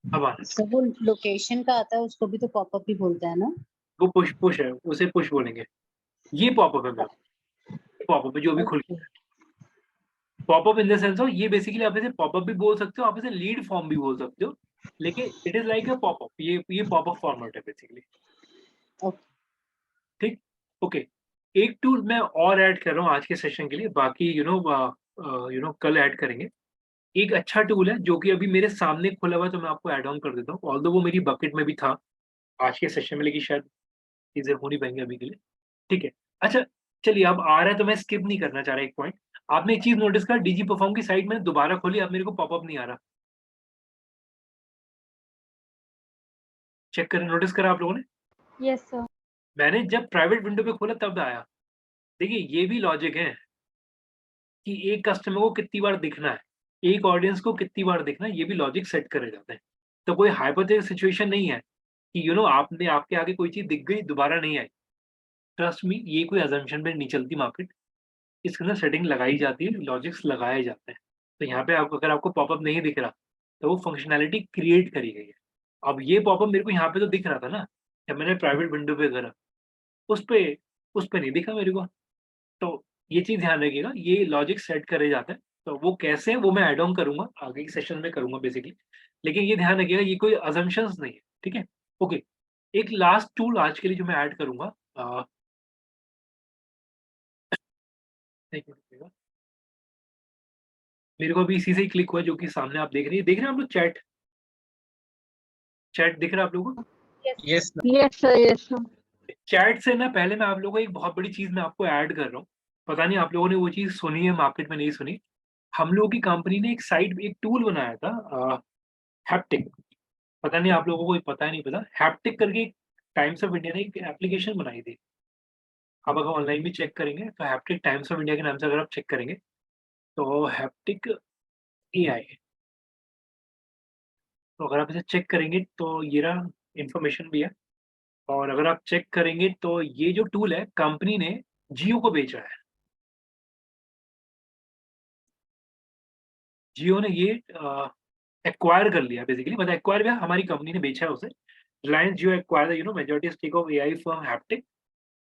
अब आ रहा है। सर वो लोकेशन का आता है, उसको भी तो पॉपअप ही बोलते हैं ना? वो पुश है, उसे पुश बोलेंगे। ये पॉपअप है मेरा, पॉपअप है जो अभी खुल Okay. Popup in the sense of, ये बेसिकली आप इसे पॉपअप भी बोल सकते हो, आप इसे लीड फॉर्म भी बोल सकते हो, लेकिन it is like a popup. ये पॉपअप फॉर्मेट है बेसिकली। Okay. ठीक, ओके। एक टूल मैं और ऐड कर रहा हूँ आज के सेशन के लिए, बाकी कल ऐड करेंगे। एक अच्छा टूल है जो कि अभी मेरे सामने खुला हुआ है, तो मैं आपको ऐड ऑन कर देता हूँ। ऑल्दो वो मेरी बकेट में भी था आज के सेशन में, लेकिन शायद चीजें हो नहीं पाएंगी अभी के लिए। ठीक है, अच्छा, चलिए अब आ रहा है तो मैं स्किप नहीं करना चाह रहा। एक पॉइंट आपने एक चीज नोटिस करा, डीजी परफॉर्म की साइट मैंने दोबारा खोली, अब मेरे को पॉपअप नहीं आ रहा। चेक करें, नोटिस करा आप लोगों ने? Yes sir. मैंने जब प्राइवेट विंडो पे खोला तब आया। देखिए, ये भी लॉजिक है कि एक कस्टमर को कितनी बार दिखना है, एक ऑडियंस को कितनी बार दिखना है, ये भी लॉजिक सेट करे जाते हैं। तो कोई हाइपोथेटिकल सिचुएशन नहीं है कि आपने आपके आगे कोई चीज दिख गई, दोबारा नहीं आई। ट्रस्ट मी, ये कोई अजम्पशन पे नहीं चलती मार्केट। इसके अंदर सेटिंग लगाई जाती है, लॉजिक्स लगाए जाते हैं। तो यहाँ पे आपको, अगर आपको पॉपअप नहीं दिख रहा, तो वो फंक्शनैलिटी क्रिएट करी गई है। अब ये पॉपअप मेरे को यहाँ पे तो दिख रहा था ना, जब मैंने प्राइवेट विंडो पे करा, उस पे उस पे नहीं दिखा मेरे को। तो ये चीज़ ध्यान रखिएगा, ये लॉजिक सेट करे जाते हैं। तो वो कैसे हैं, वो मैं ऐड ऑन करूँगा, आगे के सेशन में करूँगा बेसिकली। लेकिन ये ध्यान रखिएगा, ये कोई असम्पशन्स नहीं है, ठीक है? ओके, एक लास्ट टूल आज के लिए जो मैं ऐड करूँगा, एक मिनट रुकिएगा। मेरे को अभी इसी से ही क्लिक हुआ, जो कि सामने आप देख रहे हैं आप लोग चैट? चैट दिख रहा है आप लोगों को? Yes yes sir, yes sir. Chat से ना पहले मैं आप लोगों को एक बहुत बड़ी चीज़ मैं आपको ऐड कर रहा हूँ। पता नहीं आप लोगों ने वो चीज़ सुनी है, मार्केट में नहीं सुनी। हम लोगों की कंपनी ने एक टूल बनाया था, हैप्टिक। पता नहीं आप लोगों को पता है नहीं पता, हैप्टिक करके एक टाइम्स ऑफ इंडिया ने एक एप्लीकेशन बनाई थी। आप अगर ऑनलाइन भी चेक करेंगे तो हैप्टिक टाइम्स ऑफ इंडिया के नाम से अगर आप चेक करेंगे, तो हैप्टिक एआई, तो अगर आप इसे चेक करेंगे तो ये रहा, इन्फॉर्मेशन भी है। और अगर आप चेक करेंगे तो ये जो टूल है, कंपनी ने जियो को बेचा है। जियो ने ये एक्वायर कर लिया बेसिकली, मतलब एक्वायर किया, हमारी कंपनी ने बेचा है उसे। Reliance Jio acquire the majority stake of AI firm Haptik.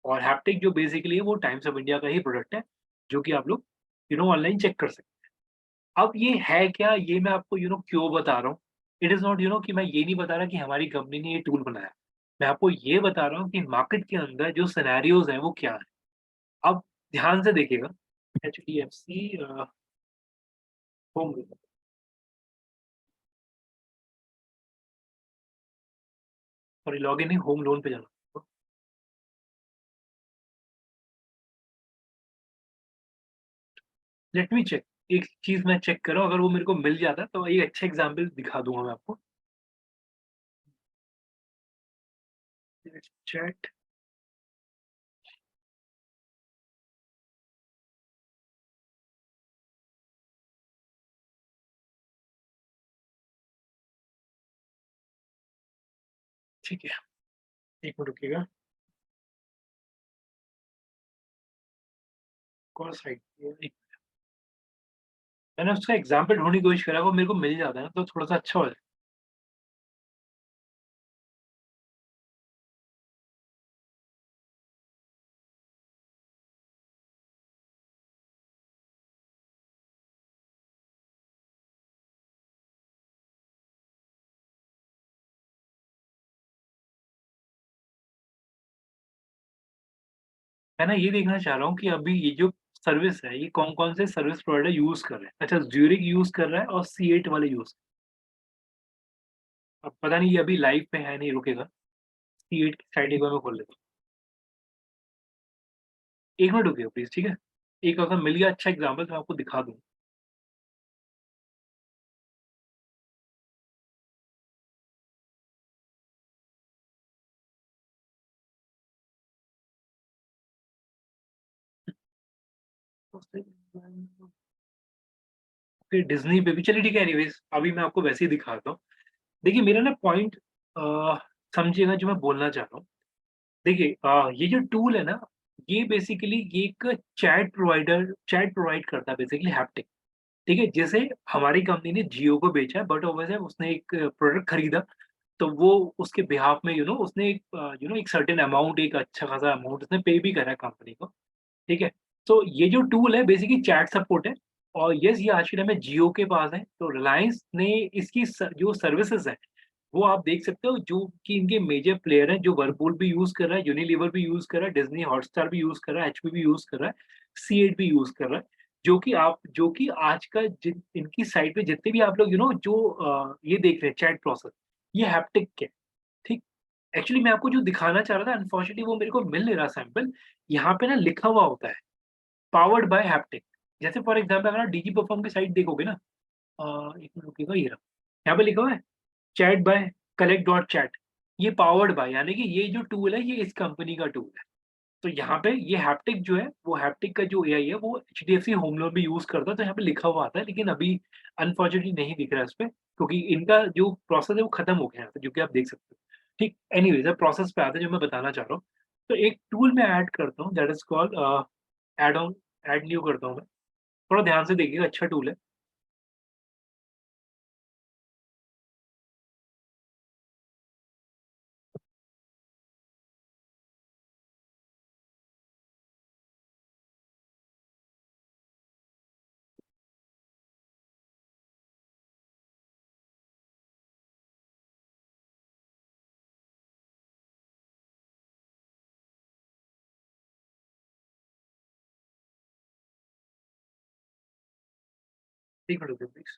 और हैप्टिक जो बेसिकली है वो टाइम्स ऑफ इंडिया का ही प्रोडक्ट है, जो कि आप लोग ऑनलाइन चेक कर सकते हैं। अब ये है क्या, ये मैं आपको क्यों बता रहा हूँ। इट इज़ नॉट कि मैं ये नहीं बता रहा कि हमारी कंपनी ने ये टूल बनाया। मैं आपको ये बता रहा हूँ कि मार्केट के अंदर जो सिनेरियोज हैं वो क्या है। अब ध्यान से देखिएगा, एचडीएफसी होम, सॉरी लॉगिन नहीं, होम लोन पे जाना। लेट मी चेक, एक चीज मैं चेक कर रहा हूँ, अगर वो मेरे को मिल जाता है तो एक अच्छा एग्जांपल दिखा दूंगा मैं आपको। चैट, ठीक है, एक मिनट रुकिएगा। कौन साइट, मैंने उसका एग्जांपल ढूंढने की कोशिश करा, वो मेरे को मिल जाता है ना तो थोड़ा सा अच्छा हो जाए। मैं ना ये देखना चाह रहा हूँ कि अभी ये जो सर्विस है, ये कौन कौन से सर्विस प्रोवाइडर यूज कर रहे हैं। अच्छा, ज्यूरिक यूज कर रहा है और C8 वाले यूज, अब पता नहीं ये अभी लाइव पे है नहीं, रुकेगा। C8 की साइट एक बार मैं खोल लेता हूँ, 1 मिनट रुकिए प्लीज, ठीक है। एक अगर मिल गया अच्छा एग्जाम्पल तो मैं आपको दिखा दूँ। फिर डिज्नी पे भी, चलिए ठीक है, एनीवेज अभी मैं आपको वैसे ही दिखाता हूँ। देखिए मेरा ना पॉइंट समझिएगा जो मैं बोलना चाह रहा हूँ। देखिए ये जो टूल है ना, ये बेसिकली ये एक चैट प्रोवाइड करता है बेसिकली, हैप्टिक, ठीक है। जैसे हमारी कंपनी ने जियो को बेचा है, बट ओवर उसने एक प्रोडक्ट खरीदा, तो वो उसके बिहाफ में उसने एक एक सर्टेन अमाउंट, एक अच्छा खासा अमाउंट उसने पे भी करा है कंपनी को, ठीक है। तो ये जो टूल है बेसिकली चैट सपोर्ट है, और यस ये आज के टाइम में जियो के पास है। तो रिलायंस ने इसकी जो सर्विसेज है वो आप देख सकते हो, जो कि इनके मेजर प्लेयर हैं, जो वर्लपूल भी यूज कर रहा है, यूनिलीवर भी यूज कर रहा है, डिज्नी हॉटस्टार भी यूज कर रहा है, HP भी यूज कर रहा है, C8 भी यूज कर रहा है। जो कि आज का इनकी साइट पे जितने भी आप लोग जो ये देख रहे हैं चैट प्रोसेस, ये हैप्टिक के, ठीक। एक्चुअली मैं आपको जो दिखाना चाह रहा था, अनफॉर्चुनेटली वो मेरे को मिल नहीं रहा सैंपल। यहाँ पे ना लिखा हुआ होता है पावर्ड बाय हैप्टिक। जैसे फॉर एग्जांपल अगर आप डीजी परफॉर्म की साइट देखोगे ना, एक मिनट रुकिएगा, ये रहा, यहाँ पे लिखा हुआ है chat by collect dot chat, ये पावर्ड बाय, यानी कि ये जो टूल है ये इस कंपनी का टूल है। तो यहाँ पे ये हैप्टिक जो है, वो हैप्टिक का जो AI है वो HDFC होम लोन भी यूज करता है, तो यहाँ पे लिखा हुआ आता है, लेकिन अभी अनफॉर्चुनेटली नहीं दिख रहा है इस पे, क्योंकि इनका जो प्रोसेस है वो खत्म हो गया है, जो कि आप देख सकते हो, ठीक। एनीवेज अब प्रोसेस पे आते हैं जो मैं बताना चाह रहा हूँ। तो एक टूल मैं ऐड करता हूँ, that is called add on, add new करता हूँ मैं। थोड़ा ध्यान से देखिएगा, अच्छा टूल है। एक मिनट रुकिए प्लीज।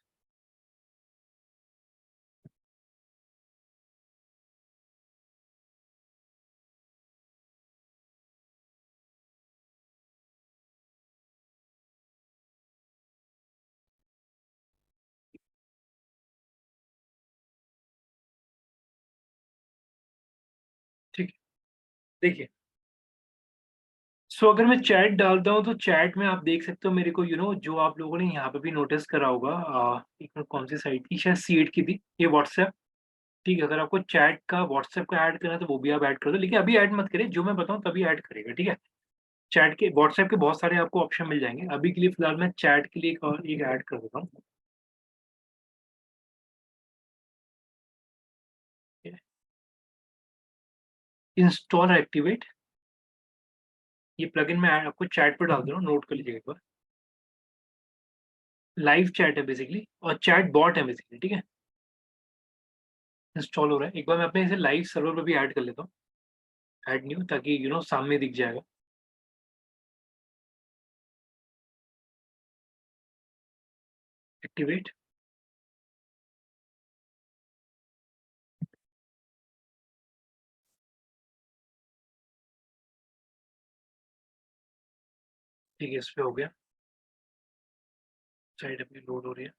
ठीक है, देखिए सो अगर मैं चैट डालता हूँ तो चैट में आप देख सकते हो मेरे को जो आप लोगों ने यहाँ पे भी नोटिस करा होगा, एक मिनट कौन सी साइट थी, शायद C8 की थी, ये व्हाट्सएप, ठीक है। अगर आपको चैट का व्हाट्सएप का ऐड करना है तो वो भी आप ऐड कर दो, लेकिन अभी ऐड मत करिए, जो मैं बताऊँ तभी ऐड करेगा, ठीक है। चैट के व्हाट्सएप के बहुत सारे आपको ऑप्शन मिल जाएंगे, अभी के लिए फिलहाल मैं चैट के लिए एक ऐड कर देता हूँ। इंस्टॉल एक्टिवेट, ये प्लगइन मैं आपको चैट पर डाल दे रहा हूँ, नोट कर लीजिएगा एक बार। लाइव चैट है बेसिकली, और चैट बॉट है बेसिकली, ठीक है। इंस्टॉल हो रहा है, एक बार मैं अपने इसे लाइव सर्वर पर भी ऐड कर लेता हूँ, ऐड न्यू, ताकि सामने दिख जाएगा। एक्टिवेट, ठीक है, इस पे हो गया, साइट अपनी लोड हो रही है।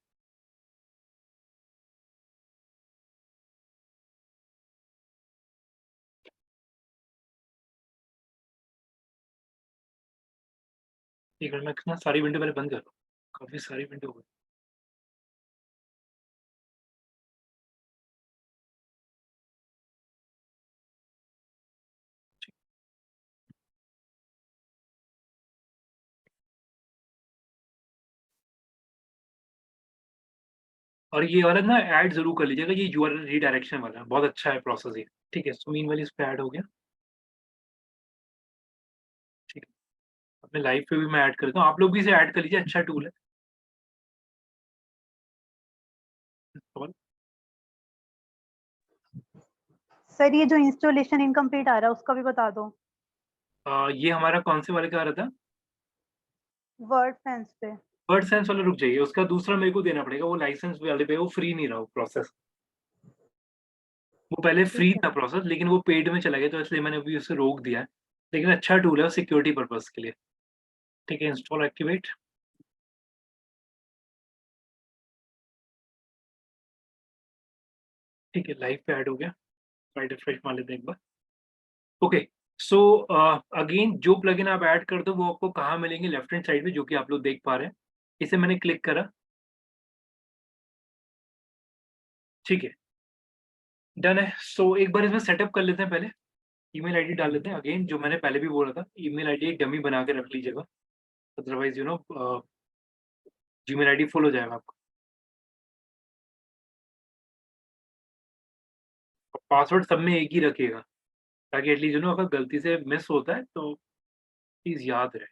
एक मिनट, मैं ना सारी विंडो पहले बंद कर रहा हूँ, काफी सारी विंडो हो गई। और ये वाला ना ऐड जरूर कर लीजिएगा, ये URL रीडायरेक्शन वाला बहुत अच्छा है प्रोसेस ये, ठीक है। सो मीन वाली इस पे ऐड हो गया, ठीक है। अपने लाइव पे भी मैं ऐड करता हूँ, आप लोग भी इसे ऐड कर लीजिए, अच्छा टूल है। और सर ये जो इंस्टॉलेशन इनकम्प्लीट आ रहा है उसका भी बता दो। ये हमारा कौन से वाले का आ रहा था, वर्ड फेंस पे। वर्ड सेंस वाला रुक जाइए, उसका दूसरा मेरे को देना पड़ेगा, वो लाइसेंस वाले पे वो फ्री नहीं रहा वो प्रोसेस। वो पहले फ्री था प्रोसेस, लेकिन वो पेड में चला गया, तो इसलिए मैंने अभी उसे रोक दिया है। लेकिन अच्छा टूल है सिक्योरिटी पर्पस के लिए। ठीक है, इंस्टॉल एक्टिवेट। ठीक है, लाइव पे ऐड हो गया। साइड रिफ्रेश मार लेते हैं एक बार। ओके, सो अगेन जो प्लगइन आप ऐड कर दो वो आपको कहाँ मिलेंगे, लेफ्ट हैंड साइड में, जो कि आप लोग देख पा रहे हैं। इसे मैंने क्लिक करा। ठीक है, डन है। सो एक बार इसमें सेटअप कर लेते हैं। पहले ईमेल आईडी डाल लेते हैं। अगेन जो मैंने पहले भी बोला था, ईमेल आईडी एक डमी बना के रख लीजिएगा, अदरवाइज जीमेल आईडी फुल हो जाएगा आपका। पासवर्ड सब में एक ही रखिएगा, ताकि एटलीस्ट अगर गलती से मिस होता है तो प्लीज याद रहे।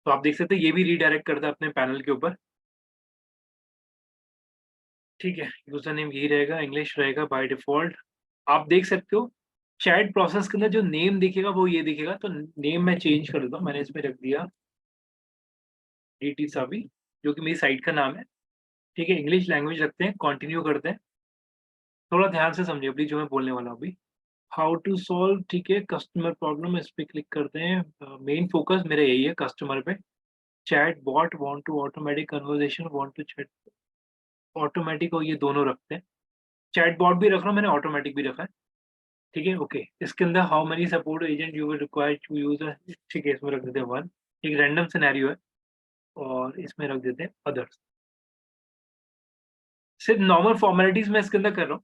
तो आप देख सकते हैं ये भी रीडायरेक्ट करता है अपने पैनल के ऊपर। ठीक है, यूजर नेम यही रहेगा, इंग्लिश रहेगा बाय डिफॉल्ट। आप देख सकते हो चैट प्रोसेस के अंदर जो नेम दिखेगा वो ये दिखेगा। तो नेम मैं चेंज कर देता हूँ, मैंने इसमें रख दिया DT साबी, जो कि मेरी साइट का नाम है। ठीक है, इंग्लिश लैंग्वेज रखते हैं, कंटिन्यू करते हैं। थोड़ा ध्यान से समझिए अभी जो मैं बोलने वाला हूँ अभी। हाउ टू सॉल्व, ठीक है, कस्टमर प्रॉब्लम, इस पे क्लिक करते हैं। मेन फोकस मेरा यही है कस्टमर पे। Chat bot want to automatic conversation, want to chat automatic, और ये दोनों रखते हैं। चैट बॉट भी रख रहा हूँ मैंने, ऑटोमेटिक भी रखा है। ठीक है, ओके। इसके अंदर how many support agent you will require to use, ठीक है, इसमें रख देते हैं 1। एक रैंडम सिनेरियो है, और इसमें रख देते हैं अदर्स। सिर्फ नॉर्मल फॉर्मेलिटीज में इसके अंदर कर रहा हूँ।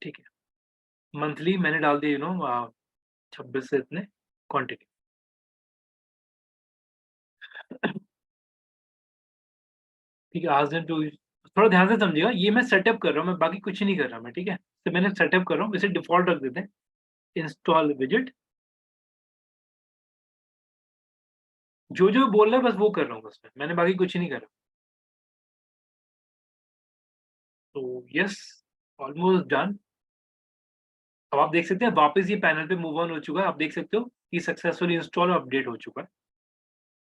ठीक है, मंथली मैंने डाल दिया 26 से इतने क्वांटिटी। ठीक है, आज दिन टू, थोड़ा ध्यान से समझिएगा, ये मैं सेटअप कर रहा हूँ, मैं बाकी कुछ नहीं कर रहा मैं। ठीक है, तो मैंने सेटअप कर रहा हूँ, इसे डिफॉल्ट रख देते हैं, इंस्टॉल विजिट। जो जो बोल रहा है बस वो कर रहा हूँ, बस मैंने बाकी कुछ नहीं कर रहा। तो यस, ऑलमोस्ट डन। अब आप देख सकते हैं वापस ये पैनल पे मूव ऑन हो चुका है। आप देख सकते हो कि सक्सेसफुली इंस्टॉल और अपडेट हो चुका है।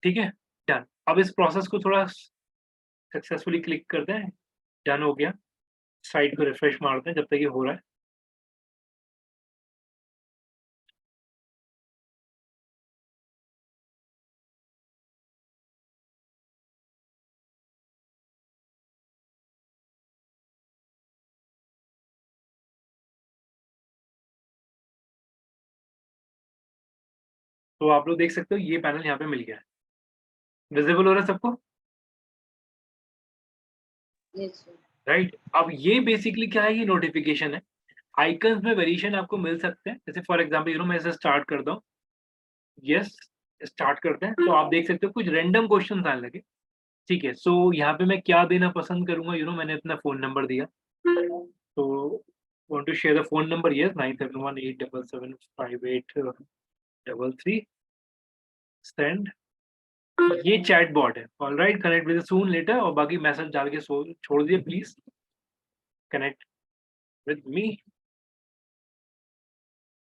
ठीक है, डन। अब इस प्रोसेस को थोड़ा सक्सेसफुली क्लिक करते हैं, डन हो गया। साइट को रिफ्रेश मारते हैं जब तक ये हो रहा है। तो आप लोग देख सकते हो ये पैनल यहाँ पे मिल गया है। विजिबल हो रहा है सबको, राइट? अब ये बेसिकली क्या है, ये नोटिफिकेशन है। आइकन्स में वेरिएशन आपको मिल सकते हैं, जैसे फॉर एग्जांपल मैं इसे स्टार्ट करता हूँ। यस, स्टार्ट करते हैं, तो आप देख सकते हो कुछ रैंडम क्वेश्चंस आने लगे। ठीक है, सो यहाँ पे मैं क्या देना पसंद करूंगा, मैंने अपना फोन नंबर दिया, तो want to share the phone number, yes, 9718775833, send। ये चैट बॉट है, alright, connect with soon later, और बाकी मैसेज डाल के छोड़ दिए, प्लीज कनेक्ट विद मी,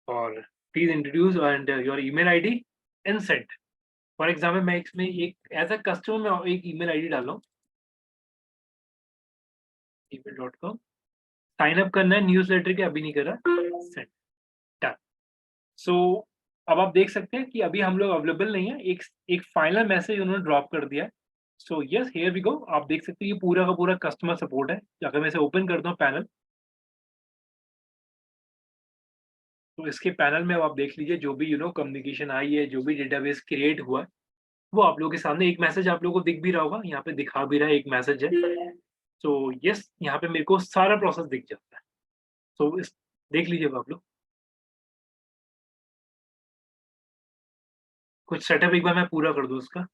और please introduce and your email ID and send. For example मैं इसमें एक एज अ कस्टमर में एक ईमेल आईडी डाल रहा हूँ, email.com। साइन अप करना है न्यूज़लेटर के, अभी नहीं करा, सेंड, डन। सो अब आप देख सकते हैं कि अभी हम लोग अवेलेबल नहीं है। एक फाइनल मैसेज उन्होंने ड्रॉप कर दिया है। So yes, here we go. आप देख सकते हैं ये पूरा का पूरा कस्टमर सपोर्ट है। अगर मैं इसे ओपन करता हूँ पैनल, तो इसके पैनल में अब आप देख लीजिए जो भी कम्युनिकेशन आई है, जो भी डेटाबेस क्रिएट हुआ है, वो आप लोगों के सामने एक मैसेज आप लोगों को दिख भी रहा होगा, यहाँ पे दिखा भी रहा है, एक मैसेज है। सो यस, यहाँ पे मेरे को सारा प्रोसेस दिख जाता है। सो इस देख लीजिएगा आप लोग। कुछ सेटअप एक बार मैं पूरा कर दूं उसका,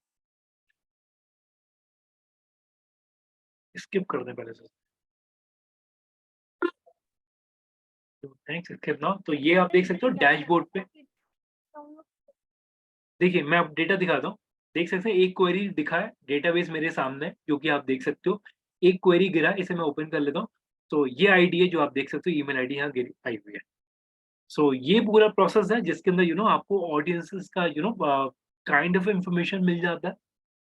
स्किप कर दें पहले से। Thanks, skip now. तो ये आप देख सकते हो डैशबोर्ड पे, देखिए मैं अब डेटा दिखाता हूँ। देख सकते हैं एक क्वेरी दिखा है, डेटाबेस मेरे सामने है, जो कि आप देख सकते हो। एक क्वेरी गिरा, इसे मैं ओपन कर लेता हूँ। तो ये आईडी है जो आप देख सकते हो, ईमेल आईडी यहाँ गिरी आई हुई है। सो ये पूरा प्रोसेस है जिसके अंदर आपको ऑडियंसेस का काइंड ऑफ इंफॉर्मेशन मिल जाता है,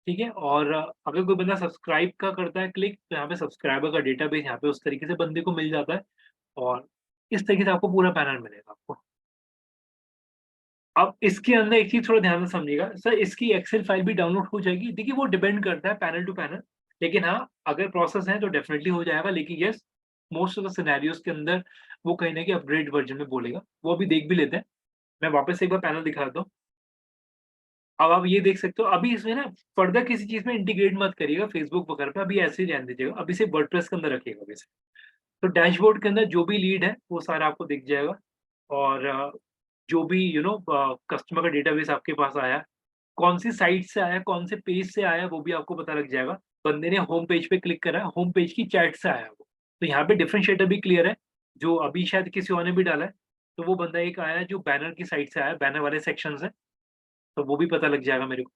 ठीक है। और अगर कोई बंदा सब्सक्राइब का करता है क्लिक, तो यहाँ पे सब्सक्राइबर का डेटाबेस यहाँ पे उस तरीके से बंदे को मिल जाता है, और इस तरीके से आपको पूरा पैनल मिलेगा आपको। अब इसके अंदर एक चीज थोड़ा ध्यान से समझिएगा सर, इसकी एक्सेल फाइल भी डाउनलोड हो जाएगी। देखिए वो डिपेंड करता है पैनल टू पैनल, लेकिन हाँ अगर प्रोसेस है तो डेफिनेटली हो जाएगा। लेकिन yes, most of the scenarios के अंदर वो कहीं ना कहीं अपग्रेड वर्जन में बोलेगा, वो अभी देख भी लेते हैं। मैं वापस एक बार पैनल दिखा देता हूँ। अब आप ये देख सकते हो, अभी इसमें ना फर्दर किसी चीज में इंटीग्रेट मत करिएगा फेसबुक वगैरह पे, अभी ऐसे ही रहने दीजिएगा, अभी सिर्फ वर्डप्रेस के अंदर रखिएगा अभी से। तो डैशबोर्ड के अंदर जो भी लीड है वो सारा आपको दिख जाएगा, और जो भी कस्टमर का डेटाबेस आपके पास आया, कौन सी साइट से आया, कौन से पेज से आया, वो भी आपको पता लग जाएगा। बंदे ने होम पेज पे क्लिक करा, होम पेज की चैट से आया वो, तो यहाँ पे डिफरेंशिएटर भी क्लियर है, जो अभी शायद किसी और ने भी डाला है। तो वो बंदा एक आया जो बैनर की साइट से आया, बैनर वाले सेक्शन से, तो वो भी पता लग जाएगा मेरे को।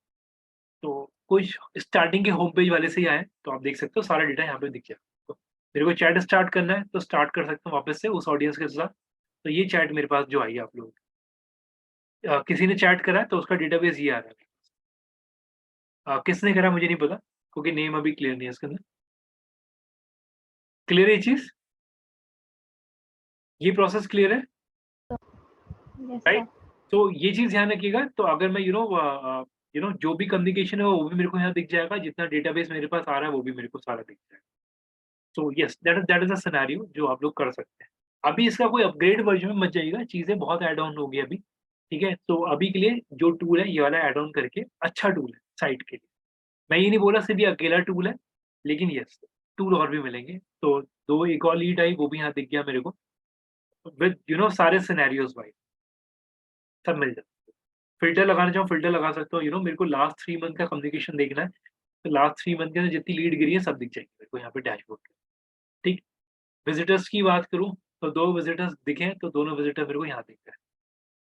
तो कुछ स्टार्टिंग के होम पेज वाले से ही आए, तो आप देख सकते हो सारा डेटा यहाँ पे दिख जाएगा। तो मेरे को चैट स्टार्ट करना है तो स्टार्ट कर सकता हूँ वापस से उस ऑडियंस के साथ। तो ये चैट मेरे पास जो आई है आप लोगों की, किसी ने चैट करा है तो उसका डेटाबेस ये आ रहा है। किसने करा मुझे नहीं पता, क्योंकि नेम अभी क्लियर नहीं है इसके अंदर। क्लियर है ये चीज, ये प्रोसेस क्लियर है, राइट। तो ये चीज ध्यान रखिएगा। तो अगर मैं जो भी कम्युनिकेशन है वो भी मेरे को यहाँ दिख जाएगा, जितना डेटाबेस मेरे पास आ रहा है वो भी मेरे को सारा दिख जाएगा। So yes, that is a scenario जो आप लोग कर सकते हैं। अभी इसका कोई अपग्रेड वर्जन में मत जाइएगा, चीजें बहुत ऐड ऑन हो गई अभी, ठीक है। तो अभी के लिए जो टूल है ये वाला ऐड ऑन करके अच्छा टूल है साइट के लिए। मैं ये नहीं बोला सिर्फ ये अकेला टूल है, लेकिन यस टूल और भी मिलेंगे। तो दो एक और लीड आई, वो भी यहाँ दिख गया मेरे को, विद सारे सिनेरियोज वाइज सब मिल जाता है। फिल्टर लगाना चाहो फिल्टर लगा सकते हो। मेरे को लास्ट 3 मंथ का कम्युनिकेशन देखना है, तो लास्ट 3 मंथ के अंदर जितनी लीड गिरी है सब दिख जाएगी मेरे को यहाँ पे डैशबोर्ड पे, ठीक। विजिटर्स की बात करूँ तो 2 विजिटर्स दिखे, तो दोनों विजिटर मेरे को यहाँ दिख रहे हैं,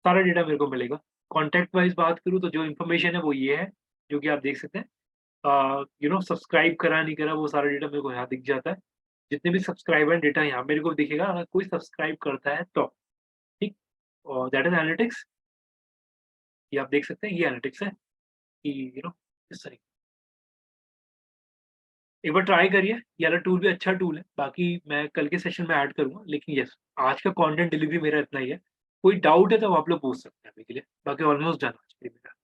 सारा डेटा मेरे को मिलेगा। कॉन्टैक्ट वाइज बात करूँ तो जो इन्फॉर्मेशन है वो ये है, जो कि आप देख सकते हैं। सब्सक्राइब करा नहीं करा वो सारा डेटा मेरे को यहाँ दिख जाता है। जितने भी सब्सक्राइबर डेटा यहाँ मेरे को दिखेगा, अगर कोई सब्सक्राइब करता है तो, ठीक। और दैट इज एनालिटिक्स, ये आप देख सकते हैं, ये एनालिटिक्स है कि इस तरीके। एक बार ट्राई करिए, ये वाला टूल भी अच्छा टूल है। बाकी मैं कल के सेशन में ऐड करूंगा, लेकिन यस आज का कंटेंट डिलीवरी मेरा इतना ही है। कोई डाउट है तो आप लोग पूछ सकते हैं अभी के लिए, बाकी ऑलमोस्ट डन आज के लिए मेरा।